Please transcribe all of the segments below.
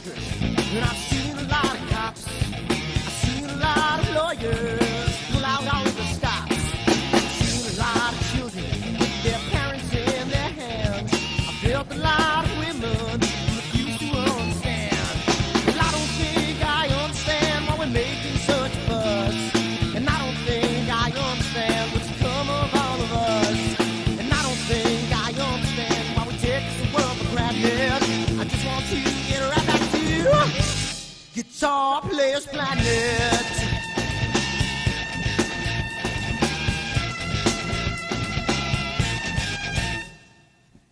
doctors, and I've seen a lot of cops. I've seen a lot of lawyers pull out all the stops. I've seen a lot of children with their parents in their hands. I've felt a lot of women who refuse to understand. Well, I don't think I understand why we're making such a fuss. And I don't think I understand what's come of all of us. And I don't think I understand why we take this world for granted. I just want to get right back to Guitar Players Planet.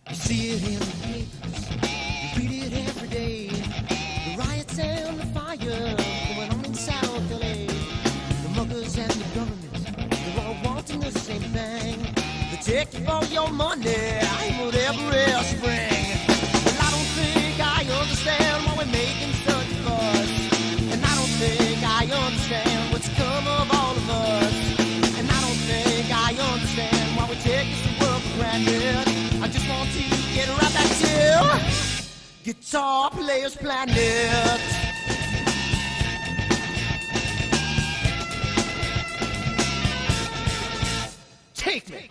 You see it in the papers, you read it every day. The riots and the fire going on in South LA. The muggers and the government, they're all wanting the same thing. They take you for your money and whatever else you bring. Well, I don't think I understand why we're making such a fuss. And I don't think I understand what's come of all of us. And I don't think I understand why we take this world for granted. I just want to get right back to Guitar Players Planet. Take me.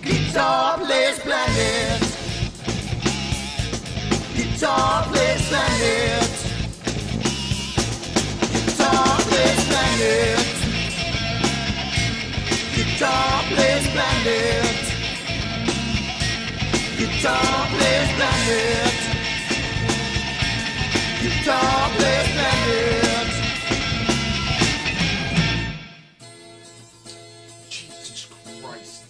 Guitar Players Planet. Guitar Players Planet. Guitar Players Planet. Guitar Players Planet. Guitar Players Planet. Guitar Players Planet. Jesus Christ.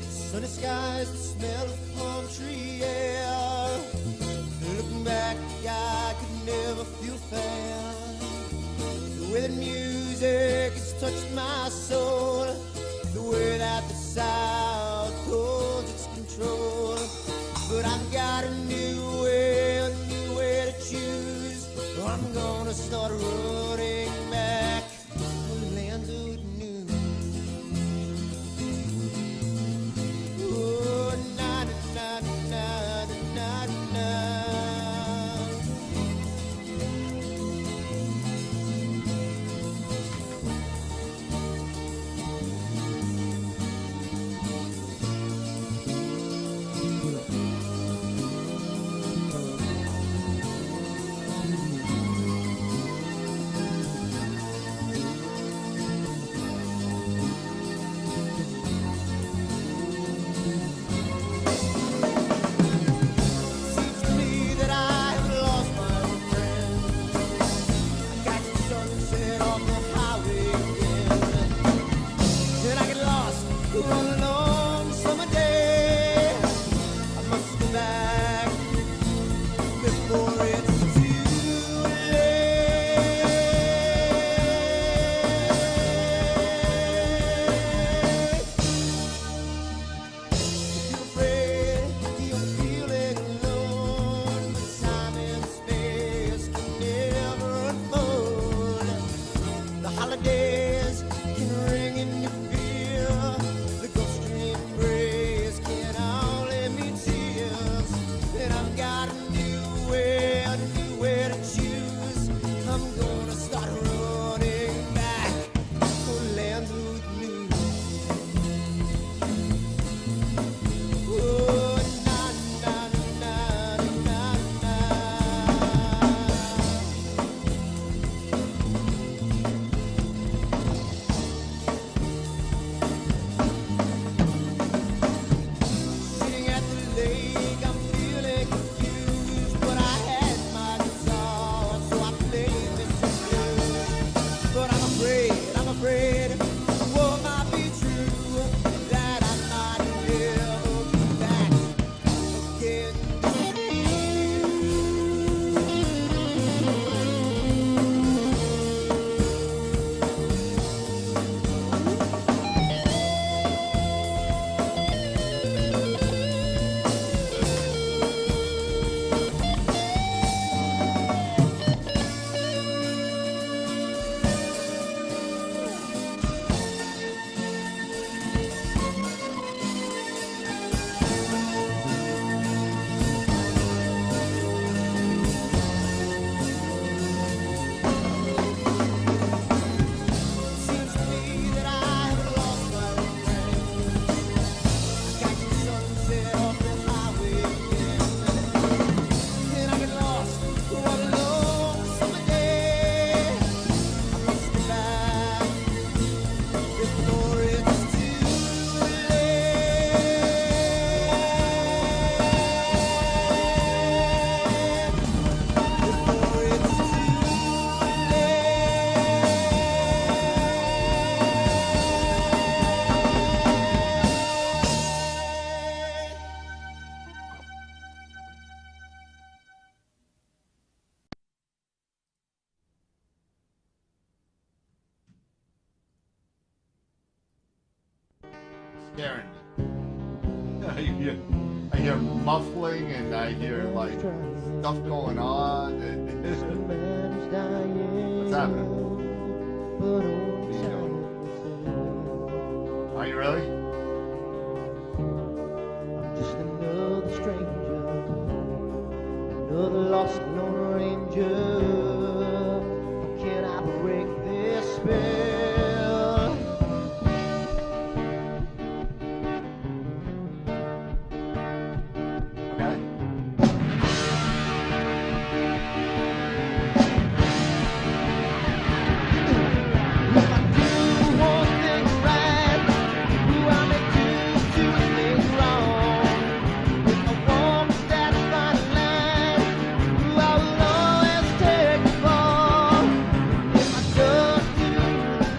Sunny skies, the smell of palm tree air. Looking back, I could never feel fair. The way that music has touched my soul, the way that the South holds its control. But I've got a new way to choose. I'm gonna start running back to the land of new. Oh, na na na na na na. Seems to me that I have lost my old friend. I catch the sunset on the highway again, and I get lost on a long summer day. I must go back before it's too late. If you're afraid, you're feeling alone, but time and space can never unfold. The holidays can ring in your fear. The ghost embrace can only mean tears. And I've got a new way to choose. I'm gonna start running back for lands with new. Oh, na na na scaring me. I hear muffling and I hear like stuff going on. And what's happening? What are you doing? Are you really? I'm just another stranger, another lost lone ranger. Can I break this spell? Okay. If I do one thing right, do I make two things wrong? If I walk that fine line, do I will always take the fall? If I don't do the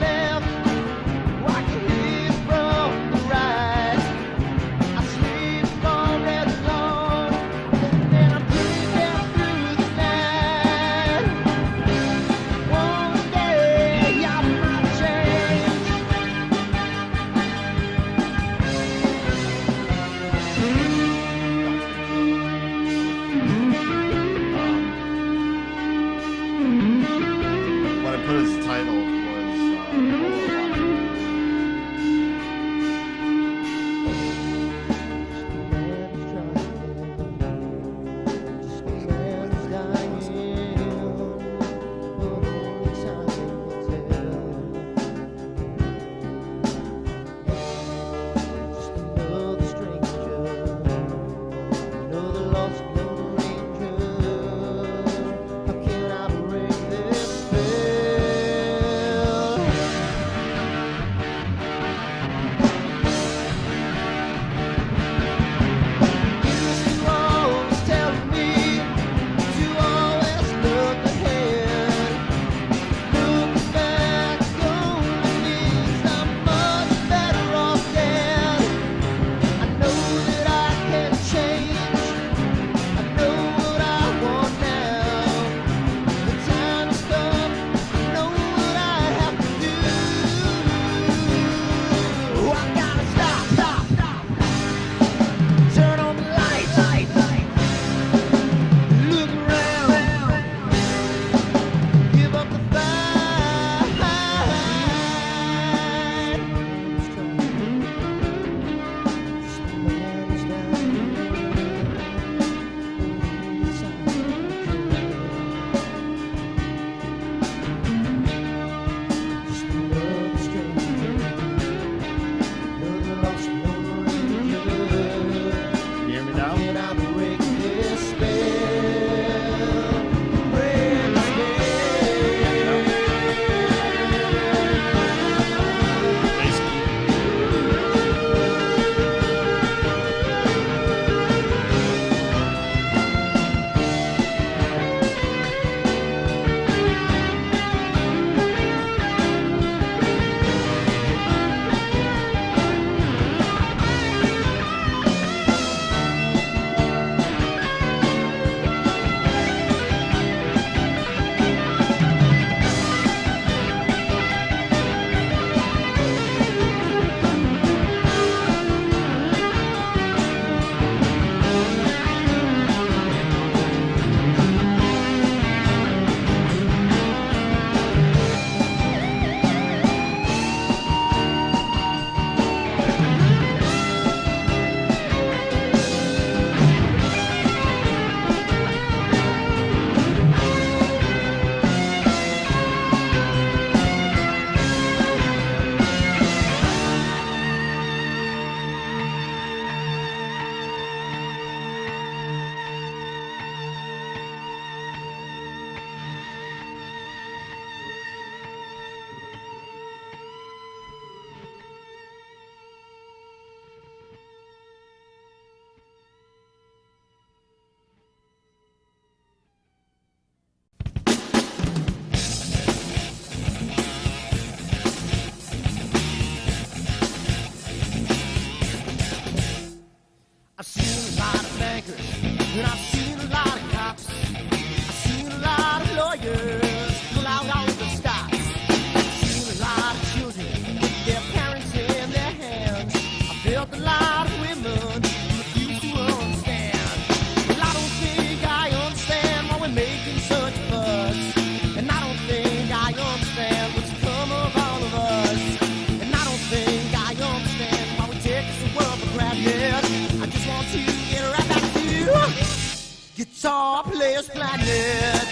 Guitar Player's Planet.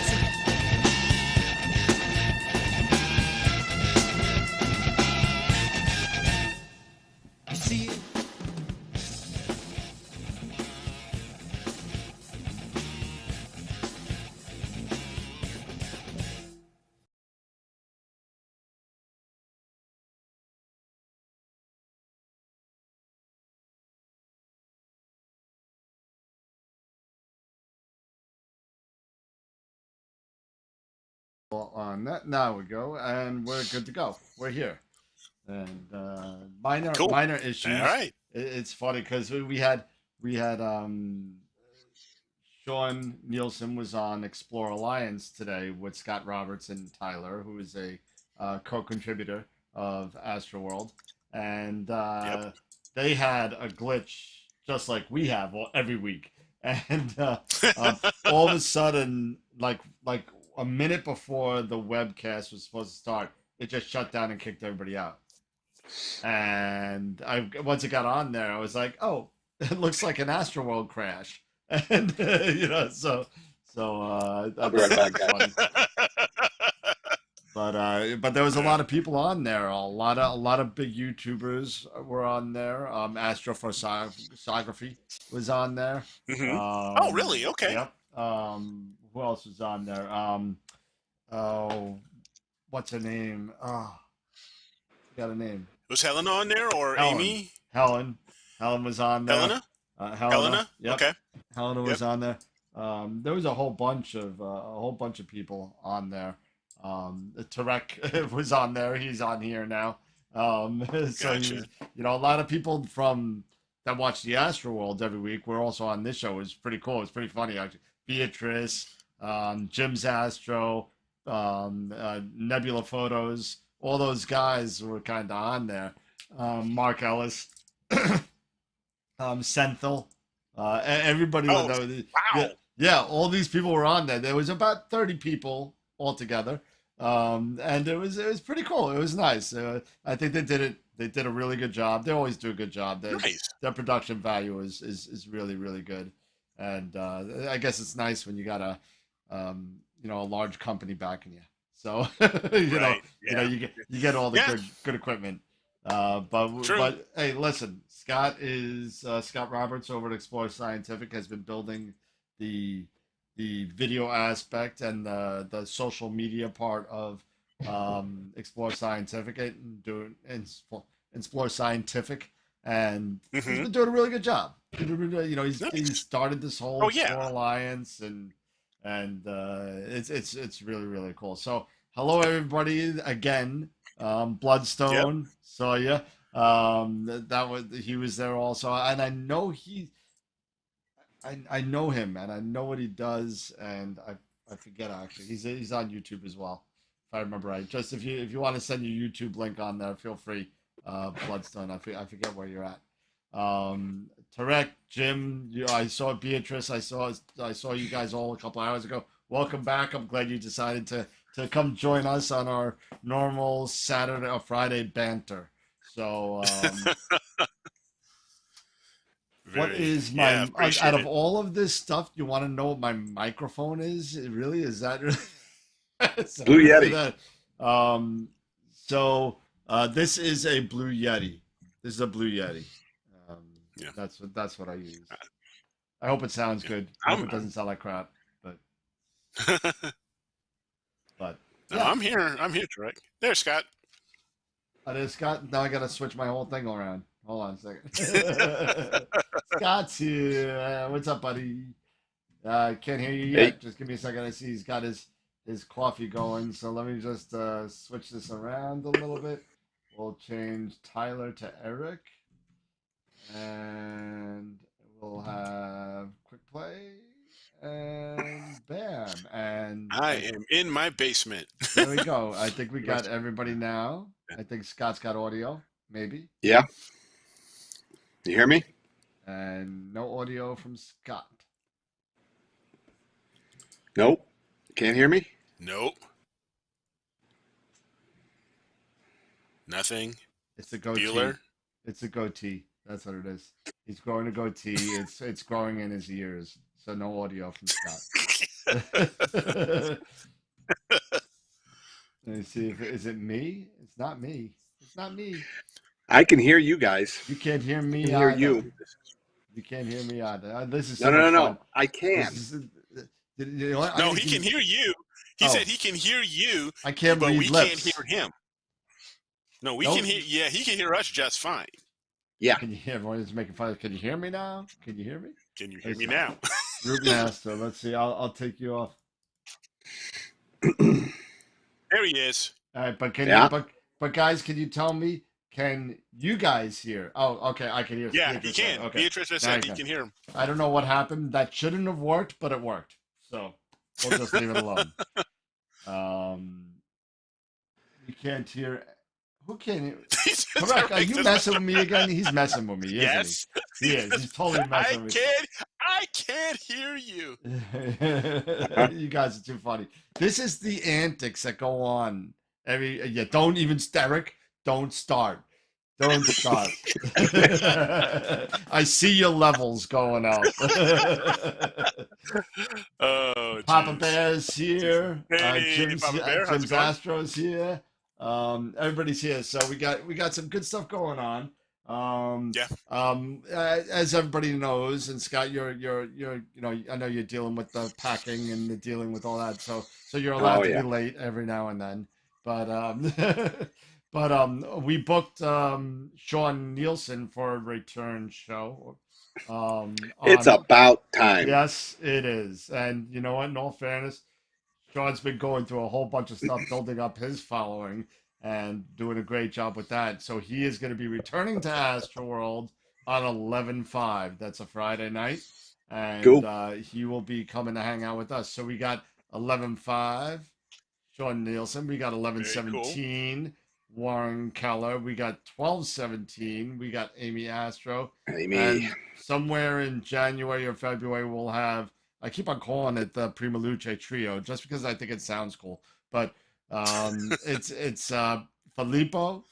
You see it? On that, now we go, and we're good to go. We're here, and Cool. minor issues. All right. It's funny because we had Sean Nielsen was on Explore Alliance today with Scott Roberts and Tyler, who is a co-contributor of AstroWorld, and Yep. they had a glitch just like we have every week, and all of a sudden, like a minute before the webcast was supposed to start, it just shut down and kicked everybody out. And I once it got on there, I was like, oh, it looks like an AstroWorld crash, and I I'll be right thought back, that was guys. funny. But there was a lot of people on there. A lot of big YouTubers were on there. Astrophotography was on there. Oh, really? Okay. Yep. Who else was on there? Oh, what's her name? Oh, got a name. Was Helen on there or Helen. Amy? Helen was on there. Helena? Helena. Yep. Okay. Helena was on there. There was a whole bunch of people on there. Tarek was on there. He's on here now. So Gotcha. a lot of people from that watch the Astroworld every week were also on this show. It was pretty cool. It was pretty funny actually. Beatrice, Jim's Astro, Nebula Photos, all those guys were kind of on there. Mark Ellis, Senthil, everybody. Oh, wow. Yeah, all these people were on there. There was about 30 people altogether, and it was pretty cool. It was nice. I think they did it. They did a really good job. They always do a good job. Nice. Their production value is really really good, and I guess it's nice when you got a large company backing you. So Right. you get all the Yeah. good equipment. True. But hey, listen, Scott Roberts over at Explore Scientific has been building the video aspect and the social media part of Explore Scientific and Explore Scientific, and he's Mhm. been doing a really good job. He Nice. started this whole Oh, yeah. Explore Alliance, and it's really really cool. So hello everybody again. Bloodstone saw ya. He was there also, and I know I know him, and I know what he does, and I forget actually. He's on YouTube as well, if I remember right. Just if you want to send your YouTube link on there, feel free. Bloodstone. I forget where you're at. Tarek, Jim, I saw Beatrice. I saw you guys all a couple hours ago. Welcome back. I'm glad you decided to come join us on our normal Saturday or Friday banter. So, what is my appreciate out of it. all of this stuff? You want to know what my microphone is? Really, is that so, Blue Yeti. This is a Blue Yeti. This is a Blue Yeti. Yeah. That's what I use. I hope it sounds good. I hope it doesn't sound like crap, but No, yeah. I'm here. I'm here, Tarek. There, Scott. There's Scott. Now I gotta switch my whole thing around. Hold on a second. Scott's here. What's up, buddy? Can't hear you yet. Hey. Just give me a second. I see he's got his coffee going. So let me just switch this around a little bit. We'll change Tyler to Eric, and we'll have quick play, and bam, and I am in my basement. there we go. I think we got everybody now. I think Scott's got audio, maybe. Yeah. You hear me? And no audio from Scott. Nope. Can't hear me? Nope. Nothing. It's a goatee. Bueller. It's a goatee. That's what it is. He's growing a goatee. It's growing in his ears. so no audio from Scott. Let me see if is it me? It's not me. It's not me. I can hear you guys. You can't hear I me can hear either. you. You can't hear me either. This is No, so no, much no, fun. no. I can. This is, you know what? No, he can hear you. He said he can hear you, I can't but read we lips. can't hear him. No, we Nope. can hear. Yeah, he can hear us just fine. Yeah. Can you hear? Everyone's making fun. Can you hear me now? Can you hear me? Can you hear me now? Group master. Let's see. I'll take you off. There he is. All right, but Yeah. but guys, can you tell me? Can you guys hear? Oh, okay. I can hear. Yeah, Beatrice he said, can. okay. Beatrice just Now said he can hear him. I don't know what happened. That shouldn't have worked, but it worked. So we'll just leave it alone. You can't hear. Who can hear? Correct. Are you messing with me again? He's messing with me, isn't Yes. he? He is. He's totally messing with me. I can't hear you. You guys are too funny. This is the antics that go on. Don't even Derek. Don't start. Don't start. I see your levels going up. Oh, Papa geez. Bear's here. Hey, Jim's Papa Bear, how's it going? Astro's here. Everybody's here, so we got some good stuff going on. As everybody knows, and Scott, you're I know you're dealing with the packing and dealing with all that, so you're allowed to be late every now and then. But we booked Sean Nielsen for a return show. It's about time. Yes, it is, and you know what? In all fairness, Sean's been going through a whole bunch of stuff, building up his following and doing a great job with that. So he is going to be returning to AstroWorld on 11/5. That's a Friday night. And cool. He will be coming to hang out with us. So we got 11/5, Sean Nielsen. We got 11/17, Warren Keller. We got 12/17. We got Amy Astro. Amy. And somewhere in January or February, we'll have, I keep on calling it the Prima Luce Trio just because I think it sounds cool. But it's Filippo,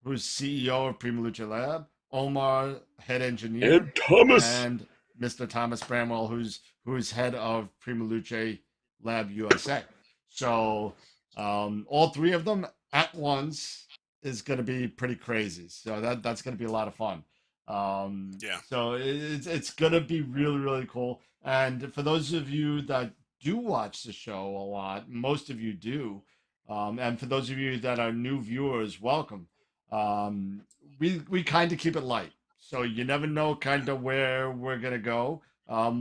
who's CEO of Prima Luce Lab, Omar, head engineer, and Thomas, and Mr. Thomas Bramwell, who's head of Prima Luce Lab USA. So all three of them at once is going to be pretty crazy. So that's going to be a lot of fun. So it's going to be really, really cool. And for those of you that do watch the show a lot, most of you do, and for those of you that are new viewers, welcome. We kind of keep it light, so you never know kind of where we're gonna go.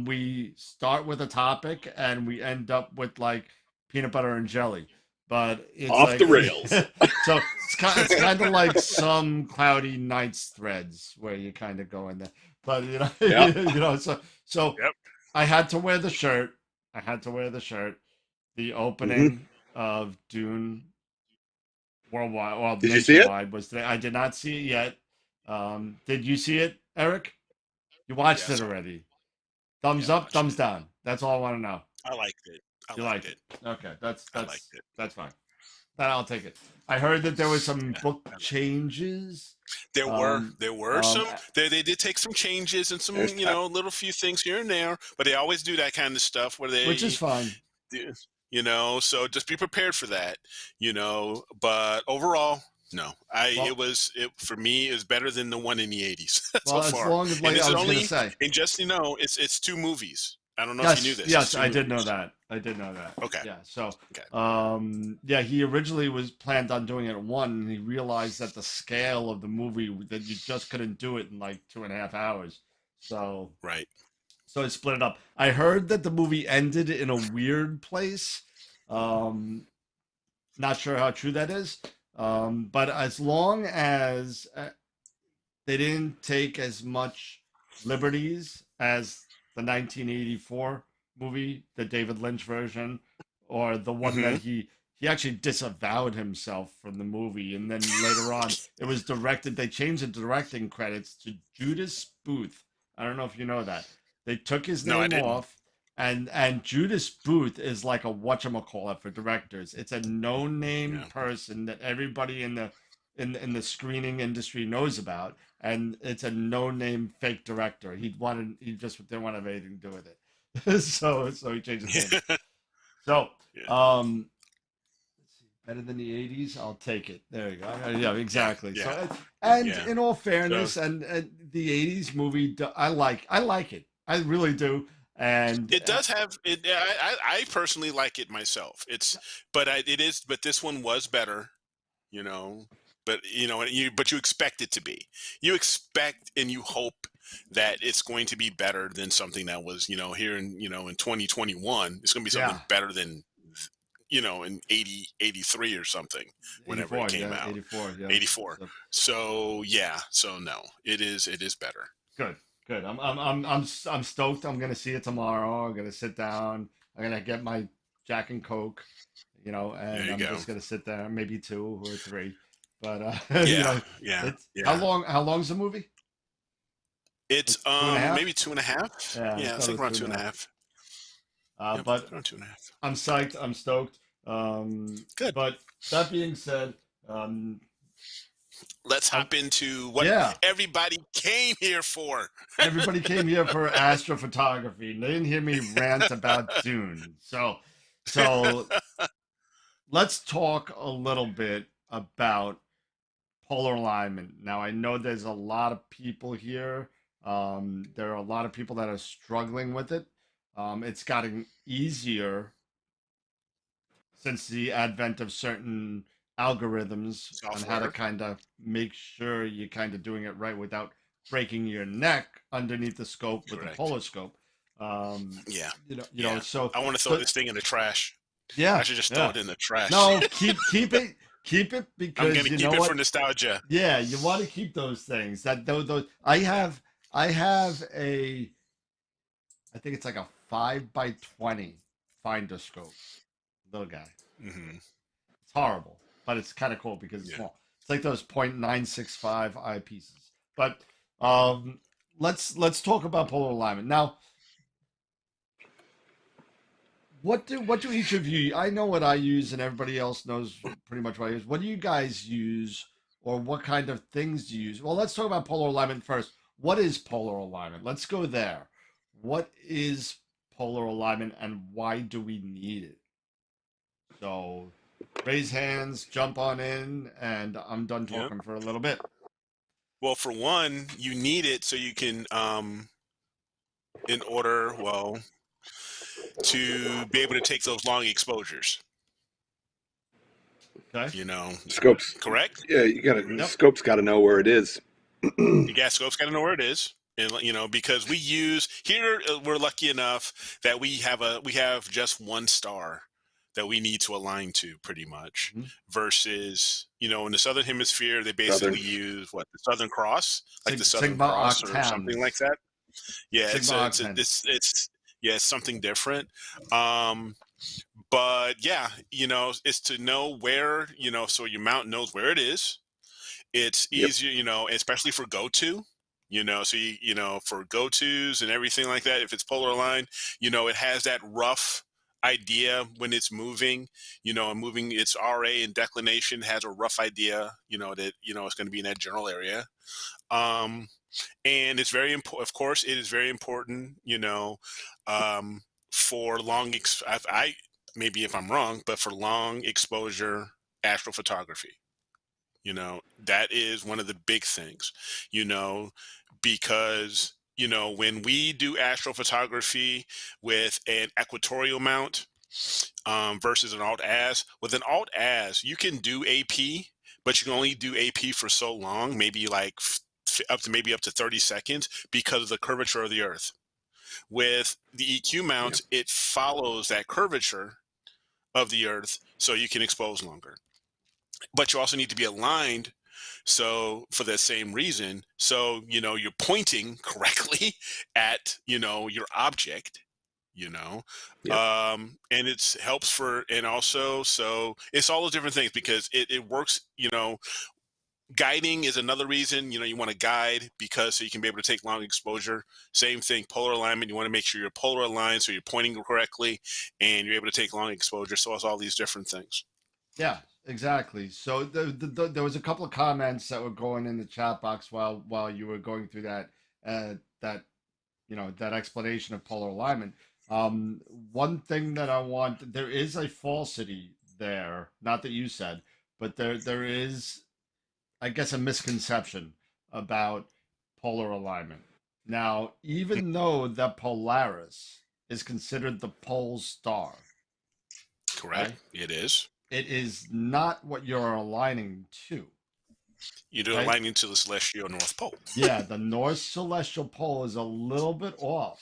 We start with a topic and we end up with like peanut butter and jelly, but it's off like, the rails. So it's kind of like some Cloudy Nights threads where you kind of go in there. But so Yep. I had to wear the shirt. The opening of Dune worldwide, well, did you see it? Was today. I did not see it yet. Did you see it, Eric? You watched it already. Thumbs up, thumbs down. That's all I want to know. I liked it. You liked it. Okay, that's I liked it. That's fine. I'll take it. I heard that there was some book changes. There were some. They did take some changes and some little few things here and there, but they always do that kind of stuff where they, which is fine. So just be prepared for that. But overall, no. For me, it was better than the one in the 80s so far. As long as, like I was going to say, and just it's two movies. I don't know if you knew this. Yes, I did know that. Okay. Yeah. So, okay. He originally was planned on doing it at one, and he realized that the scale of the movie that you just couldn't do it in like 2.5 hours. So. Right. So he split it up. I heard that the movie ended in a weird place. Not sure how true that is. But as long as they didn't take as much liberties as the 1984 movie, the David Lynch version, or the one that he actually disavowed himself from the movie, and then later on it was directed. They changed the directing credits to Judas Booth. I don't know if you know that. They took his name off, and Judas Booth is like a whatchamacallit for directors. It's a no-name person that everybody in the screening industry knows about, and it's a no-name fake director. He just didn't want to have anything to do with it. so he changed his name. So, Yeah. let's see, better than the '80s. I'll take it. There you go. Yeah, exactly. Yeah. So, and Yeah. in all fairness, So- and the '80s movie, I like it. I really do. And It does have it. I personally like it myself. But this one was better, you know. But you expect it to be. You expect and you hope that it's going to be better than something that was, here in 2021. It's going to be something yeah, better than, in 83 or something, whenever it 84, came yeah, out. 84, yeah. 84. So yeah. So no, it is better. Good, good. I'm stoked. I'm gonna see it tomorrow. I'm gonna sit down. I'm gonna get my Jack and Coke, There and you I'm go. just gonna sit there, maybe 2 or 3. But Yeah. Yeah. it's Yeah. how long's the movie? It's Like 2.5? maybe 2.5. Yeah, I Yeah, I thought it think was around 2.5. Yep, but around 2.5. I'm psyched. I'm stoked. Good. But that being said, Let's hop into what yeah, everybody came here for. everybody came here for astrophotography, and they didn't hear me rant about Dune. So let's talk a little bit about polar alignment. Now, I know there's a lot of people here. There are a lot of people that are struggling with it. It's gotten easier since the advent of certain algorithms on how to Software. kind of make sure you're kind of doing it right without breaking your neck underneath the scope with the Correct. polar scope. Yeah. Know, so I want to throw this thing in the trash. yeah, I should just throw it in the trash. No, keep it because I'm gonna keep it for nostalgia. Yeah, you want to keep those things. Those I have a, I think it's like a 5x20 finder scope, little guy. Mm-hmm. It's horrible, but it's kind of cool because it's small. It's like those .965 eyepieces. But let's talk about polar alignment now. What do each of you? I know what I use, and everybody else knows pretty much what I use. What do you guys use, or what kind of things do you use? Well, let's talk about polar alignment first. What is polar alignment? Let's go there. What is polar alignment, and why do we need it? So, raise hands, jump on in, and I'm done talking for a little bit. Well, for one, you need it so you can, to be able to take those long exposures. Okay. Scopes. Correct? Yeah, scope's got to know where it is. Scope's got to know where it is. And because we use here, we're lucky enough that we have just one star that we need to align to, pretty much. Mhm. Versus, in the southern hemisphere, they basically use the Southern Cross, like the Southern Sigma Cross or octans. something like that. Yeah, it's something different. But yeah, it's to know where, so your mount knows where it is. It's easier, especially for go-to. So for go-tos and everything like that, if it's polar aligned, it has that rough idea when it's moving, and moving its RA and declination has a rough idea, that, it's going to be in that general area. And it's very important, of course, it is very important, for long, maybe if I'm wrong, but for long exposure astrophotography. That is one of the big things, because, when we do astrophotography with an equatorial mount versus an alt-az, with an alt-az, you can do AP, but you can only do AP for so long, maybe like up to 30 seconds because of the curvature of the Earth. With the EQ mount, it follows that curvature of the Earth, so you can expose longer. But you also need to be aligned, so for the same reason, so you're pointing correctly at your object, and it helps for, and also, so it's all those different things because it works. Guiding is another reason, you want to guide because so you can be able to take long exposure. Same thing, polar alignment, you want to make sure you're polar aligned so you're pointing correctly and you're able to take long exposure. So it's all these different things. Yeah, exactly. So there was a couple of comments that were going in the chat box while you were going through that explanation of polar alignment. One thing that I want, there is a falsity there, not that you said, but there is, I guess, a misconception about polar alignment. Now, even though the Polaris is considered the pole star, Correct. okay, It is. it is not what you're aligning to. You're Okay? aligning to the celestial North Pole. Yeah, the North Celestial Pole is a little bit off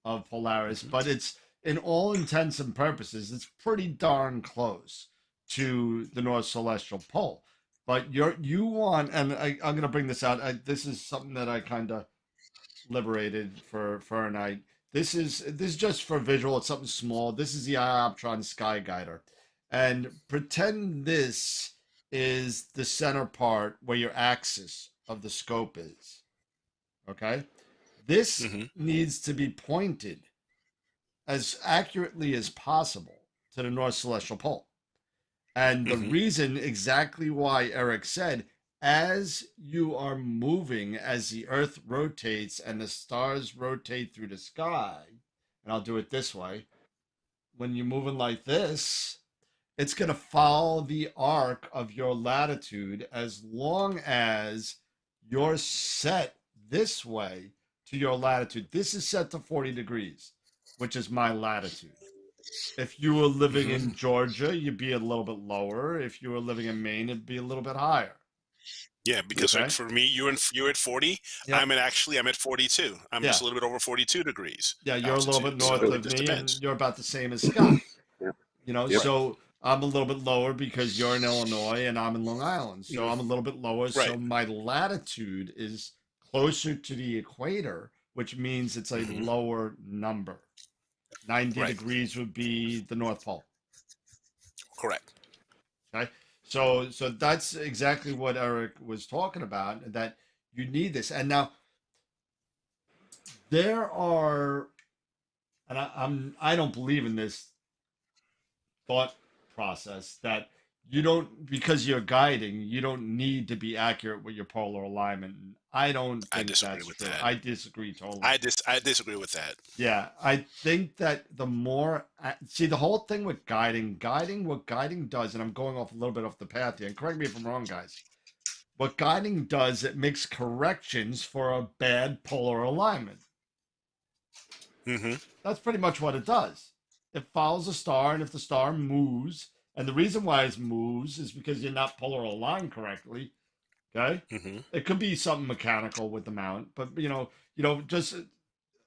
of Polaris, Mhm. but it's, in all intents and purposes, it's pretty darn close to the North Celestial Pole. But you want, and I'm going to bring this out. This is something that I kind of liberated for a night. This is just for visual. It's something small. This is the Ioptron Sky Guider, and pretend this is the center part where your axis of the scope is. Okay, this hmm needs to be pointed as accurately as possible to the North Celestial Pole. And the hmm reason exactly why Eric said, as you are moving, as the Earth rotates and the stars rotate through the sky, and I'll do it this way, when you're moving like this, it's going to follow the arc of your latitude as long as you're set this way to your latitude. This is set to 40 degrees, which is my latitude. If you were living hmm in Georgia, you'd be a little bit lower. If you were living in Maine, it'd be a little bit higher. Yeah, because like Okay. for me, you're at 40. Yep. I'm at 42. I'm Yeah. just a little bit over 42 degrees Yeah. You're a little bit altitude. So north it of just me, and depends. you're about the same as Scott. Yep. You know, Yep. so I'm a little bit lower because you're in Illinois and I'm in Long Island. So Mhm. I'm a little bit lower. So Right. my latitude is closer to the equator, which means it's a hmm lower number. 90 Right. degrees would be the North Pole. Correct. Okay. So that's exactly what Eric was talking about, that you need this. And now there are, and I don't believe in this thought process that you don't, because you're guiding, you don't need to be accurate with your polar alignment. I don't I think disagree that's with true. that. I disagree totally. I disagree with that. Yeah, I think that the more, see, the whole thing with what guiding does, and I'm going off a little bit off the path here, and correct me if I'm wrong, guys. What guiding does, it makes corrections for a bad polar alignment. hmm That's pretty much what it does. It follows a star, and if the star moves, and the reason why it moves is because you're not polar aligned correctly. Okay, hmm it could be something mechanical with the mount, but just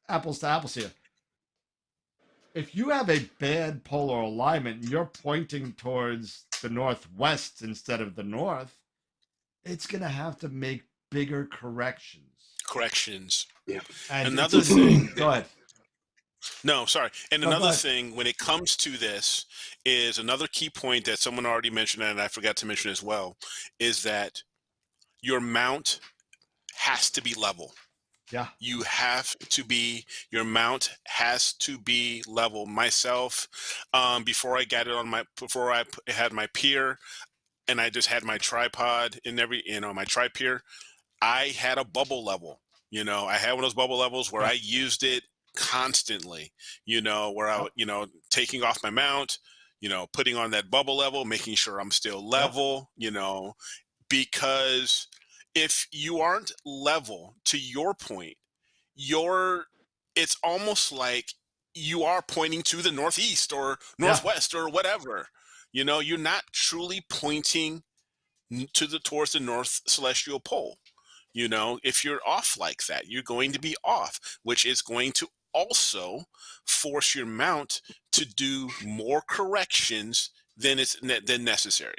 apples to apples here. If you have a bad polar alignment and you're pointing towards the northwest instead of the north, it's going to have to make bigger corrections. Corrections. Yeah. And Another it's thing. go ahead. No, sorry. And No, go another ahead. thing, when it comes to this, is another key point that someone already mentioned, and I forgot to mention as well, is that your mount has to be level. Yeah. Your mount has to be level. Myself, before I got it on before I had my pier, and I just had my tripod in my tri-pier, I had a bubble level. I had one of those bubble levels where Yeah. I used it constantly, where I, Yep. taking off my mount, putting on that bubble level, making sure I'm still level, because if you aren't level, to your point, it's almost like you are pointing to the northeast or Yeah. northwest or whatever. You're not truly pointing towards the North Celestial Pole. If you're off like that, you're going to be off, which is going to also force your mount to do more corrections than necessary.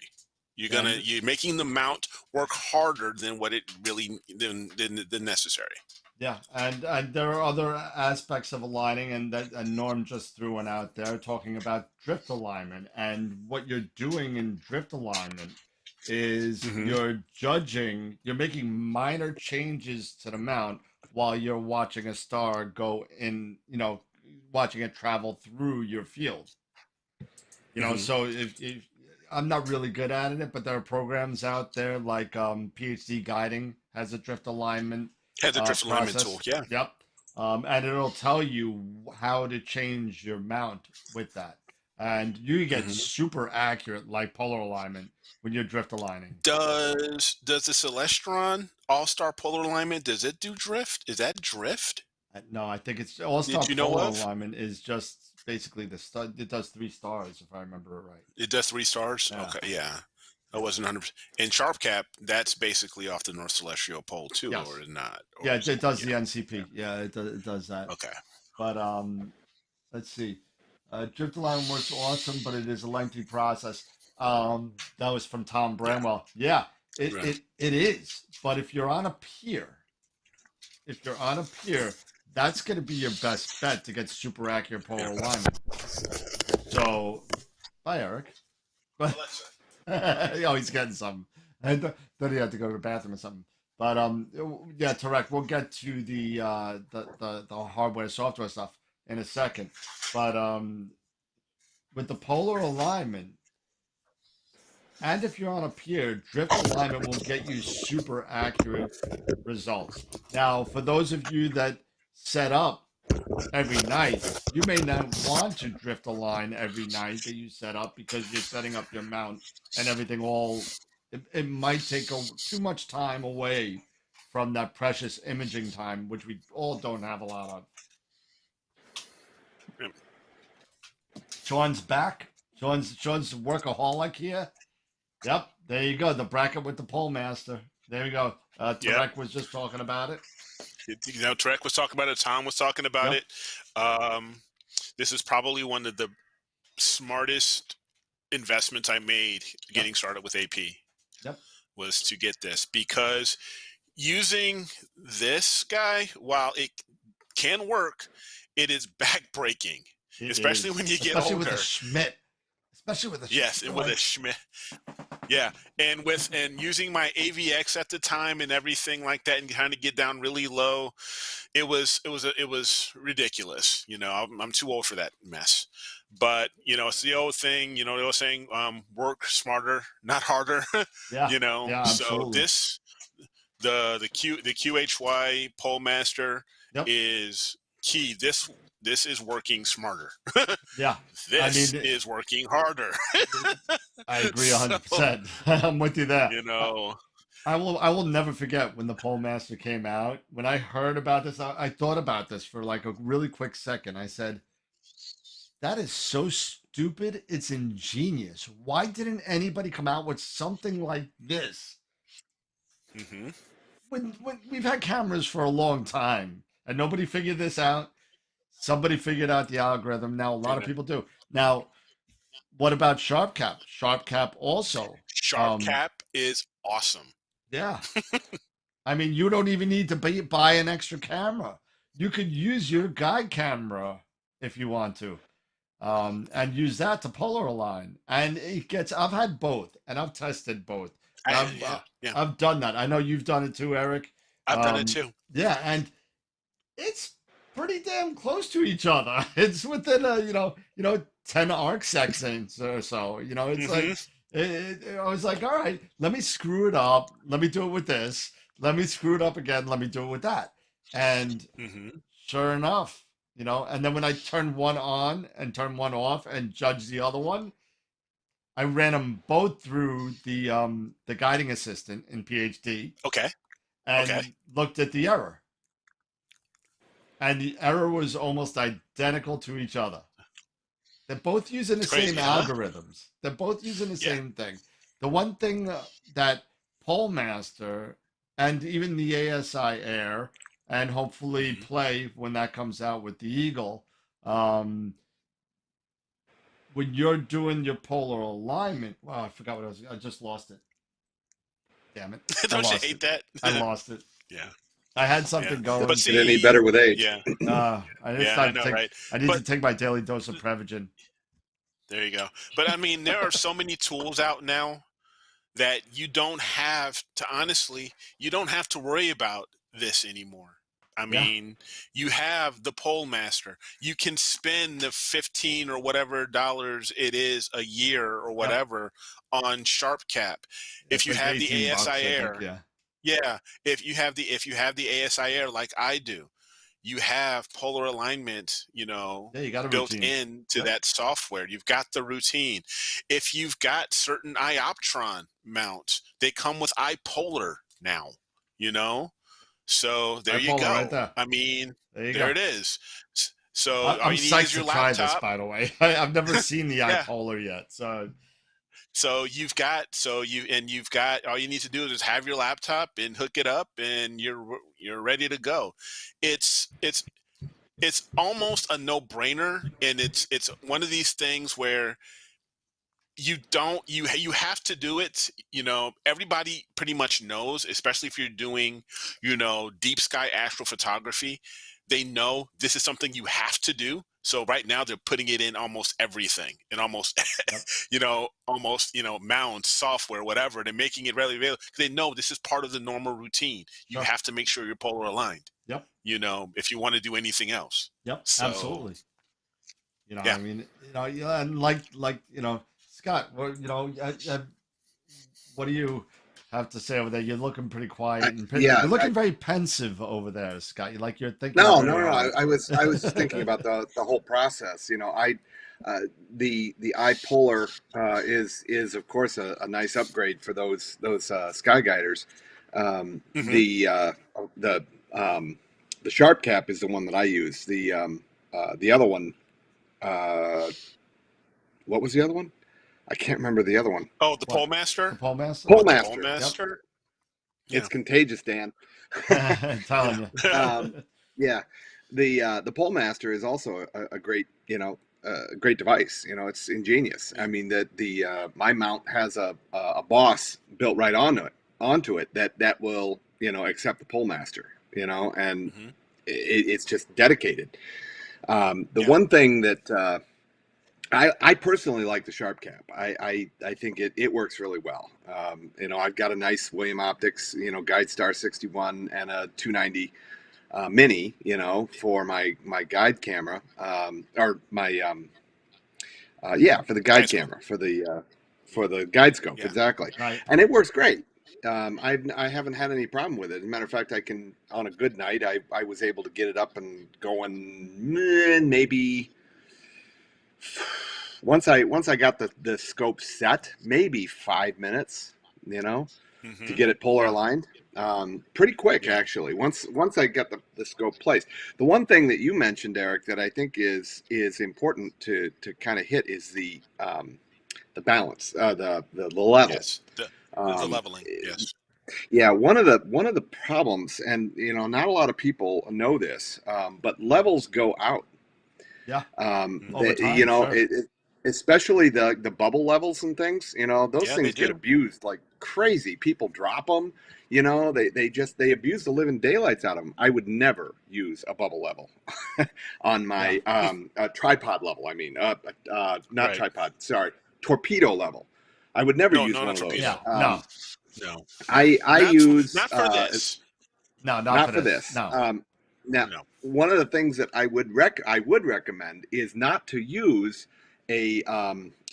And You're making the mount work harder than what it really than necessary. yeah, and there are other aspects of aligning, and Norm just threw one out there talking about drift alignment. And what you're doing in drift alignment is hmm you're making minor changes to the mount while you're watching a star go in, watching it travel through your field. hmm So if I'm not really good at it, but there are programs out there like PhD Guiding has a drift alignment Has a drift alignment tool. process. Yeah. Yep. and it'll tell you how to change your mount with that. And you get Mhm. super accurate, like polar alignment when you're drift aligning. Does the Celestron All-Star Polar Alignment, does it do drift? Is that drift? No, I think it's All-Star Did you know Polar of? Alignment is just basically the star. It does 3 stars, if I remember it right. It does 3 stars? Yeah. Okay, yeah. I Yeah. wasn't 100%. And Sharp Cap, that's basically off the North Celestial Pole too, Yes. or is not? Or Yeah, is it does the yeah. NCP. Yeah, it does that. Okay. But let's see. Drift alignment works awesome, but it is a lengthy process. That was from Tom Yeah. Bramwell. Yeah, Yeah. it is. But if you're on a pier, that's going to be your best bet to get super accurate polar alignment. So, bye, Eric. But oh, he's getting something. I thought he had to go to the bathroom or something. But yeah, Tarek, we'll get to the hardware software stuff in a second. But with the polar alignment, and if you're on a pier, drift alignment will get you super accurate results. Now, for those of you that set up every night, you may not want to drift align every night that you set up because you're setting up your mount and everything all. It might take too much time away from that precious imaging time, which we all don't have a lot of. Yep. Sean's back. Sean's workaholic here. Yep, there you go. The bracket with the pole master. There you go. Tarek was just talking about it. You know, Trek was talking about it. Tom was talking about Yep. it. This is probably one of the smartest investments I made getting started with AP. Yep. Was to get this, because using this guy, while it can work, it is backbreaking, especially when you get especially older. with a Schmidt. Especially with a Yes, and with a Schmidt. Yeah, and using my AVX at the time and everything like that, and kind of get down really low, it was ridiculous. You know, I'm too old for that mess. But you know, it's the old thing. You know, they were saying, work smarter, not harder. Yeah. You know, Yeah, so absolutely. the QHY Pole Master Yep. is key. This is working smarter. Yeah. This is working harder. I agree So, 100%. I'm with you there. you know, I will never forget when the Pole Master came out. When I heard about this, I thought about this for like a really quick second. I said, that is so stupid. It's ingenious. Why didn't anybody come out with something like this? hmm When we've had cameras for a long time and nobody figured this out. Somebody figured out the algorithm. Now a lot of people do. Now, what about Sharp Cap? Sharp Cap also. Sharp Cap is awesome. Yeah. I mean, you don't even need to buy an extra camera. You could use your guide camera if you want to, and use that to polar align. And it gets. I've had both, and I've tested both. I've done that. I know you've done it too, Eric. I've done it too. Yeah, and it's pretty damn close to each other. It's within a 10 arc sections or so. You know, it's like I was like, all right, let me screw it up. Let me do it with this. Let me screw it up again. Let me do it with that. And sure enough, you know, and then when I turn one on and turn one off and judge the other one, I ran them both through the guiding assistant in PhD. Okay. And looked at the error. And the error was almost identical to each other. They're both using the same algorithms. They're both using the same thing. The one thing that Pole Master and even the ASI Air, and hopefully Play when that comes out with the Eagle, when you're doing your polar alignment, wow, I forgot what I just lost it. Damn it. Don't you hate that? I lost it. Yeah. I had something going. But see, any better with age. Yeah. I need to take my daily dose of Prevagen. There you go. But I mean, there are so many tools out now that you don't have to worry about this anymore. I mean, you have the Pole Master. You can spend the $15 or whatever dollars it is a year or whatever on Sharp Cap. If you have the ASI Air. Yeah. Yeah, if you have the ASI Air like I do, you have polar alignment, Yeah, you got a built routine. into Yep. that software. You've got the routine. If you've got certain Ioptron mounts, they come with iPolar now, So there you Bipolar right go. there. I mean, There you there go. it is. So all I'm you need is psyched your to try this, laptop. by the way. I've never seen the Yeah. iPolar yet, so So you've got all you need to do is just have your laptop and hook it up, and you're ready to go. It's almost a no-brainer, and it's one of these things where you have to do it. Everybody pretty much knows, especially if you're doing deep sky astrophotography. They know this is something you have to do. So right now they're putting it in almost everything, and almost mounts, software, whatever. They're making it readily available because they know this is part of the normal routine. You Sure. have to make sure you're polar aligned. Yep. If you want to do anything else. Yep. So, Absolutely. Yeah. I mean, and like Scott, what what do you have to say over there? You're looking pretty quiet and you're looking very pensive over there, Scott. You're thinking. No. I was just thinking about the whole process. The iPolar is of course a nice upgrade for those sky guiders. The Sharp Cap is the one that I use. The other one, what was the other one? I can't remember the other one. Oh, the Polemaster. The Polemaster. Polemaster. Yep. Yeah. It's contagious, Dan. I'm telling you. Yeah, the Polemaster is also a great great device. It's ingenious. I mean my mount has a boss built right onto it that will accept the Polemaster. And it's just dedicated. One thing that I personally like the Sharp Cap. I think it works really well. I've got a nice William Optics, GuideStar 61 and a 290 mini, for my guide camera, or my for the guide camera, for the guide scope, exactly. Right. And it works great. I haven't had any problem with it. As a matter of fact, on a good night, I was able to get it up and going maybe. Once I got the scope set, maybe 5 minutes, to get it polar aligned. Pretty quick, actually. Once I got the scope placed. The one thing that you mentioned, Eric, that I think is important to kind of hit is the balance, the level. Yes, the leveling. Yes. Yeah, one of the problems, and not a lot of people know this, but levels go out. Yeah. Over time, sure. Especially the bubble levels and things, those things get abused like crazy. People drop them, they abuse the living daylights out of them. I would never use a bubble level on my tripod level. I mean, not tripod. Sorry, torpedo level. I would never use one of those. Yeah. No. I use not for this. No, not for this. No. Now, one of the things that I would recommend is not to use a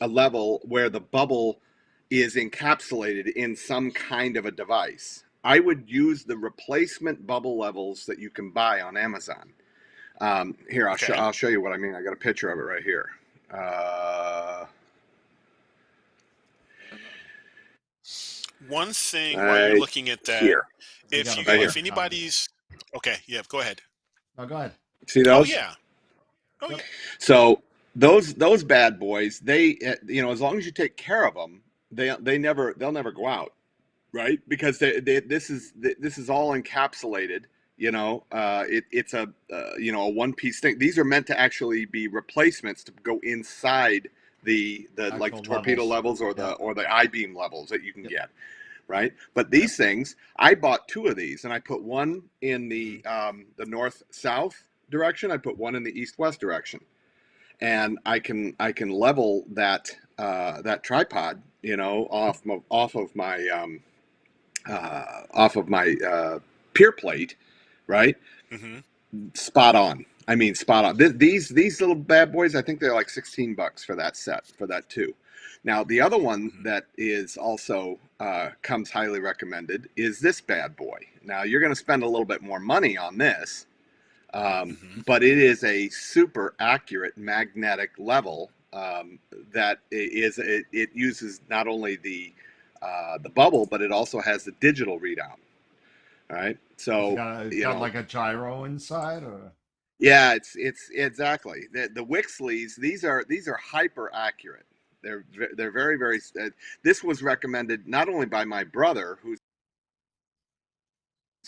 level where the bubble is encapsulated in some kind of a device. I would use the replacement bubble levels that you can buy on Amazon. Here, I'll show you what I mean. I got a picture of it right here. One thing while you're looking at that, here. if anybody's go ahead. No, go ahead. See those? Oh yeah. So those bad boys, they as long as you take care of them, they'll never go out, right? Because this is all encapsulated. It's a a one piece thing. These are meant to actually be replacements to go inside the like the torpedo levels or the I-beam levels that you can get, right? But these things, I bought 2 of these, and I put one in the north-south direction. I put one in the east-west direction, and I can level that tripod, off of my pier plate, right? Spot on. I mean, spot on. These little bad boys, I think they're like $16 for that set, for that 2. Now, the other one that is also comes highly recommended is this bad boy. Now, you're going to spend a little bit more money on this, Hmm. But it is a super accurate magnetic level that it uses not only the bubble, but it also has the digital readout. All right, so It's you got know, like a gyro inside, or yeah, it's exactly the Wixleys. These are hyper accurate. They're very very. This was recommended not only by my brother, who's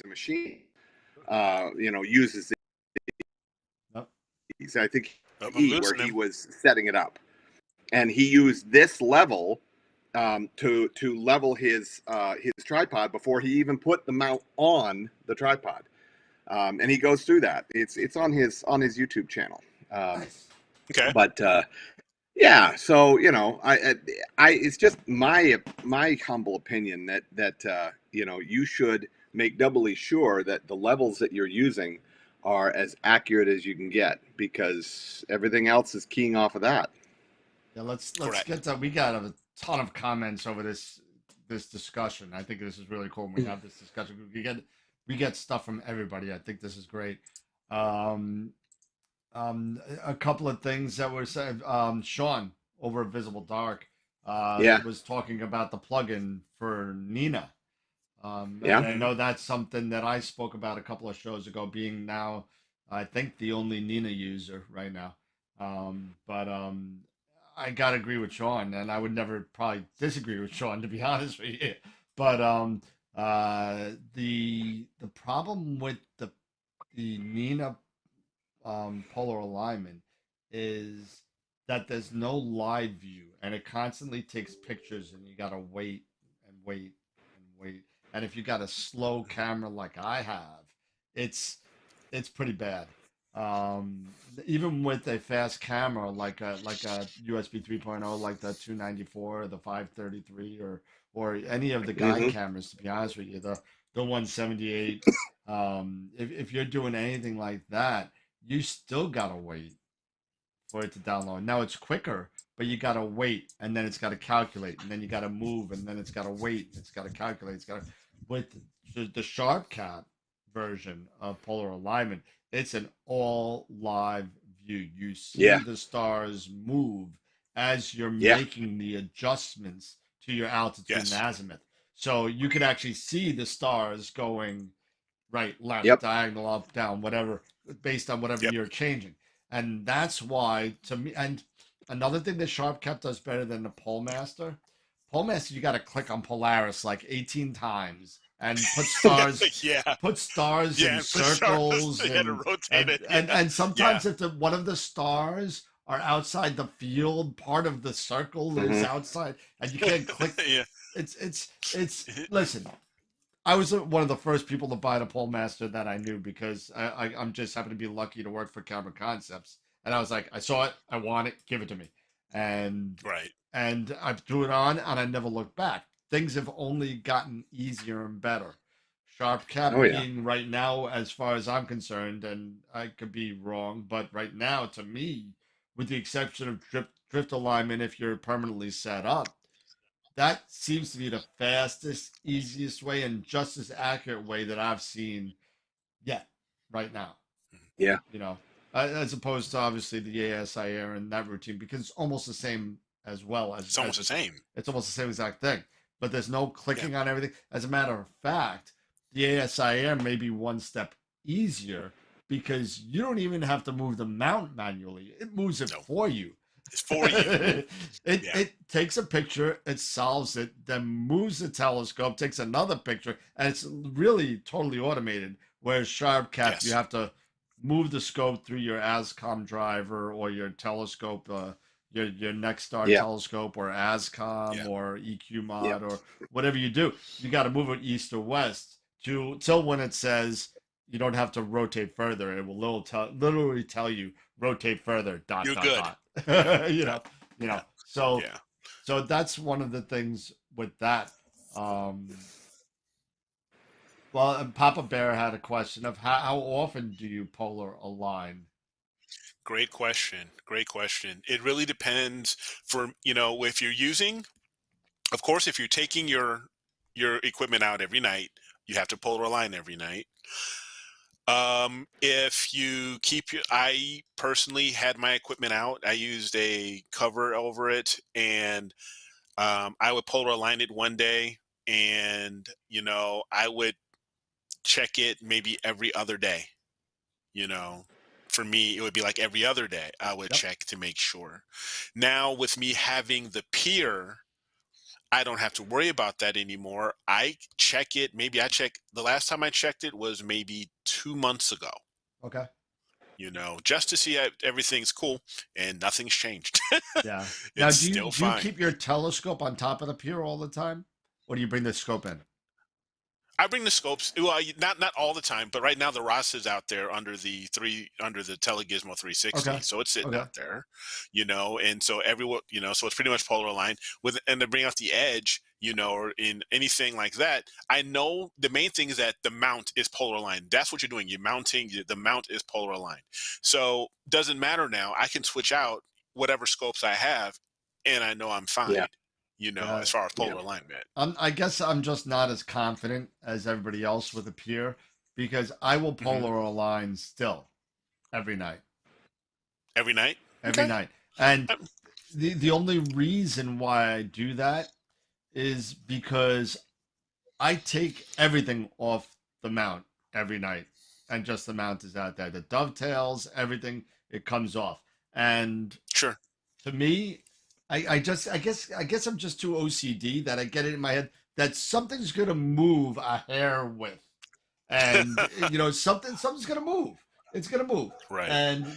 a machine, uses no? these. I think I'm where losing he him. was setting it up, and he used this level to level his tripod before he even put the mount on the tripod. And he goes through that. It's on his YouTube channel. Um, Nice. Okay. but Yeah, so it's just my humble opinion that you should make doubly sure that the levels that you're using are as accurate as you can get, because everything else is keying off of that. Yeah, let's Correct. get to. We got a ton of comments over this discussion. I think this is really cool when we have this discussion. We get stuff from everybody. I think this is great. Um, a couple of things that were said. Sean over at Visible Dark Yeah, was talking about the plugin for Nina. And yeah. I Hmm. know that's something that I spoke about a couple of shows ago, being now, I think, the only Nina user right now. But I gotta agree with Sean, and I would never probably disagree with Sean, to be honest with you. But the problem with the Nina polar alignment is that there's no live view, and it constantly takes pictures, and you gotta wait and wait and wait. And if you got a slow camera like I have, it's it's pretty bad. Even with a fast camera like a USB 3.0, like the 294, or the 533, or any of the guide Hmm. cameras, to be honest with you, the 178. If you're doing anything like that, you still gotta wait for it to download. Now it's quicker, but you gotta wait, and then it's gotta calculate, and then you gotta move, and then it's gotta wait, it's gotta calculate, it's gotta with the Sharp Cat version of Polar Alignment, it's an all live view. You see Yeah, the stars move as you're yeah, making the adjustments to your altitude and Yes. azimuth. So you could actually see the stars going right, left, yep. diagonal, up, down, whatever, based on whatever Yep. you're changing. And that's why, to me, and another thing that SharpCat does better than the Pole Master, you got to click on Polaris like 18 times and Yeah. put stars Yeah. in And for sure, circles, you had to rotate and it. and Yeah. and Yeah. sometimes if one of the stars are outside the field, part of the circle is Hmm. outside, and you can't click. Yeah. It's listen. I was one of the first people to buy the Pole Master that I knew, because I'm just happen to be lucky to work for Camera Concepts, and I was like, I saw it, I want it, give it to me, and Right. I threw it on, and I never looked back. Things have only gotten easier and better. Sharp Oh Cap yeah, being right now, as far as I'm concerned, and I could be wrong, but right now, to me, with the exception of drift alignment, if you're permanently set up, that seems to be the fastest, easiest way, and just as accurate way that I've seen yet right now. yeah. You know, as opposed to obviously the ASIR and that routine, because it's almost the same as well It's as almost the same. it's almost the same exact thing. But there's no Yeah. clicking on everything. As a matter of fact, the ASIR may be one step easier because you don't even have to move the mount manually. It moves it No. for you. It's for you. it Yeah. it takes a picture, it solves it, then moves the telescope, takes another picture, and it's really totally automated. Whereas SharpCap, you Yes. have to move the scope through your ASCOM driver or your telescope, your Nexstar Yeah, telescope, or ASCOM Yeah. or EQ yeah. mod, or whatever you do. You got to move it east or west to till when it says you don't have to rotate further. It will literally tell you rotate further. Dot You're dot good. dot. Yeah. you Yeah. know, you know. Yeah. So Yeah. so that's one of the things with that. Well, and Papa Bear had a question of how often do you polar align? Great question. Great question. It really depends if you're using, of course, if you're taking your equipment out every night, you have to polar align every night. If you keep your, I personally had my equipment out. I used a cover over it, and I would polar align it one day, and I would check it maybe every other day. You know, for me, it would be like every other day. I would Yep. check to make sure. Now, with me having the pier, I don't have to worry about that anymore. I check it. Maybe I check the last time I checked it was maybe 2 months ago. Okay. Just to see everything's cool, and nothing's changed. Yeah. Now, It's do you still do you fine. keep your telescope on top of the pier all the time, or do you bring the scope in? I bring the scopes. Well, not all the time, but right now the Ross is out there under the Telegizmo 360, Okay. so it's sitting Okay. out there, and so everyone, so it's pretty much polar aligned and to bring out the edge, or in anything like that. I know the main thing is that the mount is polar aligned. That's what you're doing. You're mounting. The mount is polar aligned, so doesn't matter now. I can switch out whatever scopes I have, and I know I'm fine. Yeah. As far as polar Yeah. alignment. I guess I'm just not as confident as everybody else with a pier, because I will polar align still every night. Every night. Every Okay. night. And the only reason why I do that is because I take everything off the mount every night, and just the mount is out there. The dovetails, everything, it comes off. And Sure. to me, I guess I'm just too OCD that I get it in my head that something's gonna move a hair width, and something's gonna move. It's gonna move, Right. and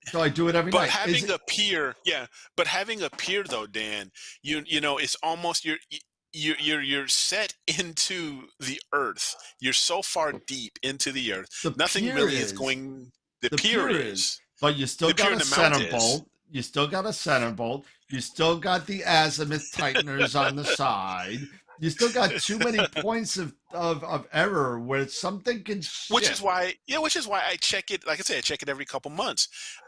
so I do it every But night. having a pier, yeah. But having a pier, though, Dan, it's almost you're set into the earth. You're so far deep into the earth. The Nothing pier really is is- going. the pier is, but you still The pier got in a the mount center is. bolt. You still got a center bolt. You still got the azimuth tighteners on the side. You still got too many points of error where something can shift. Which is why I check it. Like I said, I check it every couple months.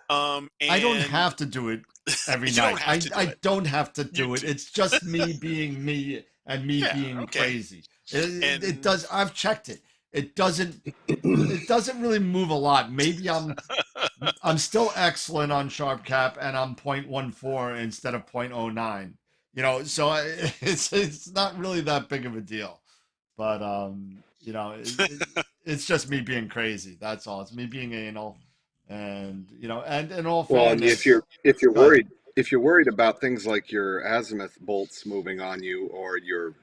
And I don't have to do it every You night. don't have to do I it. don't have to do You it. It's just me being me and me Yeah, being okay. crazy. It And- does. I've checked it. It doesn't. It doesn't really move a lot. Maybe I'm still excellent on sharp cap, and I'm 0.14 instead of 0.09. So it's not really that big of a deal. But it's just me being crazy. That's all. It's me being anal, and and in all Well, and fairness, if you're Go ahead. worried about things like your azimuth bolts moving on you, or your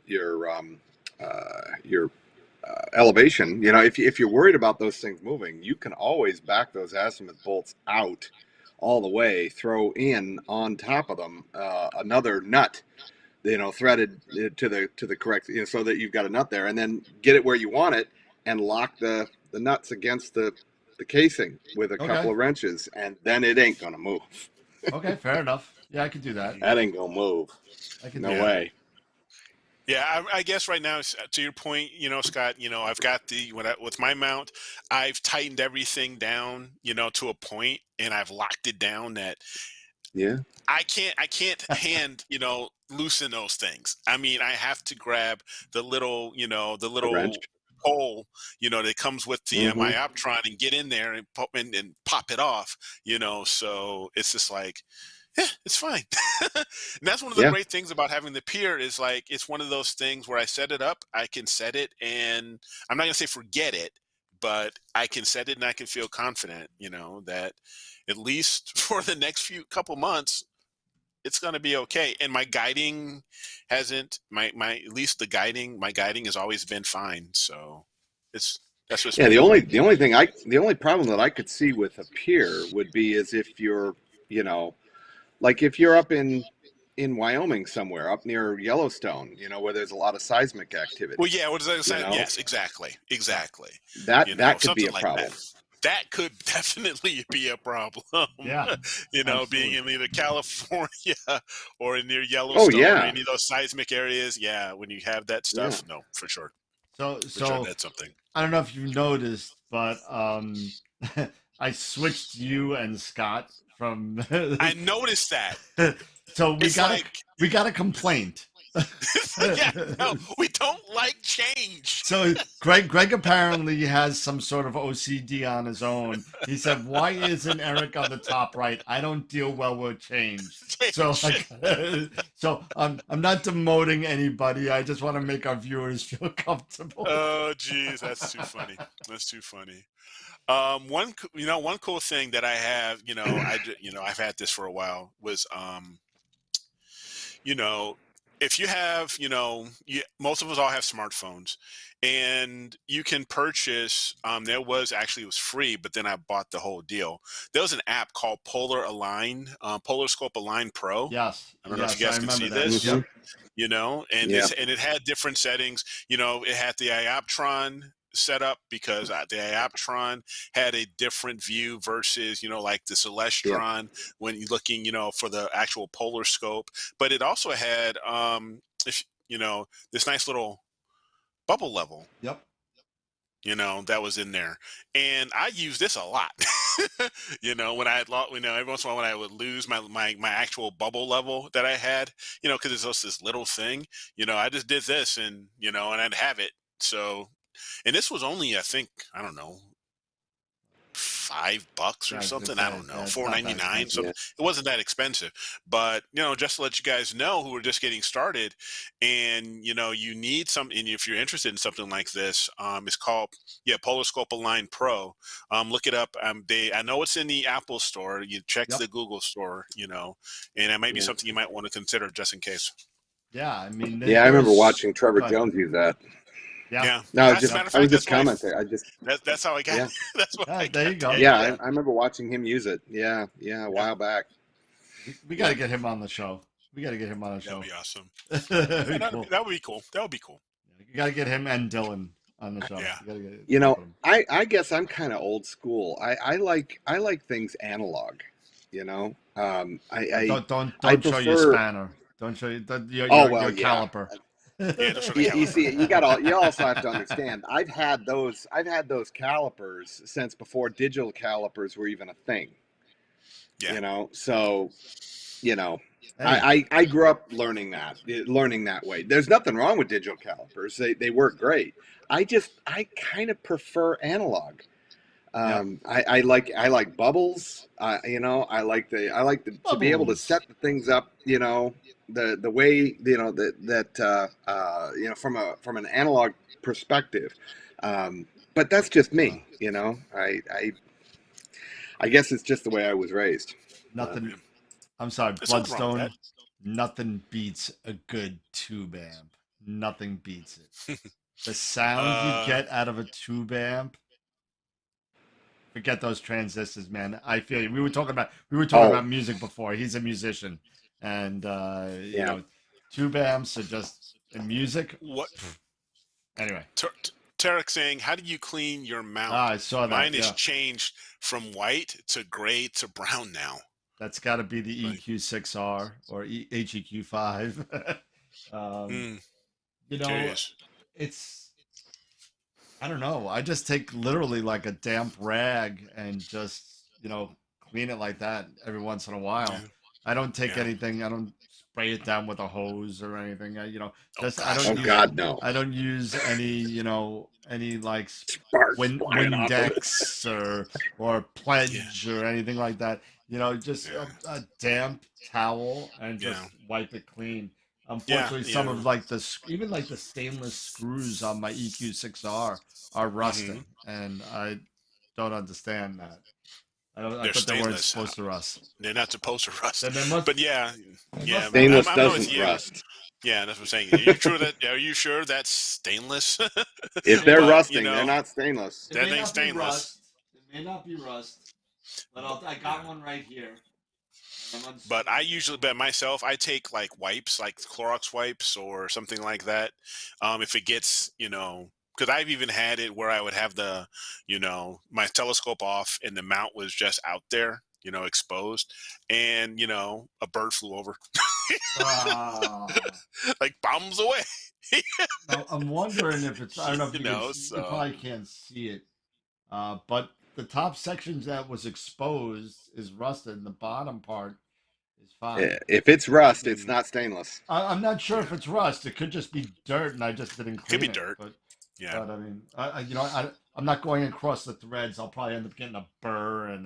elevation, if you're worried about those things moving, you can always back those azimuth bolts out all the way, throw in on top of them another nut, threaded to the correct, so that you've got a nut there, and then get it where you want it, and lock the nuts against the casing with a Okay. couple of wrenches, and then it ain't gonna move. Okay, fair enough. Yeah, I could do that. That ain't gonna move. I could No do that. way. Yeah, I guess right now, to your point, Scott, I've got with my mount, I've tightened everything down, to a point, and I've locked it down that Yeah. I can't loosen those things. I mean, I have to grab the little, wrench. pole, that comes with the Mhm. Ioptron, and get in there and pop it off, so it's just like, yeah, it's fine. And that's one of the Yeah. great things about having the pier is, like, it's one of those things where I set it up, I can set it, and I'm not gonna say forget it, but I can set it and I can feel confident, that at least for the next couple months, it's gonna be okay. And my guiding hasn't my at least my guiding has always been fine. So that's just Yeah, me. the only problem that I could see with a pier would be is if you're, like if you're up in Wyoming somewhere, up near Yellowstone, where there's a lot of seismic activity. Well, yeah, what does that say? You know? Yes, exactly. That could be something a like problem. that could definitely be a problem. Yeah, Being in either California or near Oh, Yellowstone or yeah. any of those seismic areas. Yeah, when you have that stuff, no, for sure. So For sure, that's something. I don't know if you've noticed, but I switched you and Scott from. I noticed that. So It's we got a complaint. Yeah, no, we don't like change. So Greg apparently has some sort of OCD on his own. He said, "Why isn't Eric on the top right? I don't deal well with change." So like, so I'm not demoting anybody. I just want to make our viewers feel comfortable. Oh, geez, that's too funny. That's too funny. One cool thing that I have, I've had this for a while was, you know, if you have, most of us all have smartphones, and you can purchase. It was free, but then I bought the whole deal. There was an app called Polar Scope Align Pro. Yes, I don't know if yes, you I guys can remember see that. this. Yep. And Yeah. and it had different settings. It had the Ioptron set up because the Ioptron had a different view versus like the Celestron when you're looking for the actual polar scope. But it also had if this nice little bubble level Yep. that was in there, and I use this a lot. When I had every once in a while when I would lose my actual bubble level that I had, because it's just this little thing, I just did this, and and I'd have it. So, and this was only, I think, I don't know, $5 or Yeah, something. it's I don't know, it's not that $4.99. expensive. Something. It wasn't that expensive, but just to let you guys know who are just getting started, and you need some. And if you're interested in something like this, it's called Polar Scope Align Pro. Look it up. I know it's in the Apple Store. You check Yep. the Google Store. And it might be something you might want to consider just in case. Yeah, I mean, Yeah, I remember there's- watching Trevor Go ahead. Jones use that. Yeah. No, As a just matter of I was fact, just that's why commenting. I just that's how I got. Yeah. That's what I There you got. go. yeah, Yeah. I remember watching him use it. Yeah, a while back. We got to get him on the show. We got to get him on the show. That'd be awesome. That'd be That cool. would be cool. That would be cool. You got to get him and Dylan on the show. Yeah. You gotta get You know, both of them. I guess I'm kind of old school. I like things analog. I Don't I show your prefer- spanner. Don't show your well, yeah. caliper. Yeah, just for the you caliper. see, you also have to understand. I've had those calipers since before digital calipers were even a thing. Yeah. So Hey, I grew up learning that way. There's nothing wrong with digital calipers. They work great. I kind of prefer analog. I like bubbles. I like to be able to Bubbles. set the things up. The way from an analog perspective. But that's just me. I guess it's just the way I was raised. nothing. I'm sorry, There's nothing wrong with Bloodstone. Nothing beats a good tube amp. Nothing beats it. The sound you get out of a tube amp. Forget those transistors, man. I feel you. We were talking about music before. He's a musician, and you know, tube amps are just in music. What? Anyway, Tarek saying, how do you clean your mount? I saw that. Mine is Yeah. changed from white to gray to brown now. That's got to be the EQ6R or HEQ5. You know, Curious. it's, I don't know. I just take literally like a damp rag and just, clean it like that every once in a while. Yeah. I don't take Yeah. anything. I don't spray it down with a hose or anything. I Oh, don't God, no. I don't use any, any like Sparks flying off of it. Windex or Pledge or anything like that. Just a damp towel and just wipe it clean. Unfortunately, some of even the stainless screws on my EQ6R are rusting, and I don't understand that. I thought they weren't supposed to rust. They're not supposed to rust. Then they must, But yeah. Stainless I'm with doesn't you. rust. Yeah, that's what I'm saying. Are you sure that's stainless? If they're But, rusting, they're not stainless. That ain't stainless. It may not be rust, but I got one right here. But myself, I take like wipes, like Clorox wipes or something like that. If it gets, because I've even had it where I would have the, my telescope off and the mount was just out there, exposed, and a bird flew over, like bombs away. I'm wondering if it's, I don't know if you so- probably can't see it, but the top sections that was exposed is rusted, and the bottom part is fine. If it's rust, I it's mean, not stainless. I'm not sure if Yeah. it's rust. It could just be dirt, and I just didn't Could be clean it. dirt. But Yeah. I mean, I'm not going across the threads. I'll probably end up getting a burr and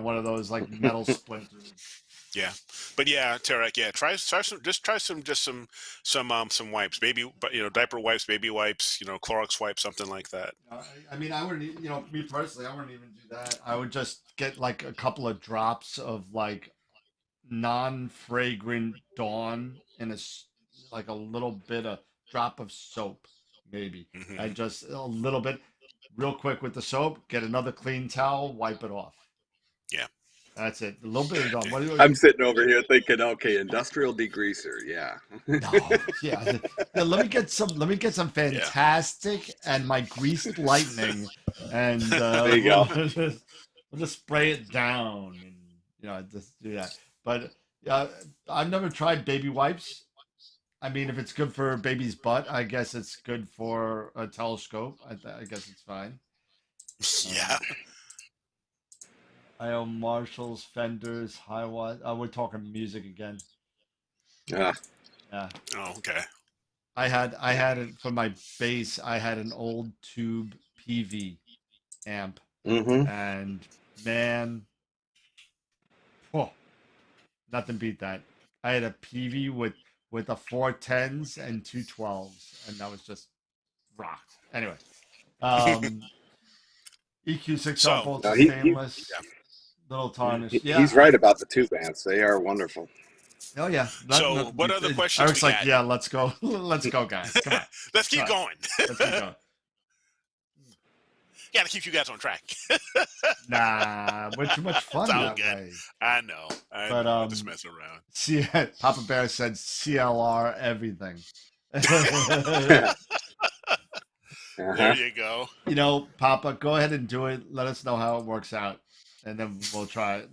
one of those like metal splinters. Yeah, but yeah, Tarek, yeah, try some wipes, baby, but diaper wipes, baby wipes, Clorox wipes, something like that. I mean, I wouldn't, me personally, I wouldn't even do that. I would just get like a couple of drops of like non-fragrant Dawn and like a little bit of drop of soap, maybe. Hmm. And just a little bit, real quick with the soap. Get another clean towel, wipe it off. Yeah. That's it. A little bit of Dawn. What do you? I'm sitting over here thinking, okay, industrial degreaser, yeah. No, yeah. Let me get some. Let me get some fantastic and my greased lightning, and There you go. we'll just spray it down, and just do that. But I've never tried baby wipes. I mean, if it's good for a baby's butt, I guess it's good for a telescope. I guess it's fine. Yeah. I own Marshalls, Fenders, Hiwatt. We're talking music again. Ah, Yeah. Oh, okay. I had it for my bass. I had an old tube PV amp, mm-hmm. and man, oh, nothing beat that. I had a PV with a 410s and two 12s, and that was just rocked. Anyway, EQ6R So bolts No, are he- stainless, little tarnish. Yeah. He's right about the tube amps. They are wonderful. Oh yeah. So, what other questions Eric's we like, got? yeah, let's go, let's go, guys. Come on, Let's keep Right. going. let's keep going. Gotta keep you guys on track. Nah, we're too much fun Sound that good. way. I know. But, I'm just messing around. See, Papa Bear said CLR everything. There you go. Papa, go ahead and do it. Let us know how it works out, and then we'll try it.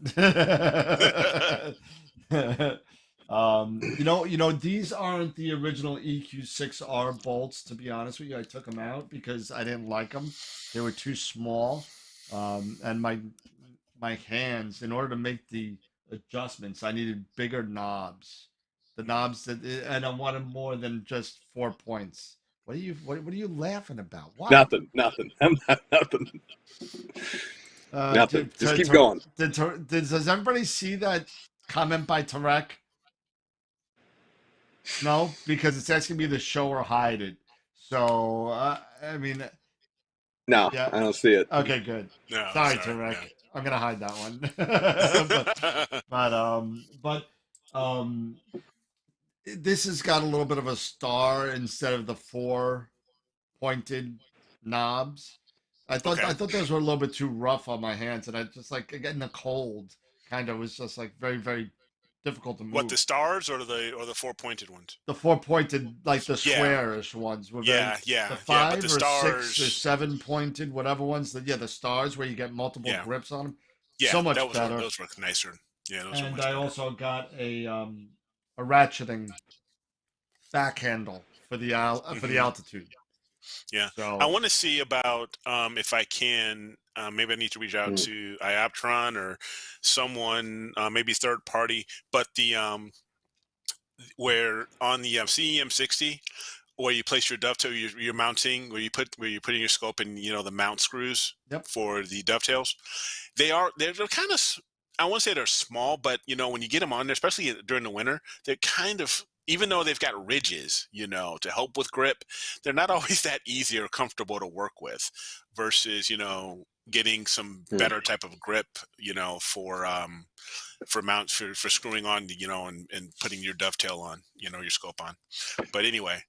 These aren't the original EQ6R bolts. To be honest with you, I took them out because I didn't like them. They were too small, and my hands. In order to make the adjustments, I needed bigger knobs. The knobs and I wanted more than just 4 points. What are you laughing about? What? Nothing. I'm not nothing. Nothing. Just keep going. Does everybody see that comment by Tarek? No, because it's asking me to show or hide it. So I mean, No, yeah. I don't see it. Okay, good. No, Sorry, Tarek. no. I'm gonna hide that one. but this has got a little bit of a star instead of the 4 pointed knobs. I thought those were a little bit too rough on my hands, and I just like getting the cold kind of was just like very, very difficult to move. What, the stars or the 4 pointed ones? The 4 pointed, like the Yeah. squarish ones were very, Yeah. the Yeah, 5 but the or stars, 6 or 7 pointed, whatever ones. The stars where you get multiple Yeah. grips on them. yeah, So much those better. were nicer. Yeah, those were And much I better. also got a ratcheting back handle for the altitude. Yeah. So I want to see about if I can. Maybe I need to reach out to Ioptron or someone, maybe third party. But the where on the CEM60, where you place your dovetail, you're mounting, where you're putting your scope in, the mount screws for the dovetails. They're kind of. I won't say they're small, but when you get them on there, especially during the winter, they're kind of. Even though they've got ridges, to help with grip, they're not always that easy or comfortable to work with versus, getting some better type of grip, for screwing on, and putting your dovetail on, your scope on. But anyway,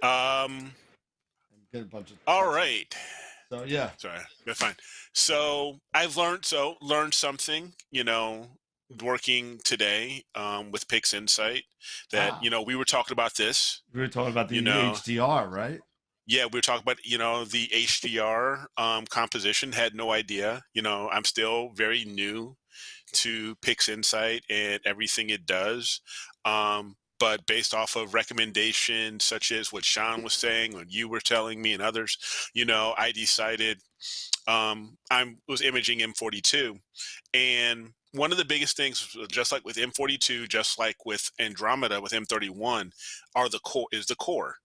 get a bunch of all right. So yeah. Sorry, that's fine. So I've learned something, working today with Pix Insight that we were talking about this. We were talking about the HDR, right? Yeah, we were talking about the HDR composition. Had no idea. I'm still very new to Pix Insight and everything it does. But based off of recommendations such as what Sean was saying, what you were telling me, and others, I decided I was imaging M42, and one of the biggest things, just like with M42, just like with Andromeda, with M31, is the core,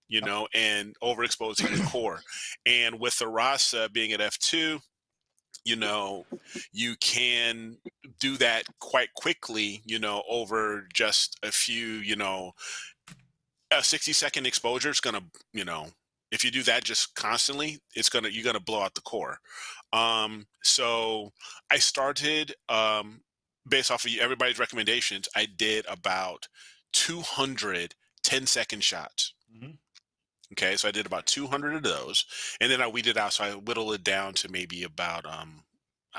you know, and overexposing the core. And with the Rasa being at f2, you know, you can do that quite quickly, you know, over just a few, you know, a 60-second exposure is going to, you know, if you do that just constantly, you're going to blow out the core. So I started, based off of everybody's recommendations, I did about 200 10-second shots. Mm-hmm. Okay, so I did about 200 of those, and then I weeded out. So I whittled it down to maybe about I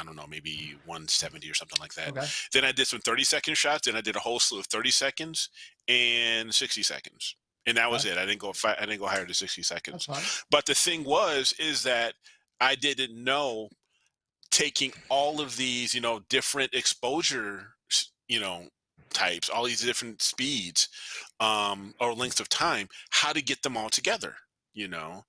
don't know, maybe 170 or something like that. Okay. Then I did some 30-second shots. Then I did a whole slew of 30 seconds and 60 seconds, and that was it. I didn't go higher than 60 seconds. That's fine. But the thing is that I didn't know, taking all of these, you know, different exposure, you know, types, all these different speeds, or lengths of time, how to get them all together, you know.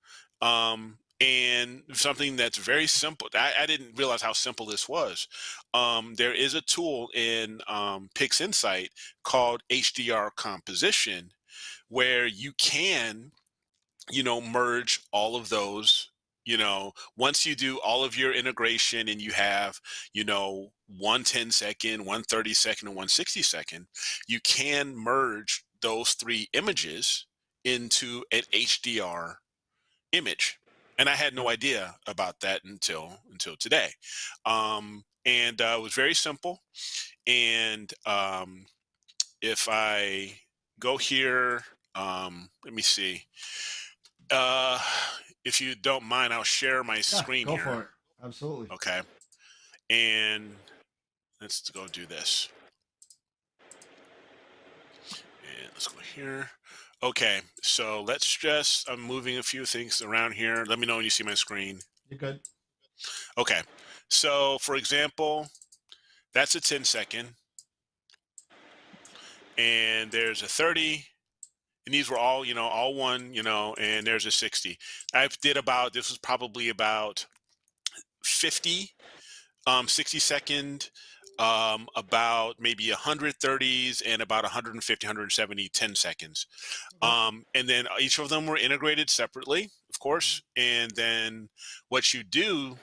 And something that's very simple. I didn't realize how simple this was. There is a tool in PixInsight called HDR Composition, where you can, you know, merge all of those. You know, once you do all of your integration and you have, you know, 1 10-second, 1 30-second, and 1 60-second, you can merge those 3 images into an HDR image. And I had no idea about that until today. And it was very simple. And if I go here, let me see. If you don't mind, I'll share my screen go here. for it. Absolutely. Okay. And let's go do this. And let's go here. Okay. So I'm moving a few things around here. Let me know when you see my screen. You're good. Okay. So for example, that's a 10-second. And there's a 30. And these were all, you know, all one, you know, and there's a 60. This was probably about 50, 60-second, about maybe 130s and about 150, 170, 10 seconds. And then each of them were integrated separately, of course. And then what you do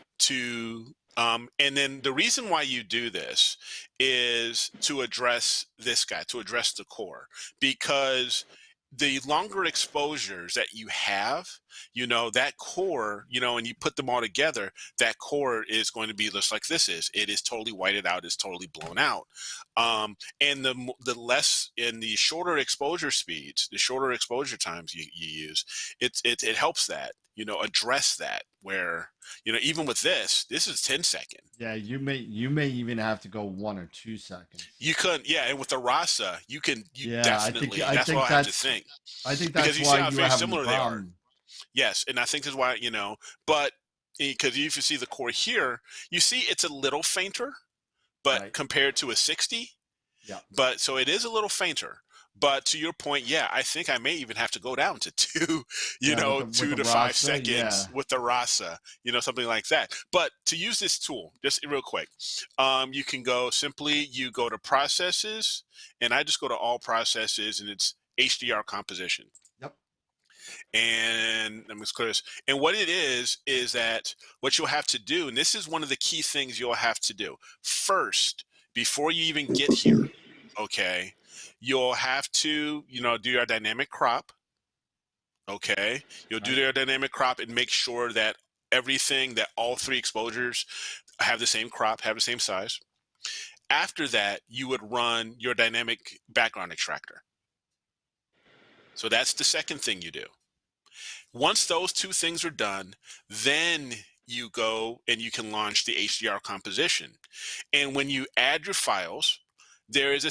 and then the reason why you do this is to address the core, because the longer exposures that you have, you know, that core, you know, and you put them all together, that core is going to be just like this is. It is totally whited out, it's totally blown out. And the less in the shorter exposure speeds, the shorter exposure times you use, it helps that, you know, address that, where, you know, even with this is 10-second. Yeah, you may even have to go 1 or 2 seconds. You could, yeah, and with the Rasa, you definitely. I that's think what I have to think. I think that's because you why see how you very have similar they are. Yes, and I think that's why, you know, but because if you see the core here, you see it's a little fainter, but Right. compared to a 60, Yeah. but so it is a little fainter. But to your point, yeah, I think I may even have to go down to 2, you know, with 2 the to 5 Rasa, seconds with the Rasa, you know, something like that. But to use this tool, just real quick, you can go to processes, and I just go to all processes, and it's HDR Composition. Yep. And let me clear this. And what it is that what you'll have to do, and this is one of the key things you'll have to do first, before you even get here, okay, you'll have to, you know, do your dynamic crop. Okay. You'll do your dynamic crop and make sure that that all 3 exposures have the same crop, have the same size. After that, you would run your dynamic background extractor. So that's the second thing you do. Once those 2 things are done, then you go and you can launch the HDR Composition. And when you add your files, there is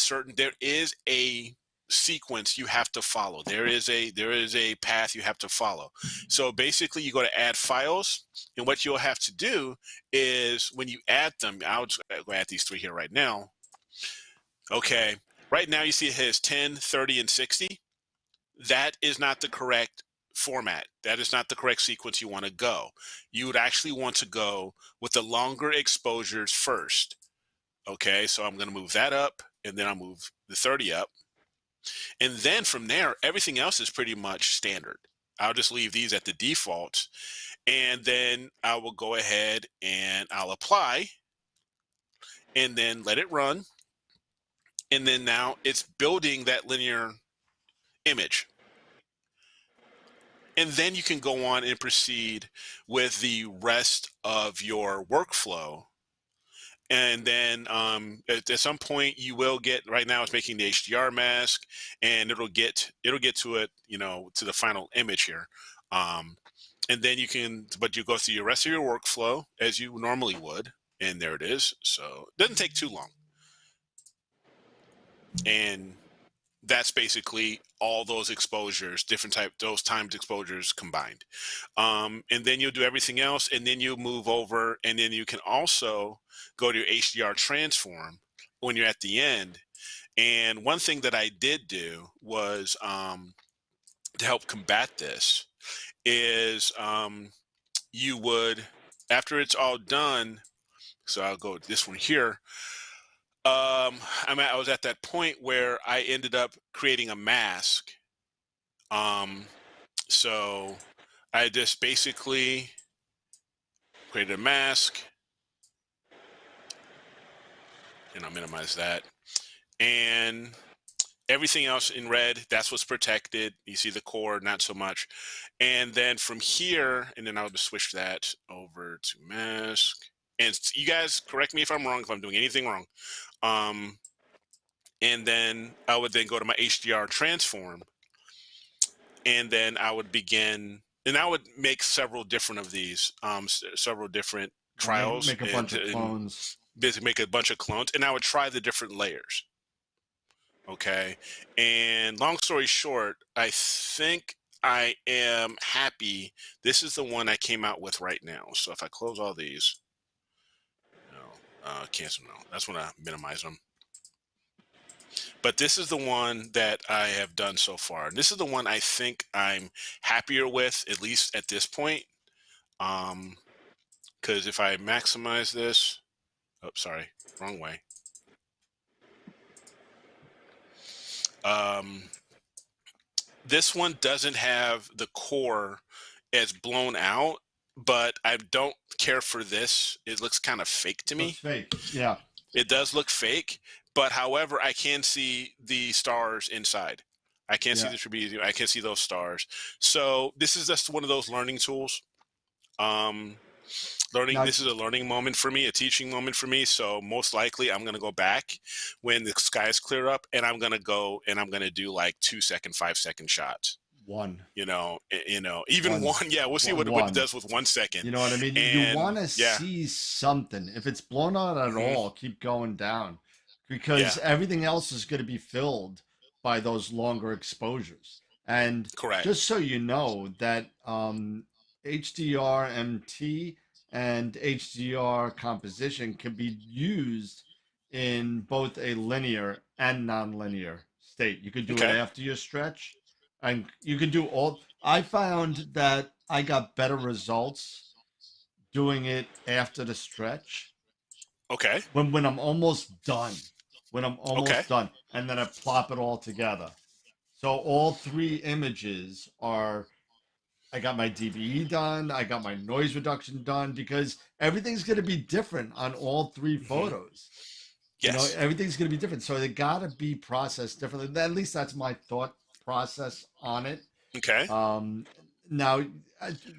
a sequence you have to follow. There is a path you have to follow. So basically, you go to add files, and what you'll have to do is when you add them, I'll just go add these 3 here right now. Okay, right now you see it has 10, 30, and 60. That is not the correct format. That is not the correct sequence you want to go. You would actually want to go with the longer exposures first. Okay, so I'm going to move that up, and then I'll move the 30 up. And then from there, everything else is pretty much standard. I'll just leave these at the default, and then I will go ahead and I'll apply, and then let it run. And then now it's building that linear image. And then you can go on and proceed with the rest of your workflow. And then at some point you will get, right now it's making the HDR mask, and it'll get to it, to the final image here. And then but you go through your rest of your workflow as you normally would, and there it is. So it doesn't take too long. And that's basically all those exposures, those timed exposures combined. And then you'll do everything else, and then you move over, and then you can also go to your HDR transform when you're at the end. And one thing that I did do was to help combat this is you would, after it's all done, so I'll go with this one here. I was at that point where I ended up creating a mask. So I just basically created a mask, and I'll minimize that. And everything else in red, that's what's protected. You see the core, not so much. And then from here, and then I'll just switch that over to mask. And you guys correct me if I'm wrong, if I'm doing anything wrong. And then I would then go to my HDR transform, and then I would begin, and I would make several different of these, several different trials. Make a bunch of clones. Basically make a bunch of clones, and I would try the different layers. Okay. And long story short, I think I am happy. This is the one I came out with right now. So if I close all these, cancel now. That's when I minimize them. But this is the one that I have done so far. And this is the one I think I'm happier with, at least at this point. Because if I maximize this, oh, sorry, wrong way. This one doesn't have the core as blown out, but I don't care for this. It looks kind of fake to me. Looks fake, yeah. It does look fake, but however, I can see the stars inside. I can see the trapezium. I can see those stars. So this is just one of those learning tools. This is a learning moment for me, a teaching moment for me. So most likely I'm going to go back when the skies clear up, and I'm going to go and I'm going to do like 2-second, 5-second shots. One. Even one. Yeah, we'll see what it does with 1 second. You know what I mean? And, you want to see something. If it's blown out at all, keep going down, because everything else is going to be filled by those longer exposures. And correct. Just so you know that HDR MT and HDR composition can be used in both a linear and non-linear state. You could do it after your stretch, and you could do all. I found that I got better results doing it after the stretch. Okay. When I'm almost done. When I'm almost done. And then I plop it all together. So all three images are, I got my DBE done, I got my noise reduction done, because everything's going to be different on all three photos. Yes. Everything's going to be different. So they got to be processed differently. At least that's my thought process on it. Okay. Now,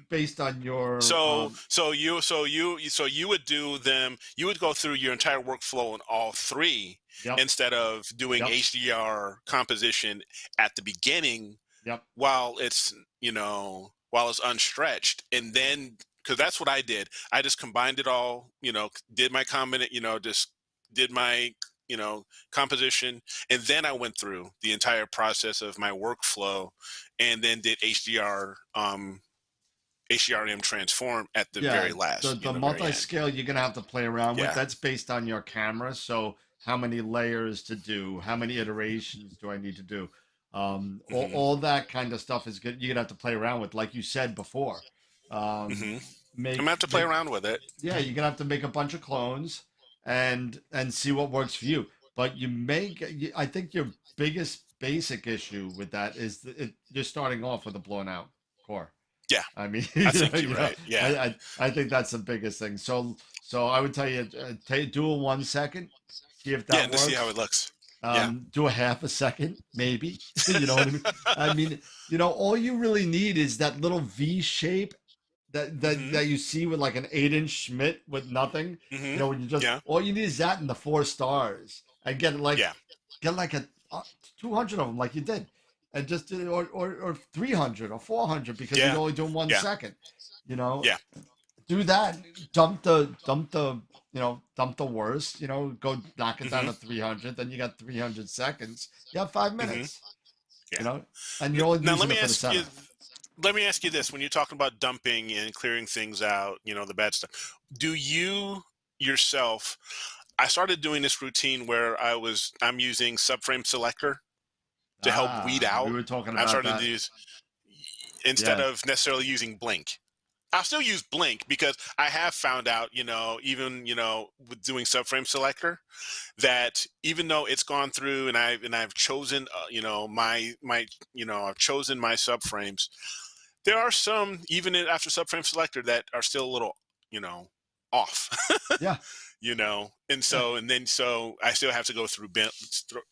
based on your you would do them. You would go through your entire workflow in all three instead of doing HDR composition at the beginning. While it's unstretched, and then because that's what I did. I just combined it all. Did my just did my composition, and then I went through the entire process of my workflow, and then did HDRM transform at the very last. The multi-scale you're gonna have to play around with. That's based on your camera. So how many layers to do? How many iterations do I need to do? All that kind of stuff is good. You're gonna have to play around with, like you said before. I'm gonna have to play around with it. Yeah, you're gonna have to make a bunch of clones. and see what works for you. But I think your biggest basic issue with that is you're starting off with a blown out core. Yeah, I mean, I think you're right. Yeah. I think that's the biggest thing. So I would tell you, do a 1 second, see if Yeah, that and to see how it works. looks. Yeah. Do a half a second, maybe. You know what I mean? I mean, all you really need is that little V shape Hmm. that you see with like an 8-inch Schmidt with nothing. Hmm. When you just Yeah. all you need is that and the 4 stars, and Yeah. get like a 200 of them like you did, and just or 300 or 400 because you're Yeah. only doing one Yeah. second. You know, Yeah. do that. Dump the worst. Go knock it down Hmm. to 300. Then you got 300 seconds. You have 5 minutes. Yeah. And you're only Now using it for the center. let me ask you this: when you're talking about dumping and clearing things out, the bad stuff, do you yourself? I started doing this routine where I'm using subframe selector to help weed We out. were talking I'm about starting to that. use instead Yeah. of necessarily using blink. I'll still use blink because I have found out, even with doing subframe selector, that even though it's gone through and I've chosen, I've chosen my subframes. There are some even after subframe selector that are still a little, off. Yeah. And Yeah. so I still have to go through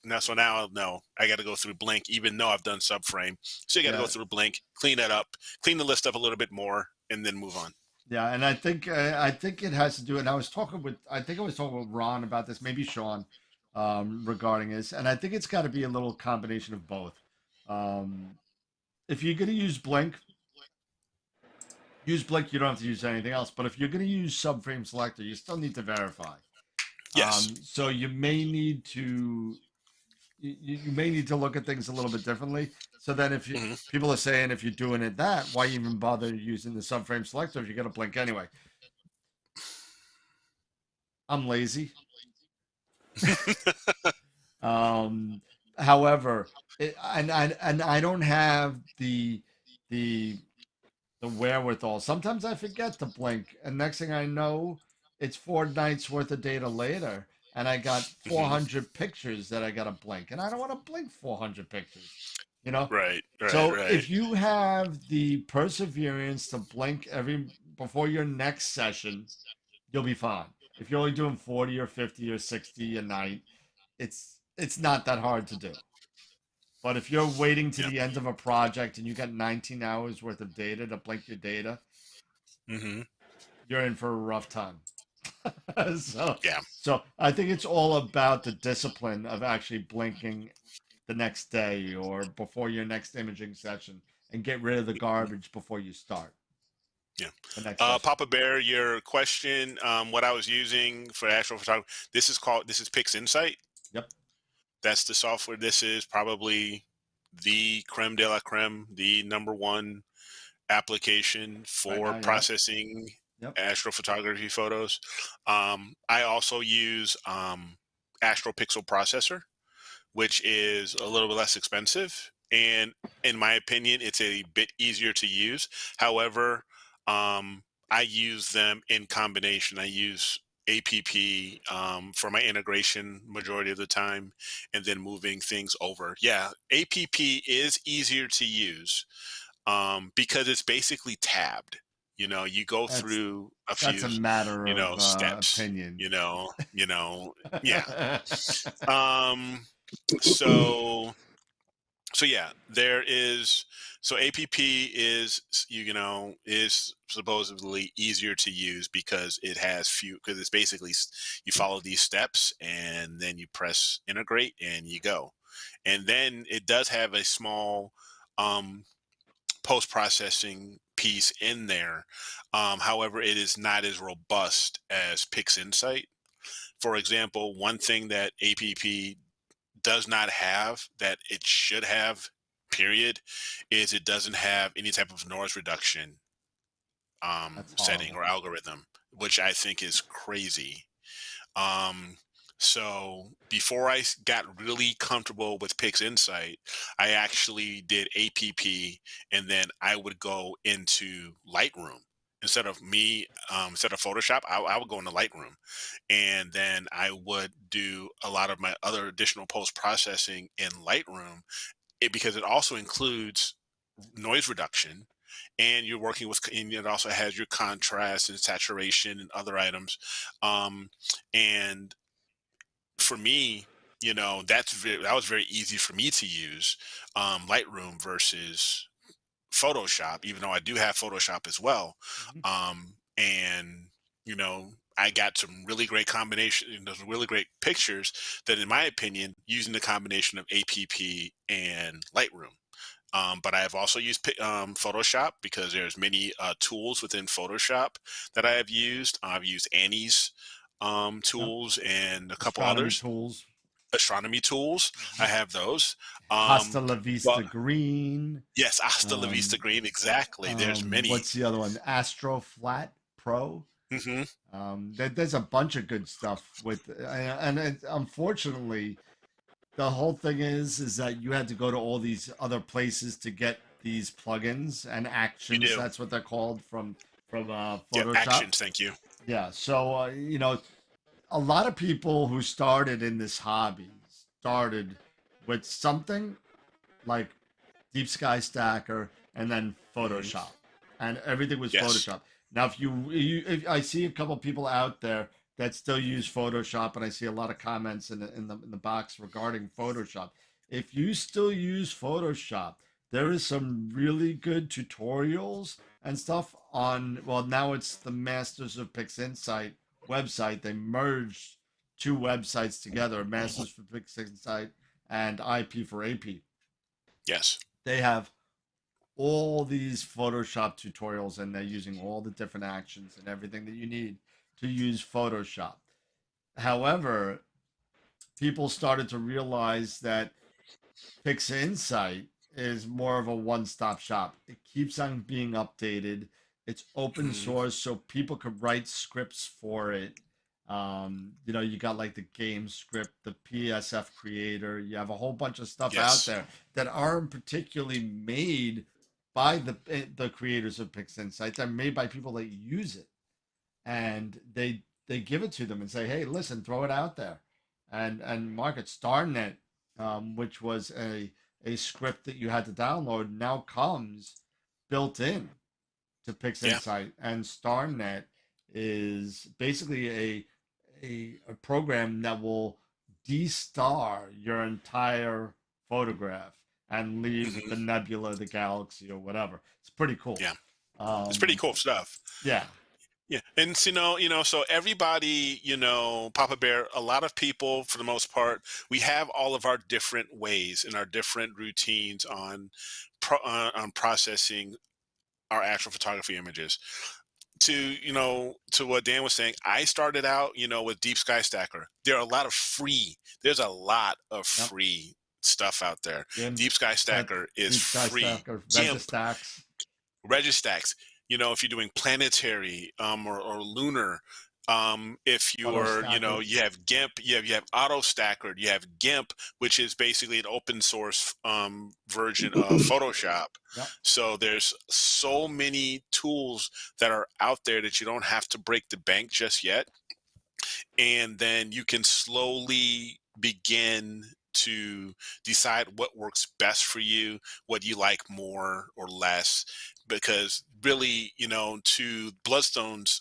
now. So now no, I got to go through blink, even though I've done subframe. So you got to go Yeah. through blink, clean that up, clean the list up a little bit more, and then move on. Yeah, and I think it has to do. And I think I was talking with Ron about this, maybe Sean, regarding this, and I think it's got to be a little combination of both. Um, if you're going to use Blink, use Blink. You don't have to use anything else. But if you're going to use Subframe Selector, you still need to verify. Yes. So you may need to look at things a little bit differently. So then, if Hmm. people are saying if you're doing it that, why even bother using the subframe selector if you're gonna blink anyway? I'm lazy. Um, However, and I don't have the the wherewithal. Sometimes I forget to blink, and next thing I know, it's 4 nights worth of data later, and I got Hmm. 400 pictures that I got to blink, and I don't want to blink 400 pictures. You know, Right. Right. So Right. if you have the perseverance to blink every before your next session, you'll be fine. If you're only doing 40 or 50 or 60 a night, it's not that hard to do. But if you're waiting to Yeah. the end of a project and you got 19 hours worth of data to blink your data, Hmm. you're in for a rough time. so Yeah. so I think it's all about the discipline of actually blinking the next day or before your next imaging session and get rid of the garbage before you start Yeah. the next session. Papa Bear, your question, what I was using for astrophotography, this is Pix Insight. Yep. That's the software. This is probably the creme de la creme, the number one application Right for now, yep. processing Yep. astrophotography photos. I also use AstroPixel Processor, which is a little bit less expensive. And in my opinion, it's a bit easier to use. However, I use them in combination. I use APP for my integration majority of the time, and then moving things over. Yeah, APP is easier to use because it's basically tabbed. You go That's through a that's few, a matter of steps. opinion. Yeah. Um, so yeah, there is so APP is supposedly easier to use because it has because it's basically you follow these steps and then you press integrate and you go. And then it does have a small um post processing piece in there. However, it is not as robust as Pix Insight. For example, one thing that APP does not have that it should have, period, is it doesn't have any type of noise reduction That's setting horrible. or algorithm, which I think is crazy. Um, so before got really comfortable with Pix Insight, I actually did APP, and then I would go into Lightroom instead of Photoshop, I would go into Lightroom, and then I would do a lot of my other additional post processing in Lightroom, because it also includes noise reduction, and you're working with, and it also has your contrast and saturation and other items. Um, and for me, that was very easy for me to use, Lightroom versus Photoshop, even though I do have Photoshop as well. Mhm. And I got some really great those really great pictures that, in my opinion, using the combination of APP and Lightroom. But I have also used Photoshop, because there's many tools within Photoshop that I have used. I've used Annie's Yep. tools and a couple Astronomy others. tools. Astronomy tools, I Mhm. have those. Hasta Um, la but vista green. yes, Hasta la Vista Um, Green, exactly. There's many. what's the other one? Astro Flat Pro. Hmm. There's a bunch of good stuff with, and unfortunately, the whole thing is that you had to go to all these other places to get these plugins and You actions. do. That's what they're called from Yep, Photoshop. actions. Thank you. Yeah. So a lot of people who started in this hobby started with something like Deep Sky Stacker, and then Hmm. Photoshop, and everything was Yes. Photoshop. Now, if I see a couple people out there that still use Photoshop, and I see a lot of comments in the box regarding Photoshop. If you still use Photoshop, there is some really good tutorials and stuff on. Well, now it's the Masters of PixInsight website. They merged two websites together: Masters for PixInsight and IP for AP. Yes. They have all these Photoshop tutorials, and they're using all the different actions and everything that you need to use Photoshop. However, people started to realize that PixInsight is more of a one-stop shop. It keeps on being updated. It's open Hmm. source, so people could write scripts for it. You got like the game script, the PSF creator. You have a whole bunch of stuff out Yes. there that aren't particularly made by the creators of PixInsight. They're made by people that use it, and they give it to them and say, "Hey, listen, throw it out there," and market StarNet, which was a script that you had to download, now comes built in to Yeah. PixInsight, and StarNet is basically a program that will de-star your entire photograph and leave Hmm. the nebula, the galaxy, or whatever. It's pretty cool. Yeah. It's pretty Um, cool stuff. yeah, Yeah, and so, so everybody, Papa Bear, a lot of people, for the most part, we have all of our different ways and our different routines on processing our actual photography images. To what Dan was saying, I started out, with Deep Sky Stacker. There's a lot of yep. free stuff out there. GIMP, Deep Sky set, Stacker is deep sky free. stack, or GIMP, Registax. Registax, if you're doing planetary, or lunar, if Auto you're, stacker. you have GIMP, you have Auto Stacker, you have GIMP, which is basically an open source version of Photoshop. Yep. So there's so many tools that are out there that you don't have to break the bank just yet, and then you can slowly begin to decide what works best for you, what you like more or less. Because really, to Bloodstone's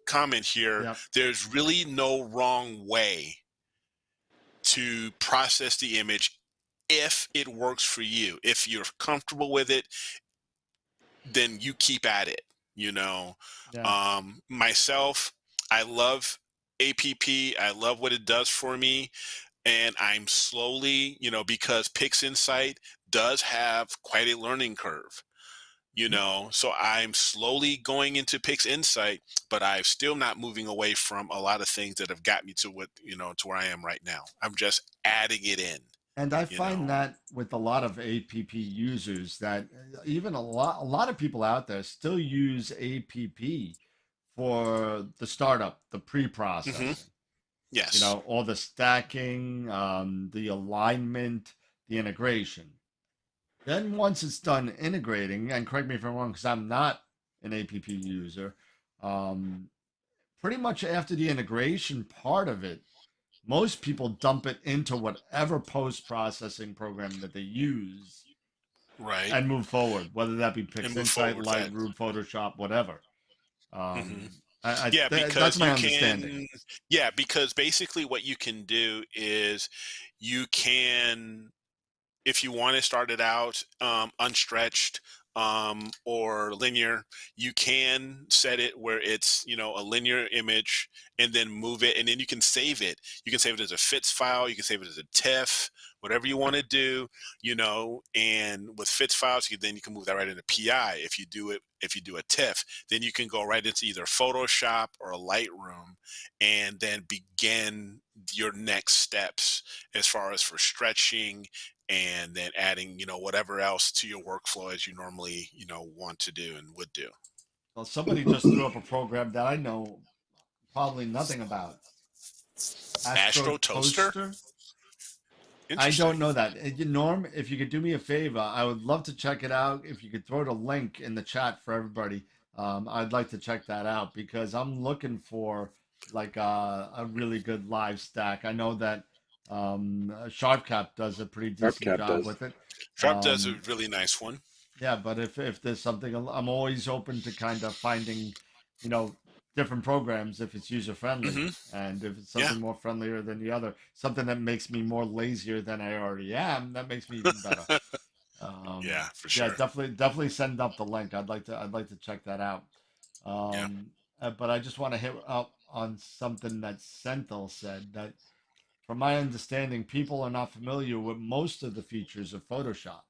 comment here, Yep. there's really no wrong way to process the image if it works for you. If you're comfortable with it, then you keep at it. Yeah. Myself, I love APP. I love what it does for me, and I'm slowly, because PixInsight does have quite a learning curve. Mhm. So I'm slowly going into PixInsight, but I'm still not moving away from a lot of things that have got me to to where I am right now. I'm just adding it in. And I You find know. that with a lot of APP users, that even a lot of people out there still use APP for the startup, the Hmm. pre-processing. Yes. All the stacking, the alignment, the integration. Then once it's done integrating, and correct me if I'm wrong, because I'm not an APP user. Pretty much after the integration part of it, most people dump it into whatever post-processing program that they use Right. and move forward, whether that be And move PixInsight, forward with that. Lightroom, Photoshop, whatever. Hmm. Yeah, That's because my you understanding. can. Yeah, because basically what you can do is you can, if you want to start it out unstretched or linear, you can set it where it's, a linear image, and then move it, and then you can save it. You can save it as a FITS file. You can save it as a TIFF, whatever you want to do, and with FITS files, then you can move that right into PI. If you do a TIFF, then you can go right into either Photoshop or Lightroom, and then begin your next steps as far as for stretching, and then adding, whatever else to your workflow as you normally, want to do and would do. Well, somebody just threw up a program that I know probably nothing about. Astro Astro Toaster? Toaster. I Interesting. don't know that. Norm, if you could do me a favor, I would love to check it out. If you could throw the link in the chat for everybody, I'd like to check that out because I'm looking for like a really good live stack. I know that SharpCap does a pretty decent Sharpcap job does. with it. Sharp does a Um, really nice one. yeah, but if there's something, I'm always open to kind of finding, you know, different programs if it's user friendly, Hmm. and if it's Yeah. something more friendlier than the other, something that makes me more lazier than I already am, that makes me even better. Yeah, for Yeah, sure. definitely send up the link. I'd like to check that out. Yeah. But I just want to hit up on something that Senthil said that, from my understanding, people are not familiar with most of the features of Photoshop.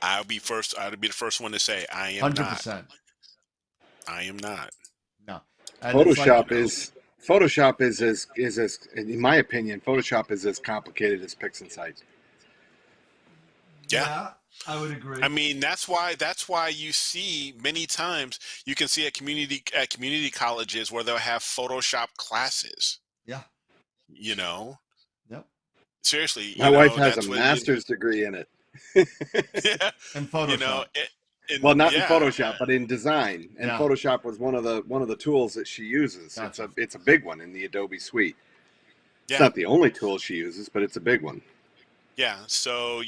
I'll be the first one to say I am not. 100%. I am not. No. And it's like, Photoshop is as in my opinion, Photoshop is as complicated as PixInsight. Yeah. yeah, I would agree. I mean, that's why you see many times, you can see at community colleges where they'll have Photoshop classes. Yeah. Yep. Seriously, My wife has a that's what master's degree in it. yeah, And Photoshop. Well, not in yeah, Photoshop, but in design. And Yeah. Photoshop was one of the tools that she uses. Gotcha. It's a big one in the Adobe suite. It's yeah, not the only tool she uses, but it's a big one. yeah. So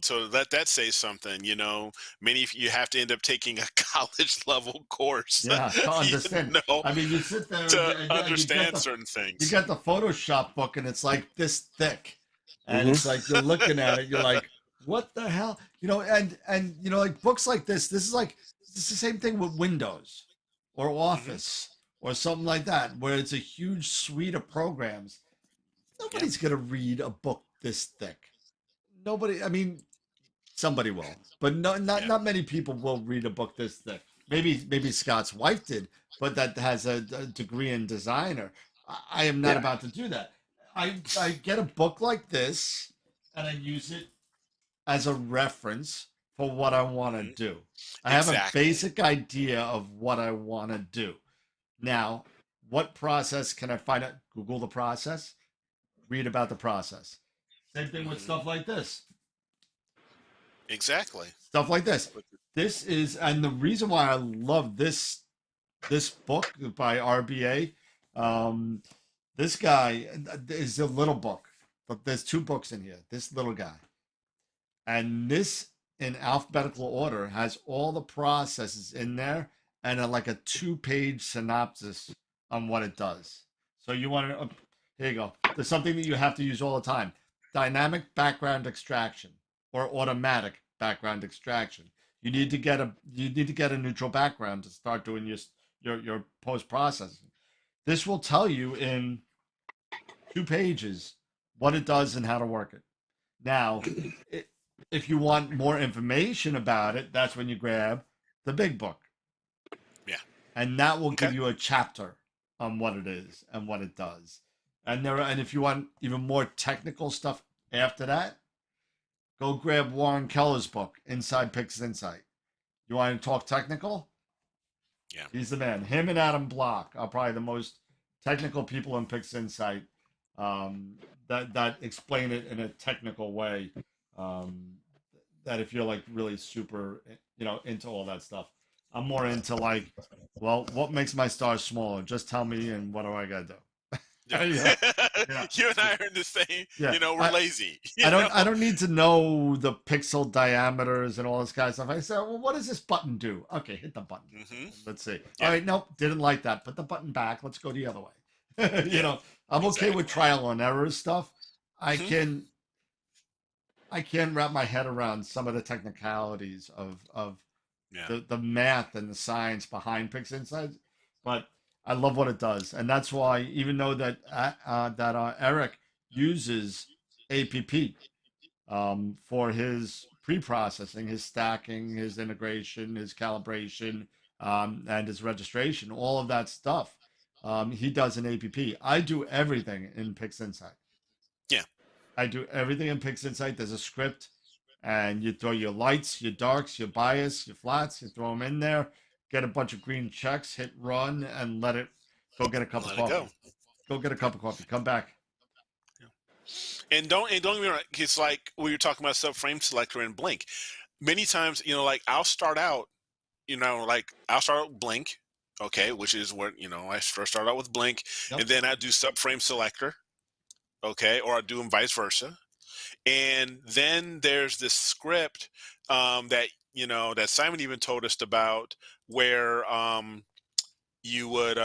so let that say something. You have to end up taking a college level course. Yeah, to understand. I mean, you sit there To and you understand get certain you things. got the Photoshop book, and it's like this thick, and Mhm. it's like you're looking at it, you're like, what the hell, and like books like this. This is like it's the same thing with Windows or Office or something like that, where it's a huge suite of programs. Nobody's gonna read a book this thick. Nobody. I mean, somebody will, but Yeah. not many people will read a book this thick. Maybe Scott's wife did, but that has a degree in designer. I am not Yeah. about to do that. I get a book like this and I use it as a reference for what I want to Mhm. do. I have a Exactly. basic idea of what I want to do. Now, what process can I find out? Google the process, read about the process. Same thing with Mhm. stuff like this. Exactly. Stuff like this. This is, and the reason why I love this book by RBA, this guy is a little book, but there's two books in here. This little guy, and this in alphabetical order has all the processes in there, and like a 2-page synopsis on what it does. So you want to, here you go. There's something that you have to use all the time: dynamic background extraction or automatic background extraction. You need to get a neutral background to start doing your post processing. This will tell you in 2 pages what it does and how to work it. Now, if you want more information about it, that's when you grab the big book. Yeah. And that will Okay. give you a chapter on what it is and what it does. And if you want even more technical stuff after that, go grab Warren Keller's book, Inside PixInsight. You want to talk technical? Yeah. He's the man. Him and Adam Block are probably the most technical people in PixInsight, that explain it in a technical way. That if you're like really super, into all that stuff. I'm more into like, well, what makes my stars smaller? Just tell me, and what do I gotta do? Yeah. Yeah. You and I are in the same. Yeah. We're lazy. I don't need to know the pixel diameters and all this kind of stuff. I said, well, what does this button do? Okay, hit the button. Hmm. Let's see. Yeah. All right, nope, didn't like that. Put the button back. Let's go the other way. Yeah. I'm okay with Exactly. trial and error stuff. I Mhm. can wrap my head around some of the technicalities of Yeah. the math and the science behind PixInsight, but I love what it does, and that's why even though that Eric uses APP for his pre-processing, his stacking, his integration, his calibration, and his registration, all of that stuff, he does in APP. I do everything in PixInsight. Yeah. I do everything in PixInsight. There's a script, and you throw your lights, your darks, your bias, your flats. You throw them in there, get a bunch of green checks, hit run, and let it go get a cup of Let it go. coffee. Go get a cup of coffee. Come back. And don't get me wrong. It's like we were talking about subframe selector and blink. Many times, like I'll start out, I'll start out with blink, okay, which is what I first start out with blink, Yep. and then I do subframe selector, okay, or I do them vice versa. And then there's this script that Simon even told us about, where you would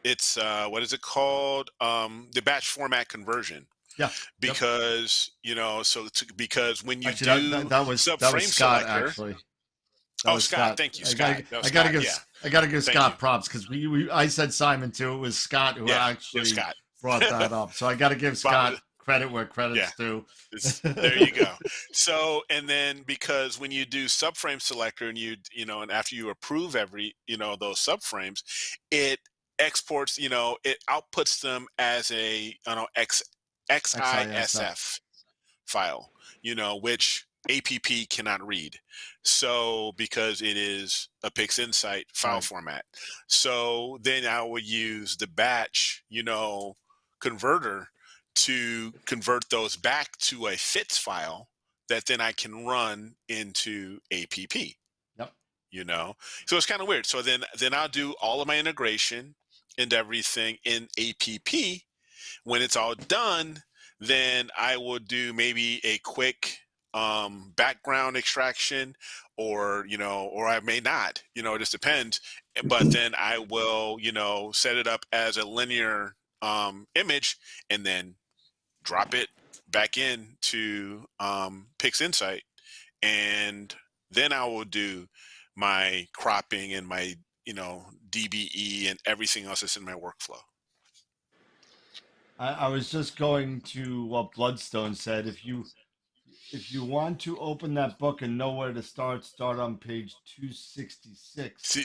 it's what is it called, the batch format conversion, Yeah. Yep. because because when you Actually, do that was subframe Scott. selector. Actually, that Oh, was Scott, thank you, Scott. That was I gotta Scott, give yeah, I gotta give thank Scott you. props because I said Simon too. It was Scott who Yeah, it was actually Scott. brought that up. So I gotta give Bob, Scott credit where credit's yeah, due. there you go. So, and then because when you do subframe selector and and after you approve every, those subframes, it exports, it outputs them as a, XISF. XISF file, which APP cannot read. So, because it is a PixInsight file Right. format. So then I would use the batch, converter to convert those back to a FITS file that then I can run into APP, Yep. So it's kind of weird. So then I'll do all of my integration and everything in APP. When it's all done, then I will do maybe a quick background extraction, or I may not, it just depends. But then I will, set it up as a linear image, and then drop it back into PixInsight, and then I will do my cropping and my DBE and everything else that's in my workflow. I was just going to what Bloodstone said. If you want to open that book and know where to start on page 266. See,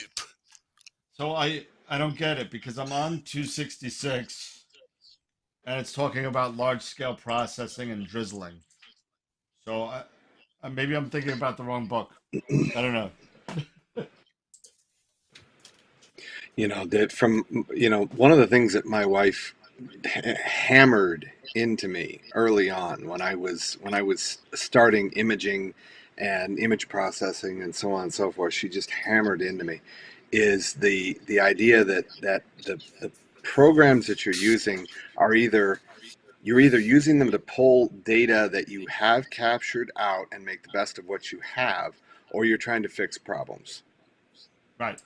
So I don't get it because I'm on 266 and it's talking about large scale processing and drizzling. So maybe I'm thinking about the wrong book. I don't know. That from one of the things that my wife hammered into me early on when I was starting imaging and image processing and so on and so forth, she just hammered into me, is the idea that the programs that you're using are you're either using them to pull data that you have captured out and make the best of what you have, or you're trying to fix problems. Right.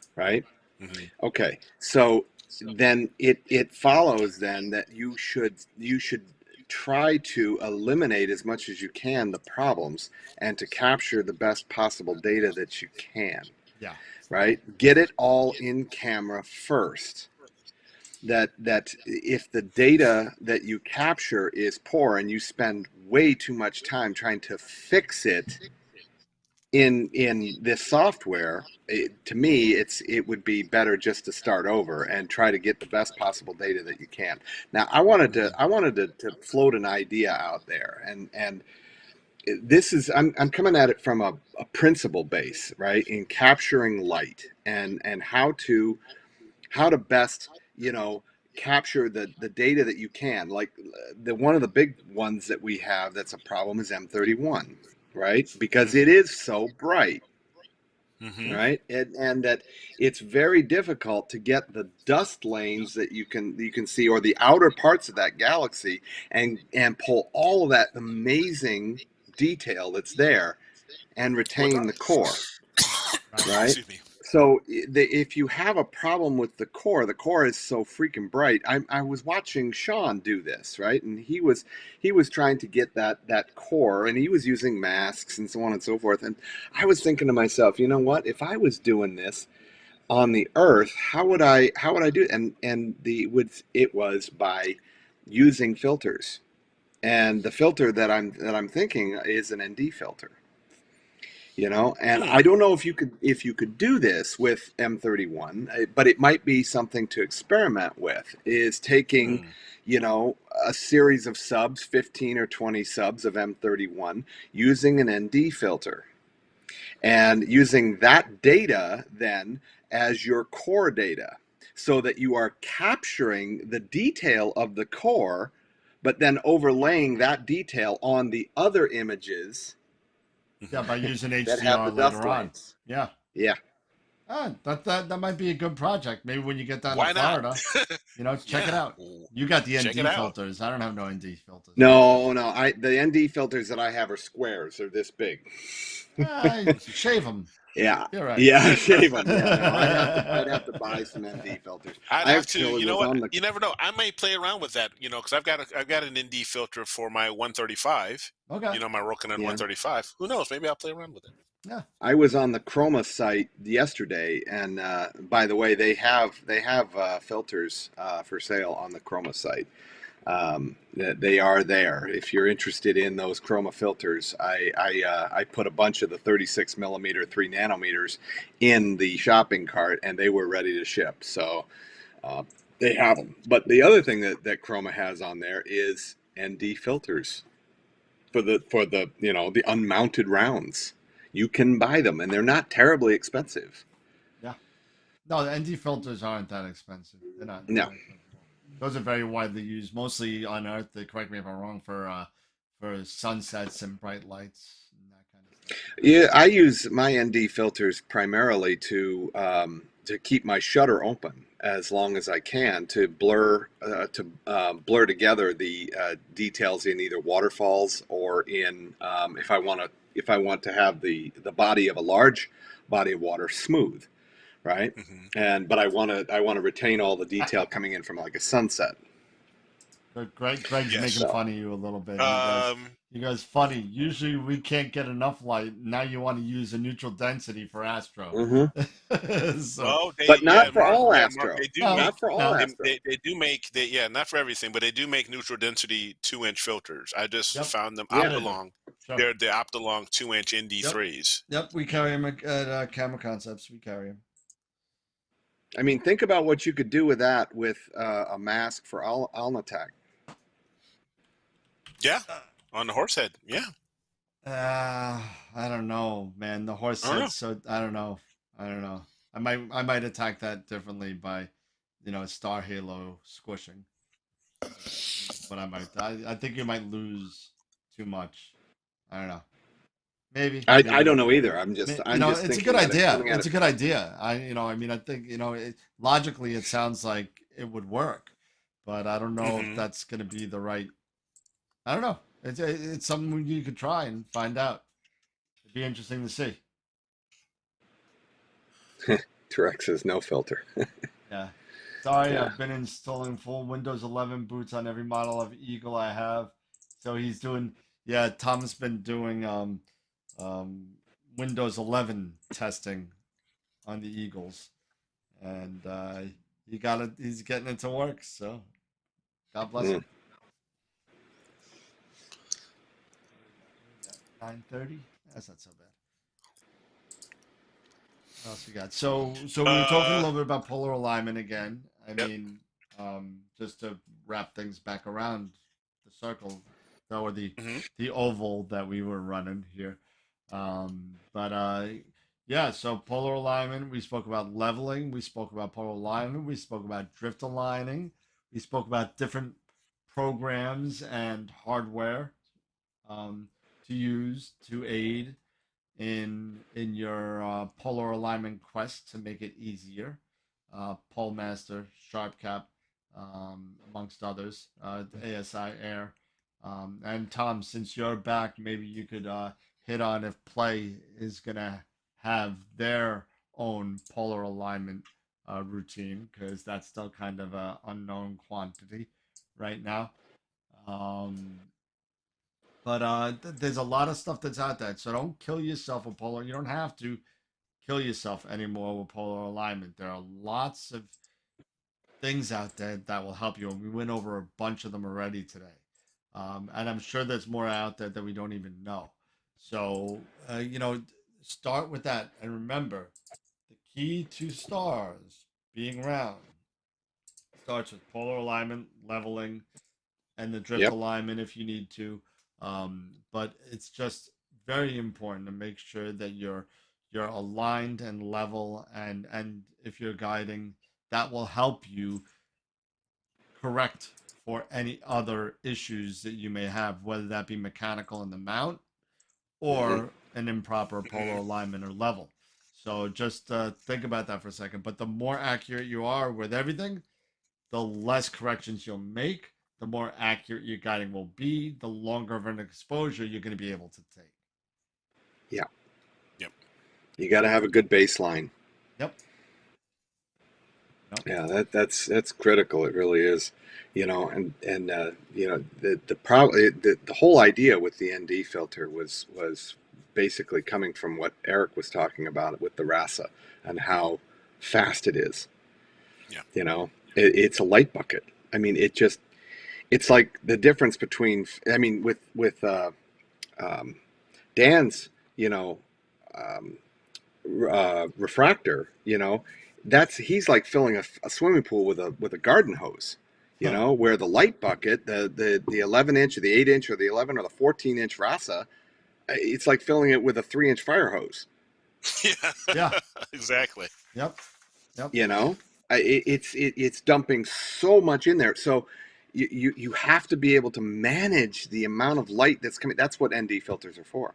mm-hmm. Okay, so then it follows then that you should try to eliminate as much as you can the problems and to capture the best possible data that you can. Yeah. Right? Get it all in camera first. That if the data that you capture is poor and you spend way too much time trying to fix it in this software, to me it would be better just to start over and try to get the best possible data that you can. Now I wanted to float an idea out there, and this is I'm coming at it from a principle base, right, in capturing light and how to best capture the data that you can. Like one of the big ones that we have that's a problem is M31, right? Because it is so bright. Mm-hmm. right? And that it's very difficult to get the dust lanes that you can see, or the outer parts of that galaxy, and pull all of that amazing detail that's there and retain the core, right? Excuse me. So if you have a problem with the core is so freaking bright. I was watching Sean do this, right? And he was trying to get that core, and he was using masks and so on and so forth. And I was thinking to myself, you know what? If I was doing this on the Earth, how would I do it? And it was by using filters. And the filter that I'm thinking is an ND filter. And I don't know if you could do this with M31, but it might be something to experiment with, is taking a series of subs, 15 or 20 subs of M31, using an ND filter, and using that data then as your core data, so that you are capturing the detail of the core, but then overlaying that detail on the other images. Yeah, by using that have HDR the dust later on. lanes. Yeah. Yeah. That might be a good project. Maybe when you get down Why to Florida, not? check it Yeah. out. You got the Check ND it out. filters. I don't have no ND filters. No. The ND filters that I have are squares. They're this big. Shave them. Yeah. You're right. Yeah, shave them. Yeah, no, I'd have to buy some ND filters. I'd I have to. actually You know was what? on the. You never know. I may play around with that. Because I've got an ND filter for my 135. Okay. My Rokinon 135. Who knows? Maybe I'll play around with it. Yeah. I was on the Chroma site yesterday, and by the way, they have filters for sale on the Chroma site. They are there. If you're interested in those Chroma filters, I put a bunch of the 36 millimeter 3 nanometers in the shopping cart, and they were ready to ship. So they have them. But the other thing that Chroma has on there is ND filters for the the unmounted rounds. You can buy them, and they're not terribly expensive. Yeah. No, the ND filters aren't that expensive. They're not. No. That expensive. Those are very widely used, mostly on Earth. Correct me if I'm wrong, for sunsets and bright lights and that kind of stuff. Yeah, I use my ND filters primarily to keep my shutter open as long as I can, to blur together the details in either waterfalls or in if I want to have the body of a large body of water smooth, right? Mm-hmm. But I want to retain all the detail coming in from like a sunset. But Greg's making fun of you a little bit. You guys, funny. Usually we can't get enough light. Now you want to use a neutral density for Astro. Mm-hmm. But not for all Astro. Not for all Astro. They do make, not for everything, but they do make neutral density 2-inch filters. I just found them Optilong. Sure. They're the Optilong 2-inch ND3s. Yep, we carry them at Camera Concepts. We carry them. I mean, think about what you could do with that with a mask for Alnitak. Yeah, on the horse head. Yeah. I don't know, man. The horse head. So I don't know. I might attack that differently by, Star Halo squishing. But I think you might lose too much. I don't know. Maybe. I don't know either. I'm just it's a good idea. It's a good idea. I think, logically it sounds like it would work, but I don't know if that's going to be the right. I don't know. It's something you could try and find out. It'd be interesting to see. T-Rex says no filter. Yeah. Sorry, I've been installing full Windows 11 boots on every model of Eagle I have. So he's doing, Tom's been doing Windows 11 testing on the Eagles, and he's getting it to work. So God bless him. 9:30. That's not so bad. What else we got? So we were talking a little bit about polar alignment again. I mean, just to wrap things back around the circle, or the oval that we were running here. So polar alignment, we spoke about leveling, we spoke about polar alignment, we spoke about drift aligning, we spoke about different programs and hardware to use to aid in your polar alignment quest to make it easier. Pole Master, Sharp Cap, amongst others, ASI Air. And Tom, since you're back, maybe you could hit on if Play is going to have their own polar alignment routine, because that's still kind of an unknown quantity right now. But there's a lot of stuff that's out there, so don't kill yourself with polar. You don't have to kill yourself anymore with polar alignment. There are lots of things out there that will help you, and we went over a bunch of them already today. And I'm sure there's more out there that we don't even know. So, start with that. And remember, the key to stars being round starts with polar alignment, leveling, and the drift alignment if you need to. But it's just very important to make sure that you're aligned and level, and if you're guiding, that will help you correct for any other issues that you may have, whether that be mechanical in the mount or an improper polar alignment or level. So just think about that for a second. But the more accurate you are with everything, the less corrections you'll make, the more accurate your guiding will be, the longer of an exposure you're going to be able to take. Yeah. Yep. You got to have a good baseline. Yep. Yeah, that's critical. It really is, and the whole idea with the ND filter was basically coming from what Eric was talking about with the RASA and how fast it is. Yeah. It's a light bucket. I mean, it's like the difference between, I mean, with Dan's, refractor, he's like filling a swimming pool with a garden hose, where the light bucket, the 11-inch or the 8-inch or the 11 or the 14-inch RASA, it's like filling it with a 3-inch fire hose. Yeah. Exactly. Yep. It's dumping so much in there. So you have to be able to manage the amount of light that's coming. That's what ND filters are for,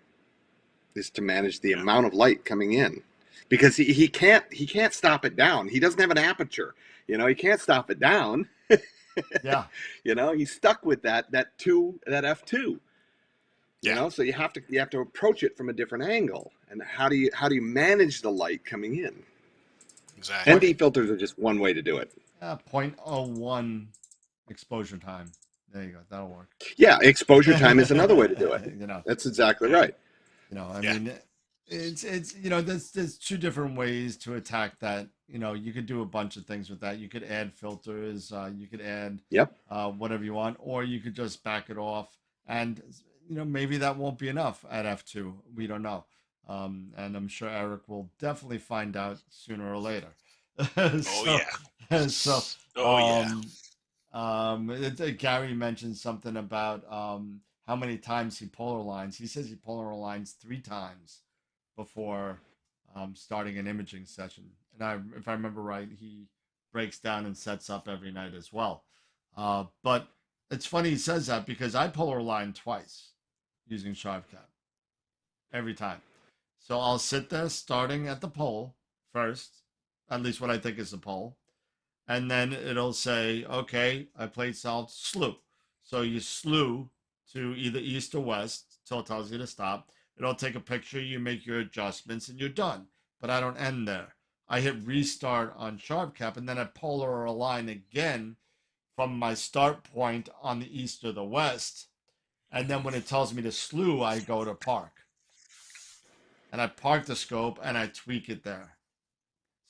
is to manage the amount of light coming in, because he can't stop it down. He doesn't have an aperture. He can't stop it down. Yeah. He's stuck with that f2. So you have to approach it from a different angle. And how do you manage the light coming in? Exactly. ND filters are just one way to do it. 0.01 exposure time. There you go. That'll work. Yeah, exposure time is another way to do it. That's exactly right. I mean, it's there's two different ways to attack that. You could do a bunch of things with that. You could add filters. You could add whatever you want, or you could just back it off. And maybe that won't be enough at f2. We don't know. And I'm sure Eric will definitely find out sooner or later. Gary mentioned something about how many times he polar aligns. He says he polar aligns 3 times before starting an imaging session. And if I remember right, he breaks down and sets up every night as well. But it's funny he says that, because I polar align twice using Sharp Cap every time. So I'll sit there starting at the pole first, at least what I think is the pole. And then it'll say, okay, I played solved slew. So you slew to either east or west till it tells you to stop. It'll take a picture, you make your adjustments, and you're done. But I don't end there. I hit restart on Sharp Cap, and then I polar align again from my start point on the east or the west. And then when it tells me to slew, I go to park. And I park the scope and I tweak it there.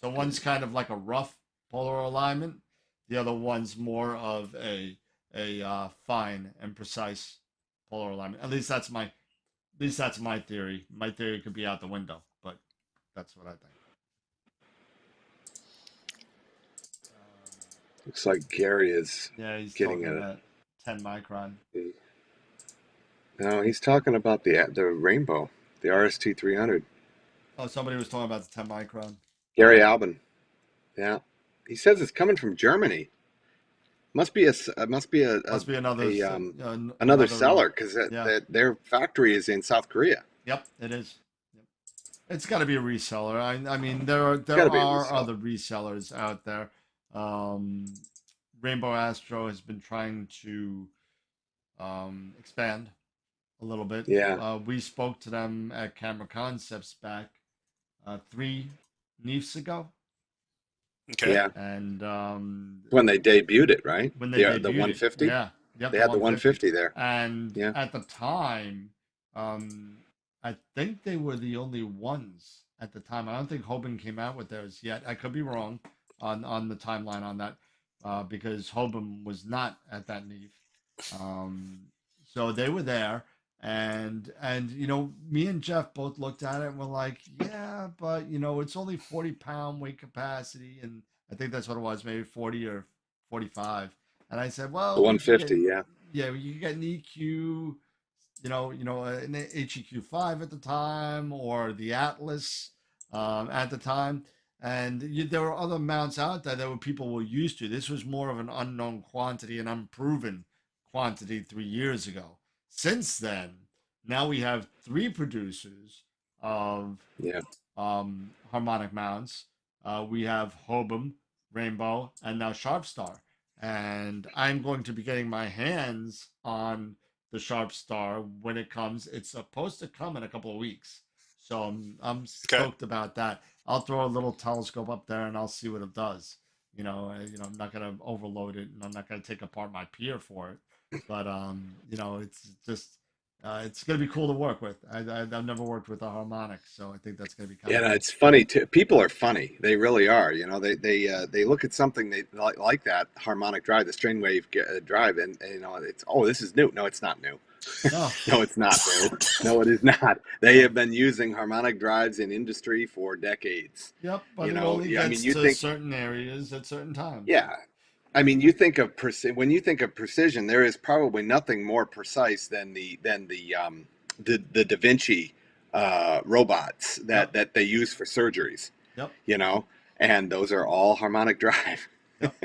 So one's kind of like a rough polar alignment. The other one's more of a fine and precise polar alignment. At least that's my theory. My theory could be out the window, but that's what I think. Looks like Gary is he's getting talking about 10 micron. No, he's talking about the rainbow, the RST 300. Oh, somebody was talking about the 10 micron. Gary Albin. Yeah, he says it's coming from Germany. Must be another seller, because their factory is in South Korea. Yep, it is. Yep. It's got to be a reseller. I mean, Got there to be a are resell. other resellers out there. Um, Rainbow Astro has been trying to expand a little bit. Yeah, We spoke to them at Camera Concepts back 3 NEFs ago, Okay. yeah. and When they debuted it, right? when they The debuted it, 150. yeah, yep, They the had the 150. 150 there. And Yeah. at the time, I think they were the only ones at the time. I don't think Hoban came out with theirs yet. I could be wrong on the timeline on that, because Hoban was not at that NEF. So they were there, and me and Jeff both looked at it and were like, yeah, but it's only 40-pound weight capacity, and I think that's what it was, maybe 40 or 45. And I said, The well, you can get 150, yeah. yeah, you can get an EQ, an HEQ5 at the time, or the Atlas at the time. And there were other mounts out there that people were used to. This was more of an unknown quantity, an unproven quantity 3 years ago. Since then, now we have 3 producers of Yeah. harmonic mounts. We have Hobum, Rainbow, and now Sharpstar. And I'm going to be getting my hands on the Sharpstar when it comes. It's supposed to come in a couple of weeks. So I'm Okay. stoked about that. I'll throw a little telescope up there and I'll see what it does. I'm not gonna overload it, and I'm not gonna take apart my pier for it. But it's just it's gonna be cool to work with. I've never worked with a harmonic, so I think that's gonna be kind Yeah, of no, cool. it's funny too. People are funny. They really are. They look at something they like that harmonic drive, the strain wave drive, and it's, oh, this is new. No, it's not new. No, No, it's not new. No, it is not. They have been using harmonic drives in industry for decades. yep, but it only I mean, gets you to think, certain areas at certain times. yeah. I mean, you think of when you think of precision, there is probably nothing more precise than the Da Vinci robots Yep, that they use for surgeries. yep, You know, and those are all harmonic drive. yep.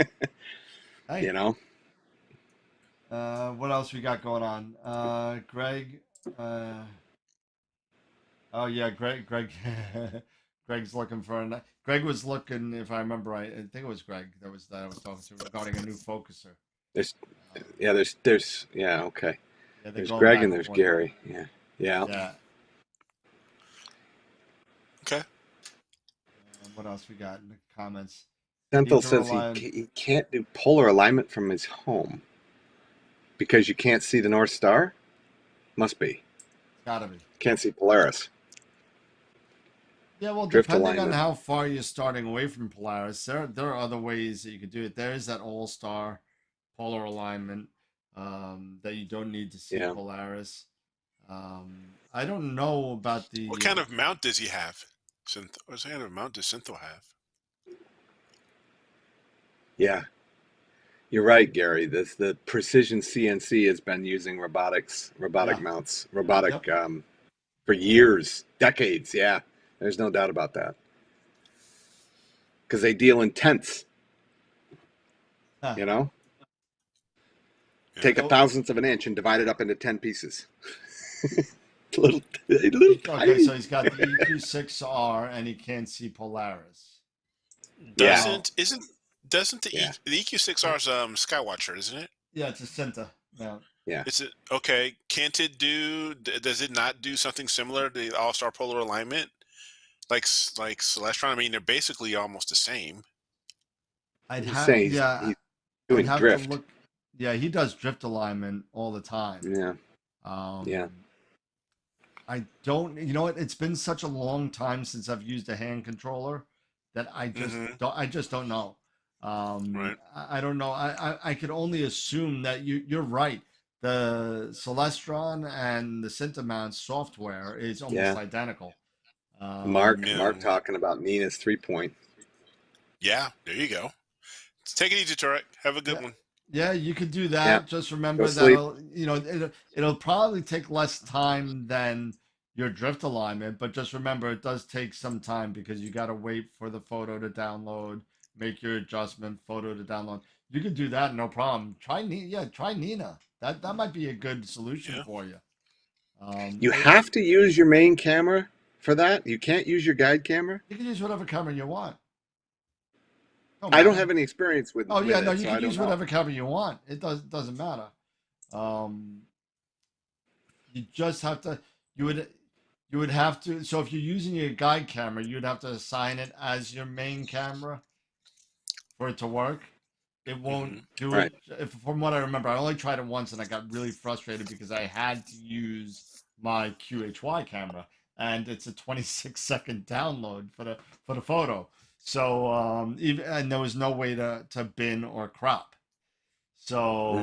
You Hey, know, what else we got going on? Greg. Uh, oh yeah, Greg. Greg's looking for Greg was looking, if I remember right. I think it was Greg that I was talking to regarding a new focuser. there's Um, yeah, yeah, okay. yeah, they're There's going Greg back and and there's forth. Gary. Yeah, yeah. Yeah. Okay. What else we got in the comments? Senthil Need to says rely on. he can't do polar alignment from his home because you can't see the North Star. Must be. Gotta be. Can't see Polaris. Yeah, well, Drift depending on alignment. how far you're starting away from Polaris, there are other ways that you could do it. There is that all-star polar alignment that you don't need to see Yeah. Polaris. I don't know about What the. kind of mount does he have? What kind of mount does Synthel have? Yeah. You're right, Gary. The precision CNC has been using robotic Yeah. mounts, Yep. for years, decades. Yeah, there's no doubt about that. Because they deal in tenths. Huh. You know, Yeah. take a So, thousandth of an inch and divide it up into 10 pieces. little okay, tiny. so he's got the EQ6R and he can't see Polaris. Yeah, Now, Doesn't yeah, the EQ6R is Skywatcher, isn't it? yeah, it's a Cinta mount. yeah. Is it okay? Can't it do? Does it not do something similar to the All Star Polar Alignment? Like Celestron? I mean, they're basically almost the same. He's saying Yeah, he's I'd doing have to drift. look. Yeah, he does drift alignment all the time. Yeah, yeah, Um, I don't, you know what? It's been such a long time since I've used a hand controller that Mm-hmm. I just don't know. Right. I don't know. I could only assume that you're right. The Celestron and the Cintamount software is almost yeah. identical. Yeah. Mark talking about Nina's 3-point. Yeah. There you go. Take it easy, Turek. Have a good Yeah, one. yeah, you could do Yeah, that. Just go remember sleep. it'll probably take less time than your drift alignment, but just remember it does take some time because you got to wait for the photo to download, make your adjustment, photo to download. You could do that, no problem. Try Nina. That might be a good solution Yeah. for you. You It, have to use your main camera for that? You can't use your guide camera? You can use whatever camera you want. I don't have any experience with. Oh yeah, with no, it, you so can I don't use know. whatever camera you want. It doesn't matter. You just have to. You would have to. So if you're using your guide camera, you'd have to assign it as your main camera for it to work. It won't do Right. it. If, from what I remember, I only tried it once and I got really frustrated because I had to use my QHY camera, and it's a 26-second download for the photo. So even and there was no way to bin or crop. So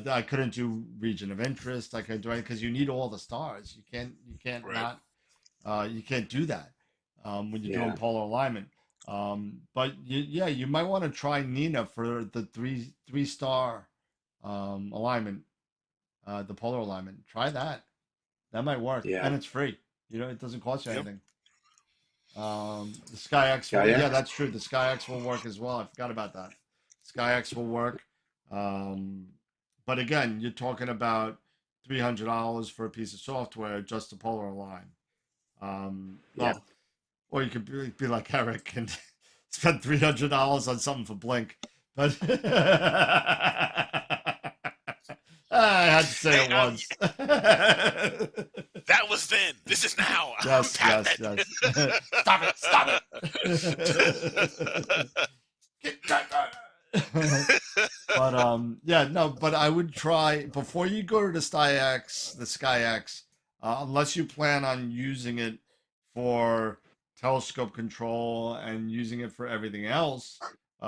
I couldn't do region of interest. I couldn't do it because you need all the stars. You can't Right. not you can't do that when you're doing Yeah. polar alignment. But you might want to try Nina for the three star alignment, the polar alignment. Try that. That might work, Yeah. and it's free. You know, it doesn't cost you Yep. anything. The SkyX, SkyX? yeah, that's true. The SkyX will work as well. I forgot about that. SkyX will work. But again, you're talking about $300 for a piece of software just to polar align. Yeah. Well, or you could be like Eric and spend $300 on something for Blink. But I had to say Hey, it once. That was then. This is now. Yes, Tap yes, it. yes. Stop it! Stop it! Get that- But yeah, no. But I would try before you go to the SkyX, unless you plan on using it for telescope control and using it for everything else,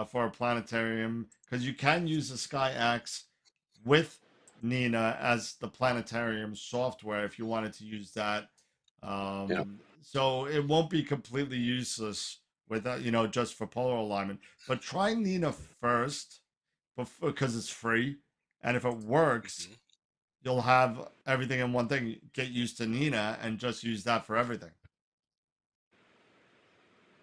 for a planetarium, because you can use the SkyX with Nina as the planetarium software if you wanted to use that. Yeah. So it won't be completely useless with that, just for polar alignment. But try Nina first because it's free, and if it works, Mhm. you'll have everything in one thing. Get used to Nina and just use that for everything.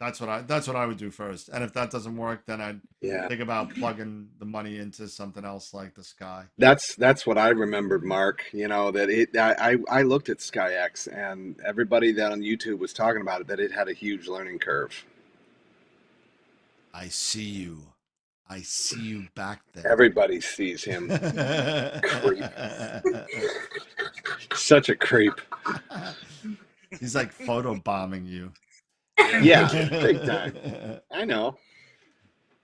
That's what I would do first. And if that doesn't work, then I'd Yeah. think about plugging the money into something else like the Sky. That's what I remembered, Mark. That I looked at SkyX, and everybody that on YouTube was talking about it, that it had a huge learning curve. I see you. I see you back there. Everybody sees him. Creep. Such a creep. He's like photobombing you. Yeah, big time. I know.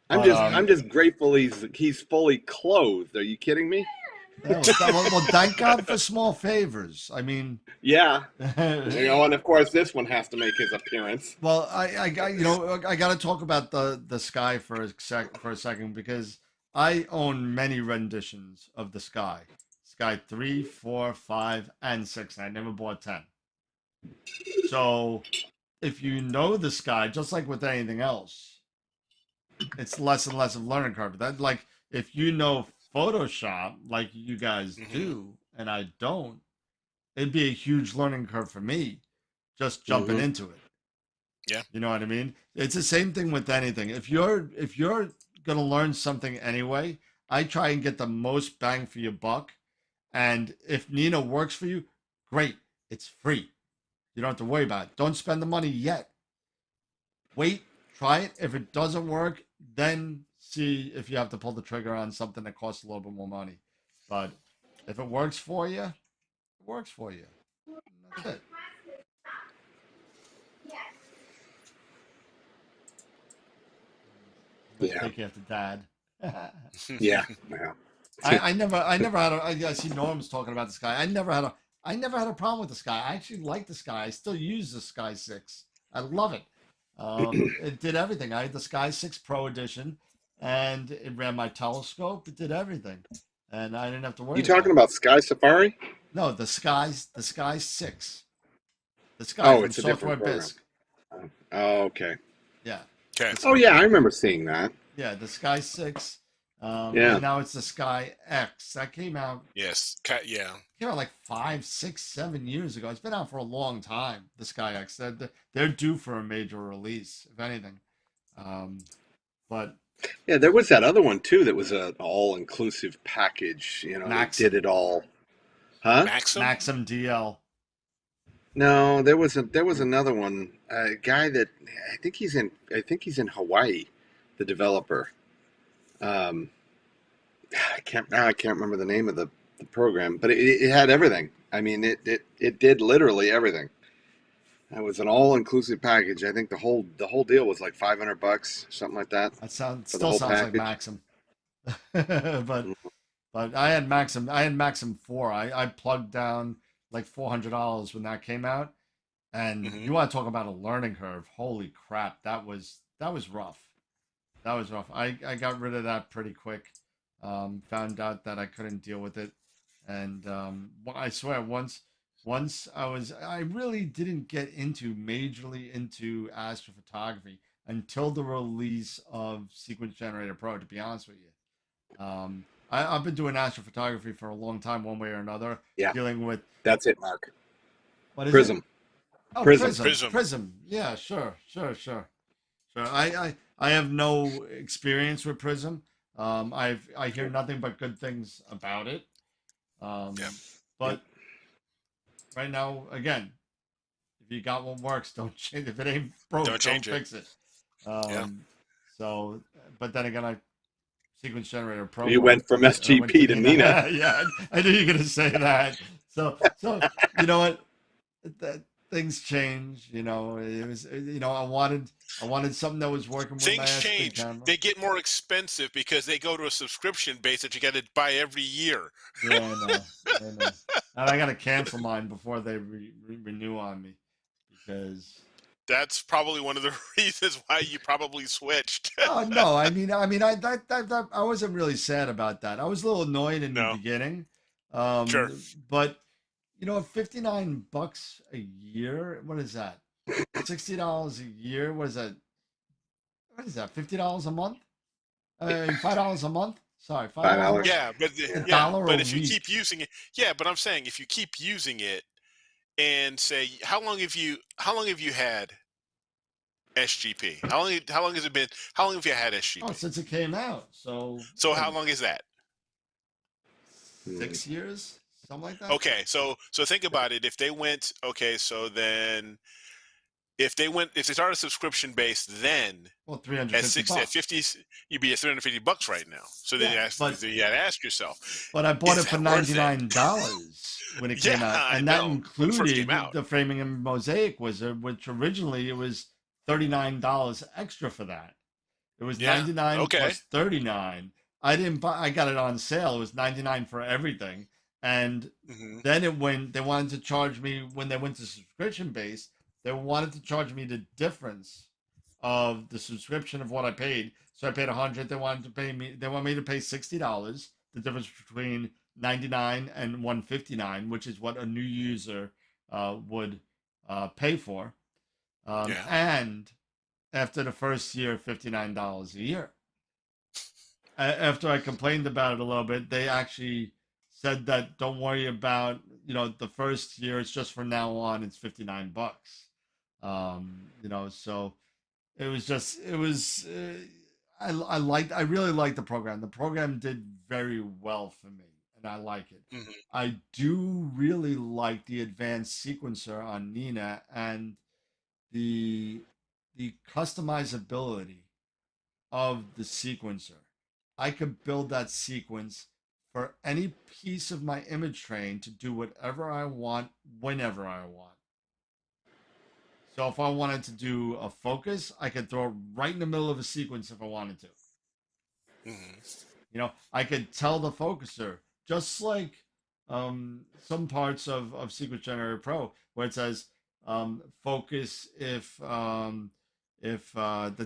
But, I'm just grateful he's fully clothed. Are you kidding me? well, thank God for small favors. I mean, Yeah. And of course this one has to make his appearance. well, I got to talk about the Sky for a second because I own many renditions of the Sky. Sky 3, 4, 5, and 6. And I never bought 10. So if you know the Sky, just like with anything else, it's less and less of learning curve. That like if you know Photoshop like you guys do, and I don't, it'd be a huge learning curve for me just jumping into it. Yeah. You know what I mean? It's the same thing with anything. If you're gonna learn something anyway, I try and get the most bang for your buck. And if Nina works for you, great. It's free. You don't have to worry about it. Don't spend the money yet. Wait, try it. If it doesn't work, then see if you have to pull the trigger on something that costs a little bit more money. But if it works for you, it works for you. That's it. Let's Yeah. take you after Dad. Yeah. I never had I see Norm's talking about the Sky. I never had a problem with the Sky. I actually like the Sky. I still use the Sky 6. I love it. It did everything. I had the Sky 6 Pro Edition, and it ran my telescope. It did everything, and I didn't have to worry. You talking about Sky Safari? No, the Sky 6. The Sky from it's a Software different program. Bisque. Oh, okay. Yeah. Okay. Oh yeah, I remember seeing that. Yeah, the Sky 6. Yeah. And now it's the Sky X. That came out Yes. Yeah. came out like 5, 6, 7 years ago. It's been out for a long time. The Sky X. They're due for a major release, if anything. But Yeah, there was that other one too that was an all-inclusive package. That Maxim. did it all. Huh? Maxim. Maxim DL. No, there was another one. A guy that I think he's in Hawaii, the developer. Um, I can't remember the name of the program, but it had everything. I mean, it did literally everything. It was an all inclusive package. I think the whole deal was like $500, something like that, That sounds for the still whole sounds like package. Maxim. But I had Maxim. I had Maxim 4. I plugged down like $400 when that came out. And Hmm. you want to talk about a learning curve? Holy crap, that was rough. That was rough. I got rid of that pretty quick. Found out that I couldn't deal with it, and I swear once I really didn't get majorly into astrophotography until the release of Sequence Generator Pro. To be honest with you, I've been doing astrophotography for a long time, one way or another, Yeah, dealing with that's it, Mark. what is it? Prism, Oh, Prism. Prism. Prism. Prism. Yeah, sure, sure, sure. Sure. I have no experience with Prism. I hear nothing but good things about it. Yeah. Um, Yep. but right now, again, if you got what works, don't change. If it ain't broke, Don't don't change it. fix it. Yeah. Um, so, but then again, I Sequence Generator Pro You worked. went from I went to SGP to Nina. Nina. Yeah, I knew you were gonna say that. So you know what? That things change. It was. I wanted something that was working with my Things SD change. camera. They get more expensive because they go to a subscription base that you got to buy every year. Yeah, I know. I know. And I gotta cancel mine before they renew on me because. That's probably one of the reasons why you probably switched. Oh no! I wasn't really sad about that. I was a little annoyed in the No. beginning, Sure. but $59 a year. What is that? $60 a year. What is that? What is that? $50 a month? $5 a month? Sorry, five Five dollars a month. dollars. Yeah, but A Yeah. yeah, dollar a but if you keep week. using it, yeah, but I'm saying if you keep using it and say how long have you had SGP? How long has it been? How long have you had Oh, SGP? since it came out. So So what? how long is that? Hmm. 6 years, something like that. Okay, so think about it. If they went, okay, so then if they started a subscription base, then Well, 350 at 60 at bucks. 50, you'd be at $350 right now. So then Yeah, you got to ask yourself, but I bought is it for that worth it? $99 when it Yeah, came out, I and that know when it first came included out. the framing and mosaic wizard, which originally it was $39 extra for that. It was Yeah. 99 Okay. plus 39. I didn't buy. I got it on sale. It was 99 for everything, and Hmm. then it went. They wanted to charge me when they went to subscription base. They wanted to charge me the difference of the subscription of what I paid. So I paid 100. They wanted to pay me. They want me to pay $60. The difference between 99 and 159, which is what a new user would pay for. Yeah. And after the first year, $59 a year. After I complained about it a little bit, they actually said that don't worry about the first year. It's just from now on. It's $59. So I really liked the program. The program did very well for me, and I like it. Hmm. I do really like the advanced sequencer on Nina and the the customizability of the sequencer. I could build that sequence for any piece of my image train to do whatever I want whenever I want. So if I wanted to do a focus, I could throw it right in the middle of a sequence if I wanted to. Hmm. I could tell the focuser, just like some parts of Sequence Generator Pro, where it says focus if the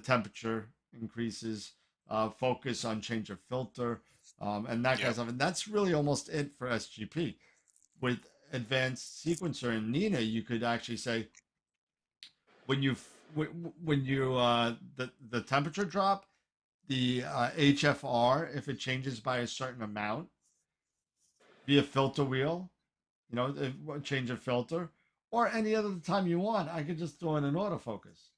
temperature increases, focus on change of filter, and that kind of Yep. stuff. And that's really almost it for SGP. With Advanced Sequencer and Nina, you could actually say when you the temperature drop, the HFR, if it changes by a certain amount, via filter wheel, change a filter, or any other time you want, I could just throw in an autofocus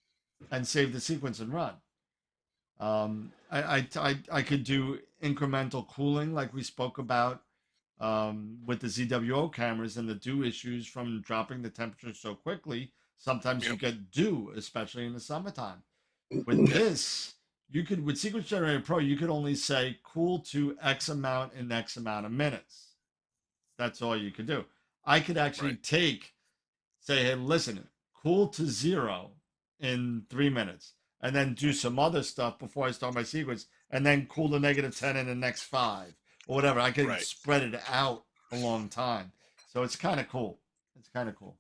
and save the sequence and run. I could do incremental cooling like we spoke about with the ZWO cameras and the dew issues from dropping the temperature so quickly. Sometimes you get dew, especially in the summertime. With this, you could, with Sequence Generator Pro, you could only say cool to X amount in X amount of minutes. That's all you could do. I could actually say, hey, listen, cool to 0 in 3 minutes, and then do some other stuff before I start my sequence, and then cool to -10 in the next 5, or whatever. I could spread it out a long time. So it's kind of cool. It's kind of cool.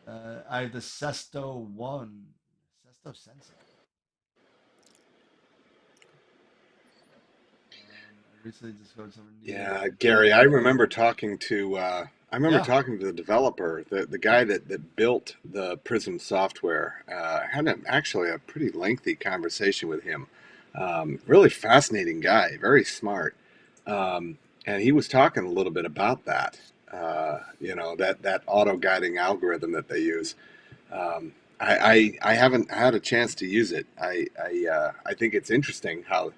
I have the Sesto 1. Sesto Sensor. I recently discovered something new. Yeah, Gary, I remember talking to talking to the developer, the guy that built the Prism software. I had actually a pretty lengthy conversation with him. Really fascinating guy, very smart. And he was talking a little bit about that. That auto guiding algorithm that they use. I haven't had a chance to use it. I think it's interesting how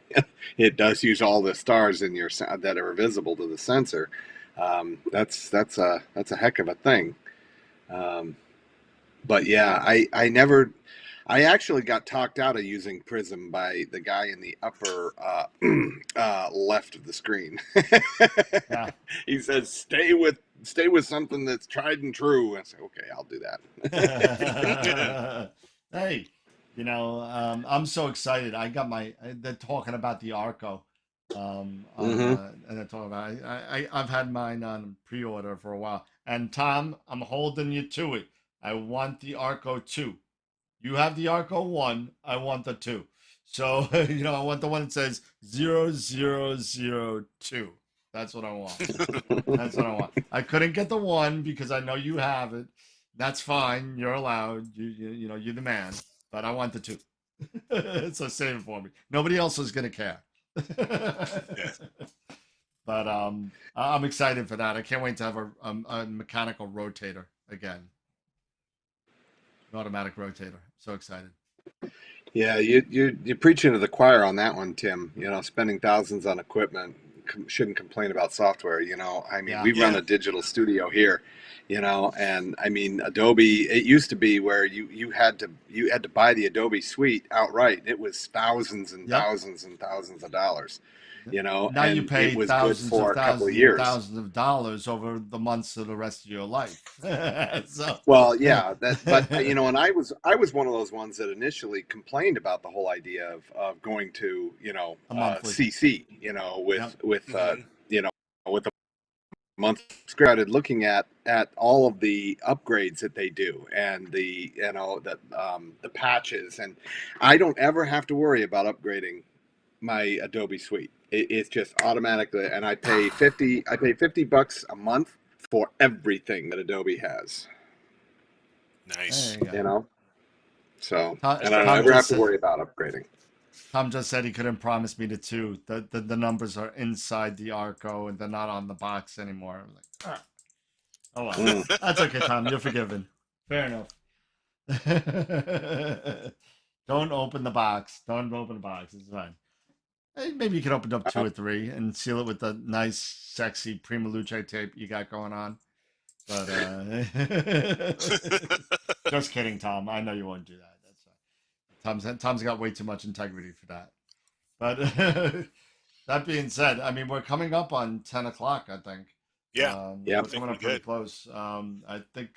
it does use all the stars in your that are visible to the sensor. That's a heck of a thing. But yeah, I actually got talked out of using Prism by the guy in the upper left of the screen. Yeah. He says, stay with something that's tried and true. I said, okay, I'll do that. Hey, I'm so excited. I got they're talking about the Arco. And they're talking about, I've had mine on pre-order for a while. And Tom, I'm holding you to it. I want the Arco 2. You have the Arco 1. I want the 2. So, I want the one that says 0002. That's what I want. That's what I want. I couldn't get the 1 because I know you have it. That's fine. You're allowed. You're the man. But I want the 2. So save it for me. Nobody else is going to care. But I'm excited for that. I can't wait to have a mechanical rotator again. An automatic rotator. So excited. Yeah, you're preaching to the choir on that one, Tim. Spending thousands on equipment, shouldn't complain about software. We run a digital studio here, and I mean Adobe. It used to be where you had to buy the Adobe suite outright. It was thousands and thousands and thousands of dollars. Now and you pay it was thousands good for of a couple thousands of years. and thousands of dollars over the months of the rest of your life. So. Well, yeah, but and I was one of those ones that initially complained about the whole idea of going to CC, with a month. Started looking at all of the upgrades that they do and the patches, and I don't ever have to worry about upgrading my Adobe suite. It's just automatically, and I pay $50 a month for everything that Adobe has. Nice. So and I don't ever have to worry about upgrading. Tom just said he couldn't promise me the 2. The numbers are inside the Arco and they're not on the box anymore. I'm like, oh well, that's okay, Tom. You're forgiven. Fair enough. Don't open the box. Don't open the box. It's fine. Maybe you could open up 2 or 3 and seal it with the nice, sexy Prima Luce tape you got going on. But just kidding, Tom. I know you won't do that. That's fine. Tom's got way too much integrity for that. But that being said, I mean, we're coming up on 10 o'clock, I think. Yeah. We're coming up pretty close. I think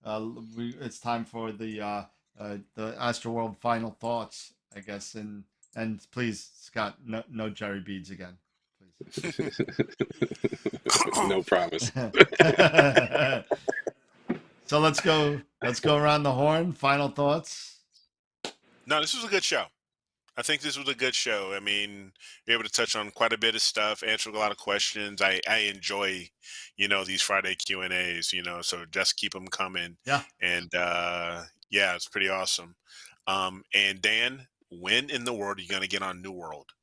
it's time for the AstroWorld final thoughts, I guess, and please, Scott, no Jerry beads again, please. No promise. So let's go around the horn. Final thoughts. No, this was a good show. I think this was a good show. I mean, you're able to touch on quite a bit of stuff, answer a lot of questions. I enjoy, these Friday Q&As, so just keep them coming. Yeah. And it's pretty awesome. And Dan, when in the world are you going to get on New World?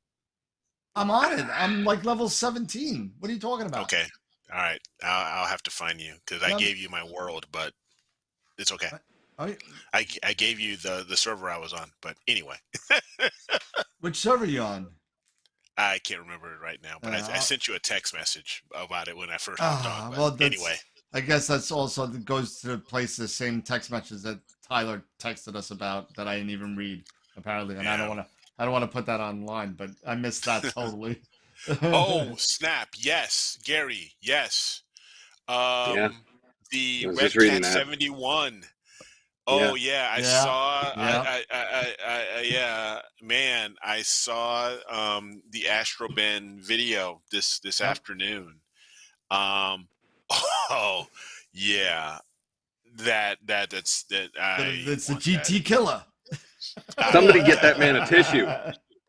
I'm on it. I'm like level 17. What are you talking about? Okay. All right. I'll have to find you because I gave you my world, but it's okay. I gave you the server I was on, but anyway. Which server are you on? I can't remember it right now, but I sent you a text message about it when I first hopped on. But well, anyway, I guess that's also goes to place the same text message that Tyler texted us about that I didn't even read apparently, and yeah. I don't want to put that online, but I missed that totally. Oh, snap. Yes, Gary. Yes. Yeah, The I was Red just reading Cat that. 71. Yeah. Oh yeah, I Yeah, saw. yeah. Yeah, man, I saw the Astro Bend video this Yep. afternoon. Um, oh yeah, that's that. I It's the want that. GT killer. I Somebody want get that that. man a tissue.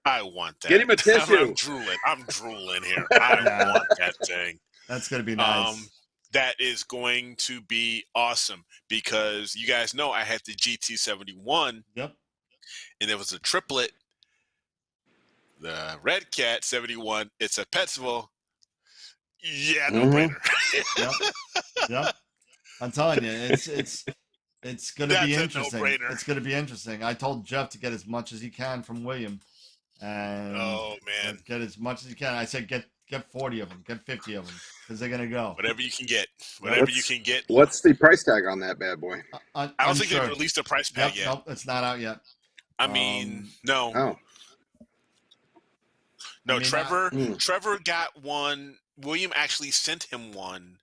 I want that. Get him a I'm tissue. drooling. I'm drooling here. I Yeah. want that thing. That's gonna be nice. That is going to be awesome because you guys know I had the GT71 Yep. and there was a triplet, the Red Cat 71. It's a Petzval. Yeah, no Mhm. brainer. Yep. Yep. I'm telling you, it's gonna be That's a interesting. no-brainer. It's gonna be interesting. I told Jeff to get as much as he can from William, and Oh man, get as much as he can. I said get 40 of them, get 50 of them, because they're gonna go. whatever you can get, whatever you can get. What's the price tag on that bad boy? I don't think Unsure. they've released a price tag yet. Nope, it's not out yet. I mean, no. Oh, No, I mean, Trevor got one. William actually sent him one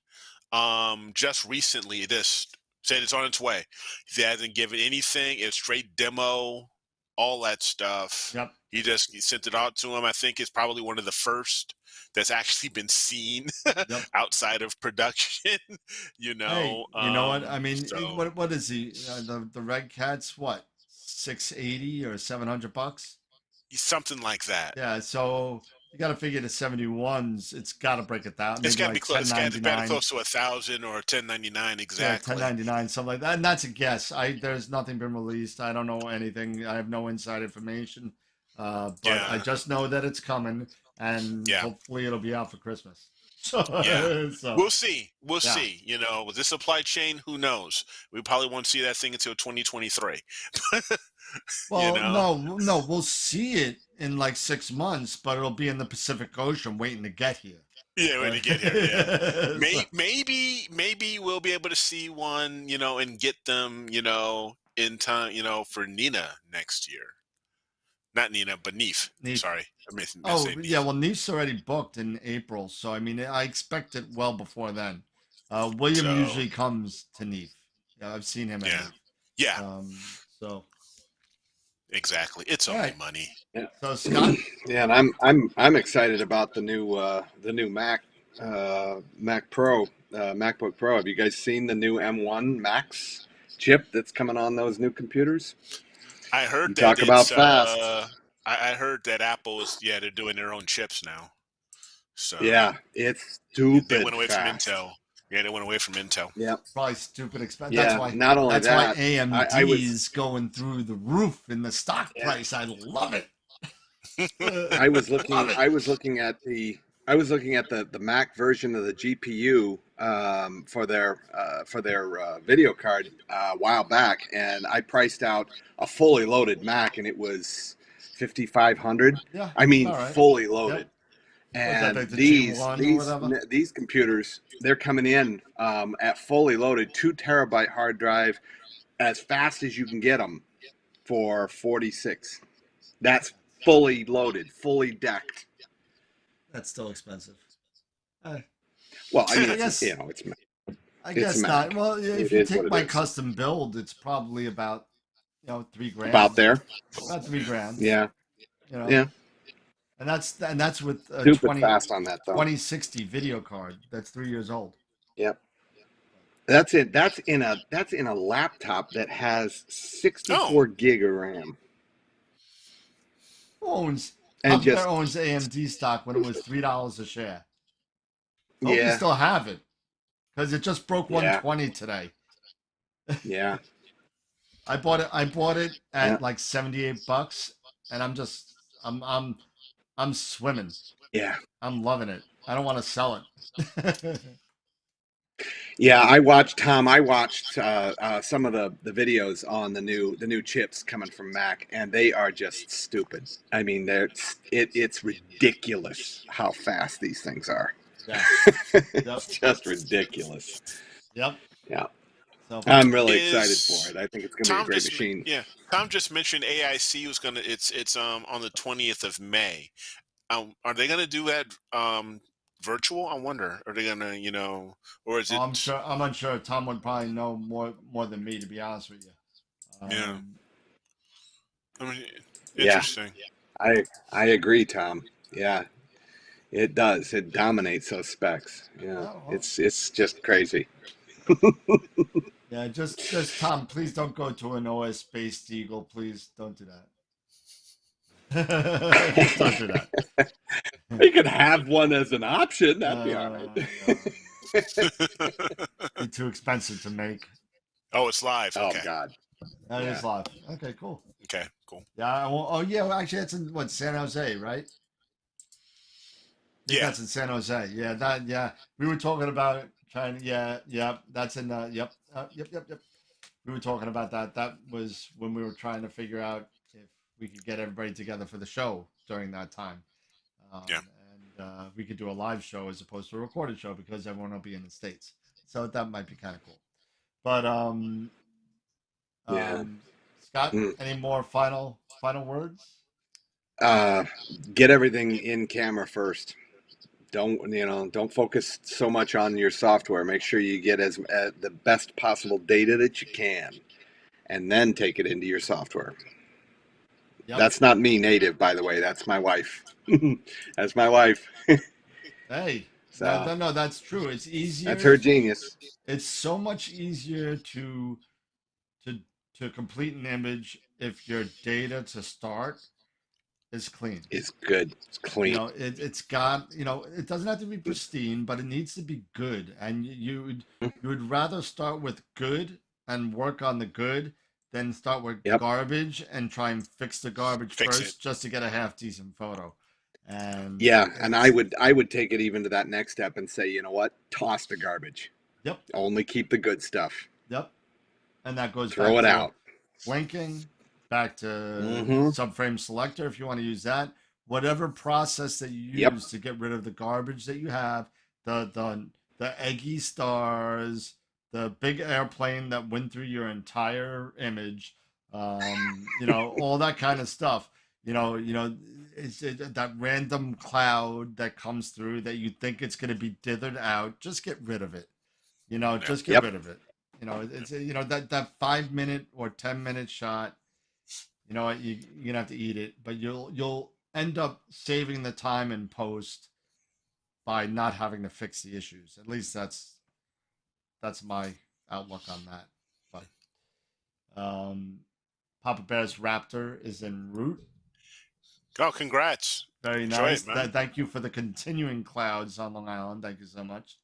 just recently. This said it's on its way. He hasn't given anything. It's straight demo, all that stuff. Yep. He sent it out to him. I think it's probably one of the first that's actually been seen Yep. outside of production. You know. Hey, you know what? I mean, so- what is he? The Red Cat's what? $680 or $700? something like that. Yeah, so you got to figure the 71s. It's got to break it down. It's Maybe got to like be close. It's got to be 1099. close to 1,000 or 1099 exactly. Yeah, 1099, something like that. And that's a guess. There's nothing been released. I don't know anything. I have no inside information. But Yeah. I just know that it's coming, and Yeah. hopefully it'll be out for Christmas. So, Yeah. so We'll see. We'll Yeah. see. You know, with this supply chain, who knows? We probably won't see that thing until 2023. well, know? no, we'll see it in like 6 months, but it'll be in the Pacific Ocean waiting to get here. Yeah, when you get here, yeah. So- Maybe we'll be able to see one, you know, and get them, you know, in time, you know, for Nina next year. Not Nina, but Neef. Neef. Sorry. I Oh, say Neef. yeah, well, Neef's already booked in April, so I mean, I expect it well before then. William So- usually comes to Neef. Yeah, I've seen him at Yeah. Neef. Yeah, So exactly. It's All only right. money. so Scott, yeah, and I'm excited about the new Mac Pro MacBook Pro. Have you guys seen the new M1 Max chip that's coming on those new computers? I heard You that talk about it's, fast. I heard that Apple is they're doing their own chips now. So Yeah, it's they stupid went away fast. from Intel. Yeah, they went away from Intel. Yeah, probably stupid expensive. yeah. That's why. Not only That's that, why AMD I was- is going through the roof in the stock Yeah. price. I love it. I was looking. Love it. I was looking at the Mac version of the GPU for their video card a while back, and I priced out a fully loaded Mac, and it was 5,500. Yeah, I mean, all right. fully loaded. that, And like the these G1 or whatever? these computers, they're coming in at fully loaded 2 terabyte hard drive, as fast as you can get them for 46. That's fully loaded, fully decked. That's still expensive. Well, I mean, I it's, guess- you know, it's I It's guess Mac. not. Well, if It you is take what it my is. custom build, it's probably about $3,000. about there. About $3,000. Yeah, You know? yeah. And that's with a Stupid fast on that though. 2060 video card that's 3 years old. Yep. That's it. That's in a laptop that has 64 gig of RAM. Who owns And Up there just owns AMD stock when it was $3 a share. Hope you yeah, still have it, because it just broke Yeah. 120 today. yeah. I bought it at Yeah. like $78, and I'm swimming. Yeah. I'm loving it. I don't want to sell it. Yeah, I watched Tom. I watched some of the videos on the new chips coming from Mac, and they are just stupid. I mean, it's ridiculous how fast these things are. Yeah. Yep. It's just ridiculous. Yep. Yeah, So I'm really excited for Is it. I think it's going to be a Tom great just machine. yeah, Tom just mentioned AIC was gonna it's on the 20th of May. Are they gonna do that virtual? I wonder. Are they gonna, or is I'm it? sure. I'm unsure. Tom would probably know more than me, to be honest with you. Yeah, I mean, Yeah, interesting. I agree, Tom. Yeah, it does. It dominates those specs. Yeah, Oh, well, it's just crazy. yeah. Just Tom. Please don't go to an OS based Eagle. Please don't do that. Just don't do that. You could have one as an option. That'd be all right. No, be too expensive to make. Oh, it's live. Oh Okay. God. That Yeah. is live. Okay, cool. Okay. Cool. Yeah. Well, oh yeah. Well, actually, that's in what, San Jose, right? I think Yeah. that's in San Jose. Yeah. That. Yeah. We were talking about trying. Yeah. Yep. That's in. Yep. Yep. We were talking about that. That was when we were trying to figure out if we could get everybody together for the show during that time. Yeah. And we could do a live show as opposed to a recorded show because everyone will be in the States. So that might be kind of cool. But Yeah. Scott, Mm. any more final words? Get everything in camera first. Don't focus so much on your software. Make sure you get as the best possible data that you can, and then take it into your software. Yep. That's not me, native, by the way. That's my wife. That's my wife. Hey, So no, that's true. It's easier. that's her genius. It's so much easier to complete an image if your data to start is clean. It's good. It's clean. It's got, it doesn't have to be pristine, but it needs to be good. And you would rather start with good and work on the good than start with Yep. garbage and try and fix the garbage Fix first it. just to get a half decent photo. And Yeah, and I would take it even to that next step and say, you know what? Toss the garbage. Yep. Only keep the good stuff. Yep. And that goes Throw back it to out. blinking, back to Mhm. subframe selector if you want to use that. Whatever process that you Yep. use to get rid of the garbage that you have, the eggy stars, the big airplane that went through your entire image, all that kind of stuff. That random cloud that comes through that you think it's going to be dithered out. Just get rid of it. Just get Yep. rid of it. It's that 5 minute or 10 minute shot. You know what? You're gonna have to eat it, but you'll end up saving the time in post by not having to fix the issues. At least that's my outlook on that. But Papa Bear's Raptor is en route. Oh, congrats. Very Enjoy nice. it, man. Thank you for the continuing clouds on Long Island. Thank you so much.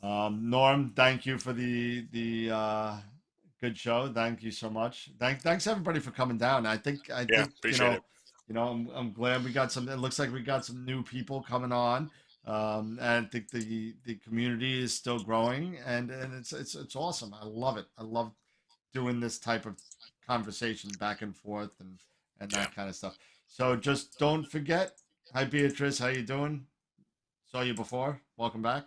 Norm, thank you for the good show. Thank you so much. Thanks everybody for coming down. I think Appreciate it. I'm glad we got some. It looks like we got some new people coming on. And I think the community is still growing, and it's awesome. I love it. I love doing this type of conversation back and forth and that kind of stuff. So just don't forget. Hi Beatrice, how you doing? Saw you before. Welcome back.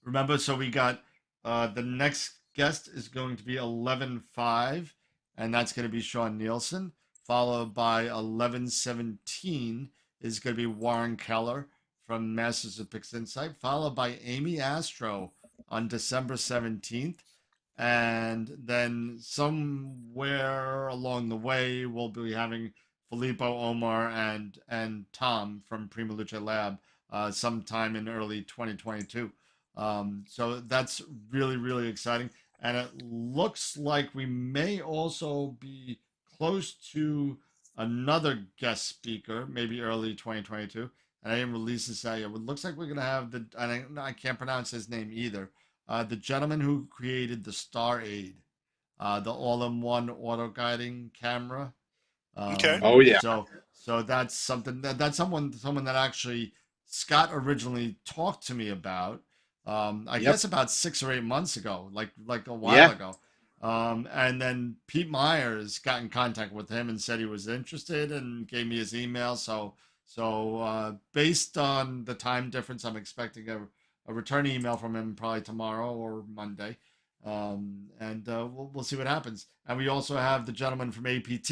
Remember, so we got the next guest is going to be 11:05, and that's going to be Sean Nielsen, followed by 11:17 is going to be Warren Keller from Masters of Pix Insight, followed by Amy Astro on December 17th. And then somewhere along the way, we'll be having Filippo, Omar, and Tom from Prima Luce Lab sometime in early 2022. So that's really, really exciting. And it looks like we may also be close to another guest speaker, maybe early 2022. And I didn't release this out yet. It looks like we're going to have and I can't pronounce his name either, the gentleman who created the Star Aid, the all-in-one auto-guiding camera. Okay. Oh yeah. So that's something that's someone that actually Scott originally talked to me about. I guess about 6 or 8 months ago, like a while ago. And then Pete Myers got in contact with him and said he was interested and gave me his email. So based on the time difference, I'm expecting a return email from him probably tomorrow or Monday. And we'll see what happens. And we also have the gentleman from APT.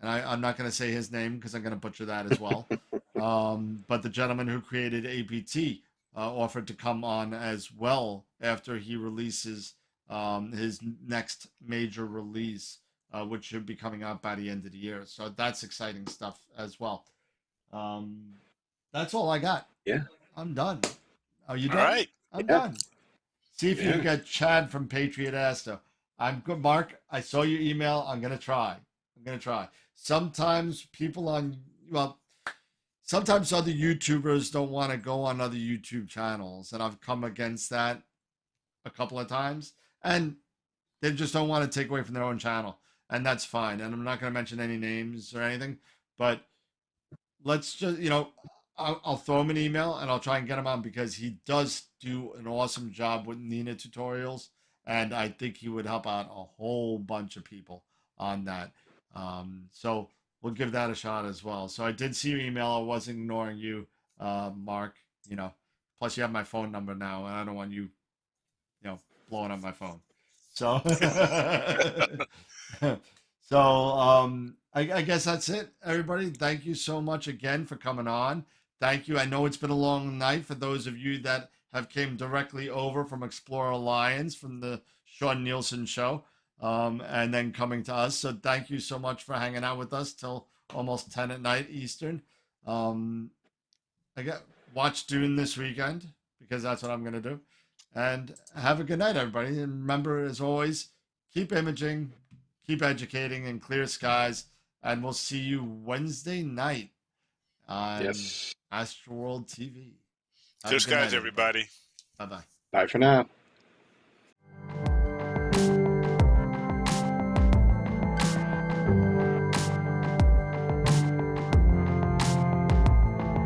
And I'm not going to say his name because I'm going to butcher that as well. But the gentleman who created APT offered to come on as well after he releases his next major release, which should be coming out by the end of the year. So that's exciting stuff as well. That's all I got. Yeah. I'm done. Are you done? All right. I'm done. See if you Yeah. can get Chad from Patriot Astro. I'm good, Mark. I saw your email. I'm gonna try. Sometimes sometimes other YouTubers don't want to go on other YouTube channels, and I've come against that a couple of times, and they just don't want to take away from their own channel, and that's fine. And I'm not going to mention any names or anything, but let's just, I'll throw him an email and I'll try and get him on because he does do an awesome job with Nina tutorials, and I think he would help out a whole bunch of people on that. So we'll give that a shot as well. So I did see your email. I wasn't ignoring you, Mark. Plus you have my phone number now, and I don't want you, blowing up my phone. So, I guess that's it, everybody. Thank you so much again for coming on. Thank you. I know it's been a long night for those of you that have came directly over from Explorer Alliance from the Sean Nielsen show. And then coming to us. So thank you so much for hanging out with us till almost 10 at night Eastern. Watch Dune this weekend because that's what I'm going to do. And have a good night, everybody. And remember, as always, keep imaging, keep educating, and clear skies. And we'll see you Wednesday night on AstroWorld TV. Clear skies, everybody. Bye-bye. Bye for now.